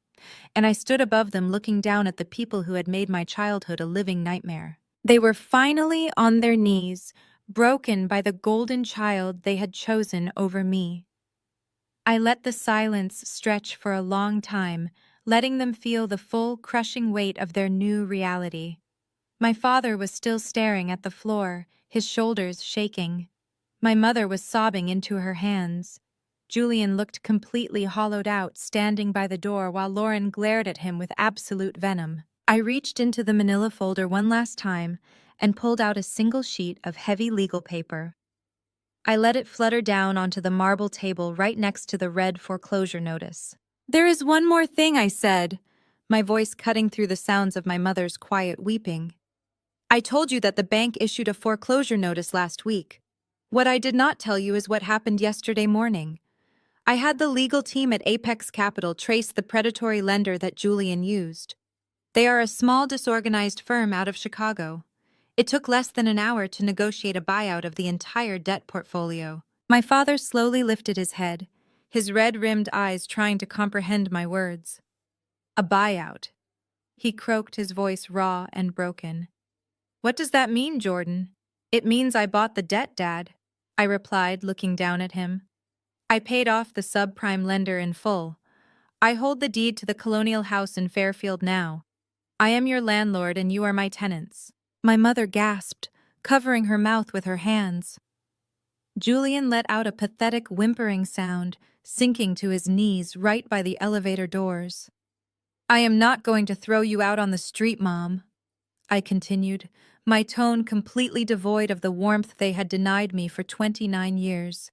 and I stood above them looking down at the people who had made my childhood a living nightmare. They were finally on their knees, broken by the golden child they had chosen over me. I let the silence stretch for a long time, letting them feel the full, crushing weight of their new reality. My father was still staring at the floor, his shoulders shaking. My mother was sobbing into her hands. Julian looked completely hollowed out, standing by the door while Lauren glared at him with absolute venom. I reached into the manila folder one last time and pulled out a single sheet of heavy legal paper. I let it flutter down onto the marble table right next to the red foreclosure notice. "There is one more thing," I said, my voice cutting through the sounds of my mother's quiet weeping. "I told you that the bank issued a foreclosure notice last week. What I did not tell you is what happened yesterday morning. I had the legal team at Apex Capital trace the predatory lender that Julian used. They are a small, disorganized firm out of Chicago. It took less than an hour to negotiate a buyout of the entire debt portfolio." My father slowly lifted his head, his red-rimmed eyes trying to comprehend my words. "A buyout," he croaked, his voice raw and broken. "What does that mean, Jordan?" "It means I bought the debt, Dad," I replied, looking down at him. "I paid off the subprime lender in full. I hold the deed to the colonial house in Fairfield now. I am your landlord and you are my tenants." My mother gasped, covering her mouth with her hands. Julian let out a pathetic whimpering sound, sinking to his knees right by the elevator doors. "I am not going to throw you out on the street, Mom," I continued, my tone completely devoid of the warmth they had denied me for 29 years.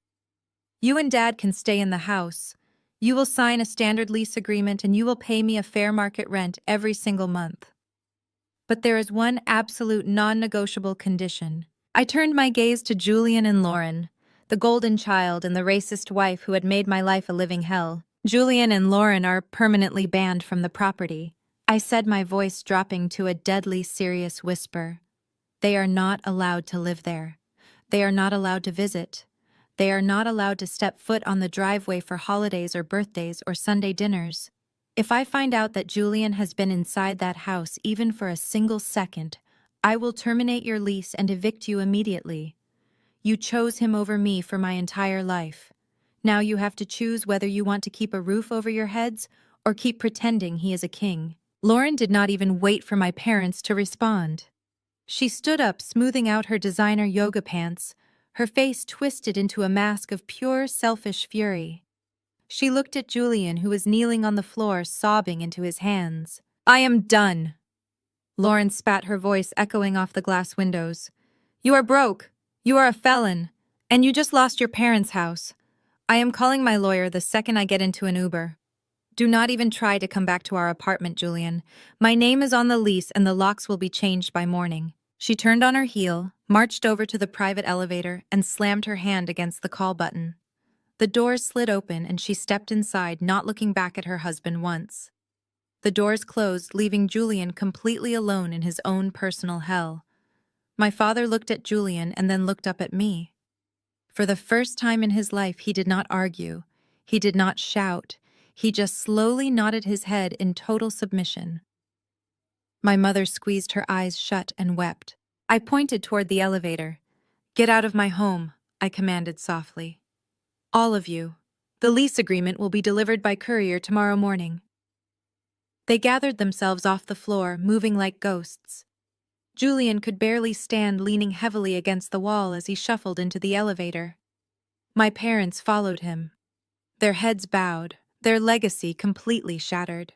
"You and Dad can stay in the house. You will sign a standard lease agreement and you will pay me a fair market rent every single month. But there is one absolute non-negotiable condition." I turned my gaze to Julian and Lauren, the golden child and the racist wife who had made my life a living hell. "Julian and Lauren are permanently banned from the property," I said, my voice dropping to a deadly serious whisper. "They are not allowed to live there. They are not allowed to visit. They are not allowed to step foot on the driveway for holidays or birthdays or Sunday dinners. If I find out that Julian has been inside that house even for a single second, I will terminate your lease and evict you immediately. You chose him over me for my entire life. Now you have to choose whether you want to keep a roof over your heads or keep pretending he is a king." Lauren did not even wait for my parents to respond. She stood up, smoothing out her designer yoga pants, her face twisted into a mask of pure, selfish fury. She looked at Julian, who was kneeling on the floor, sobbing into his hands. "I am done." Lauren spat, her voice echoing off the glass windows. "You are broke. You are a felon. And you just lost your parents' house. I am calling my lawyer the second I get into an Uber. Do not even try to come back to our apartment, Julian. My name is on the lease and the locks will be changed by morning." She turned on her heel, marched over to the private elevator, and slammed her hand against the call button. The doors slid open and she stepped inside, not looking back at her husband once. The doors closed, leaving Julian completely alone in his own personal hell. My father looked at Julian and then looked up at me. For the first time in his life, he did not argue. He did not shout. He just slowly nodded his head in total submission. My mother squeezed her eyes shut and wept. I pointed toward the elevator. "Get out of my home," I commanded softly. "All of you. The lease agreement will be delivered by courier tomorrow morning." They gathered themselves off the floor, moving like ghosts. Julian could barely stand, leaning heavily against the wall as he shuffled into the elevator. My parents followed him, their heads bowed, their legacy completely shattered.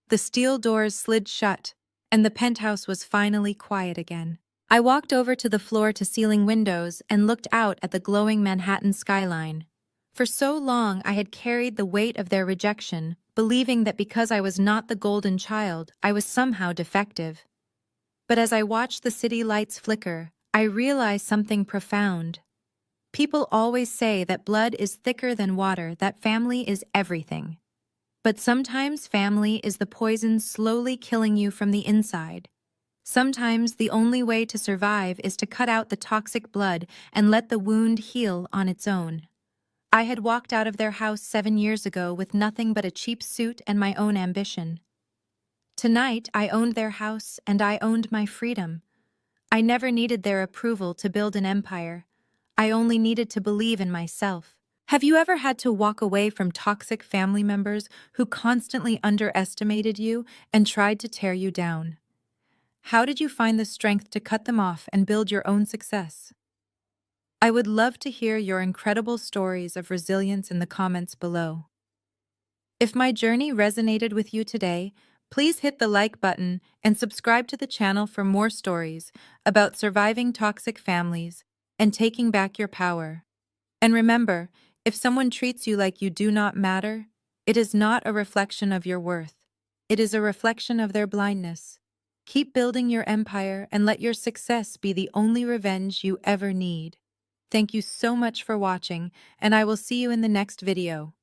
The steel doors slid shut, and the penthouse was finally quiet again. I walked over to the floor-to-ceiling windows and looked out at the glowing Manhattan skyline. For so long I had carried the weight of their rejection, believing that because I was not the golden child, I was somehow defective. But as I watched the city lights flicker, I realized something profound. People always say that blood is thicker than water, that family is everything. But sometimes family is the poison slowly killing you from the inside. Sometimes the only way to survive is to cut out the toxic blood and let the wound heal on its own. I had walked out of their house 7 years ago with nothing but a cheap suit and my own ambition. Tonight, I owned their house and I owned my freedom. I never needed their approval to build an empire. I only needed to believe in myself. Have you ever had to walk away from toxic family members who constantly underestimated you and tried to tear you down? How did you find the strength to cut them off and build your own success? I would love to hear your incredible stories of resilience in the comments below. If my journey resonated with you today, please hit the like button and subscribe to the channel for more stories about surviving toxic families and taking back your power. And remember, if someone treats you like you do not matter, it is not a reflection of your worth. It is a reflection of their blindness. Keep building your empire and let your success be the only revenge you ever need. Thank you so much for watching, and I will see you in the next video.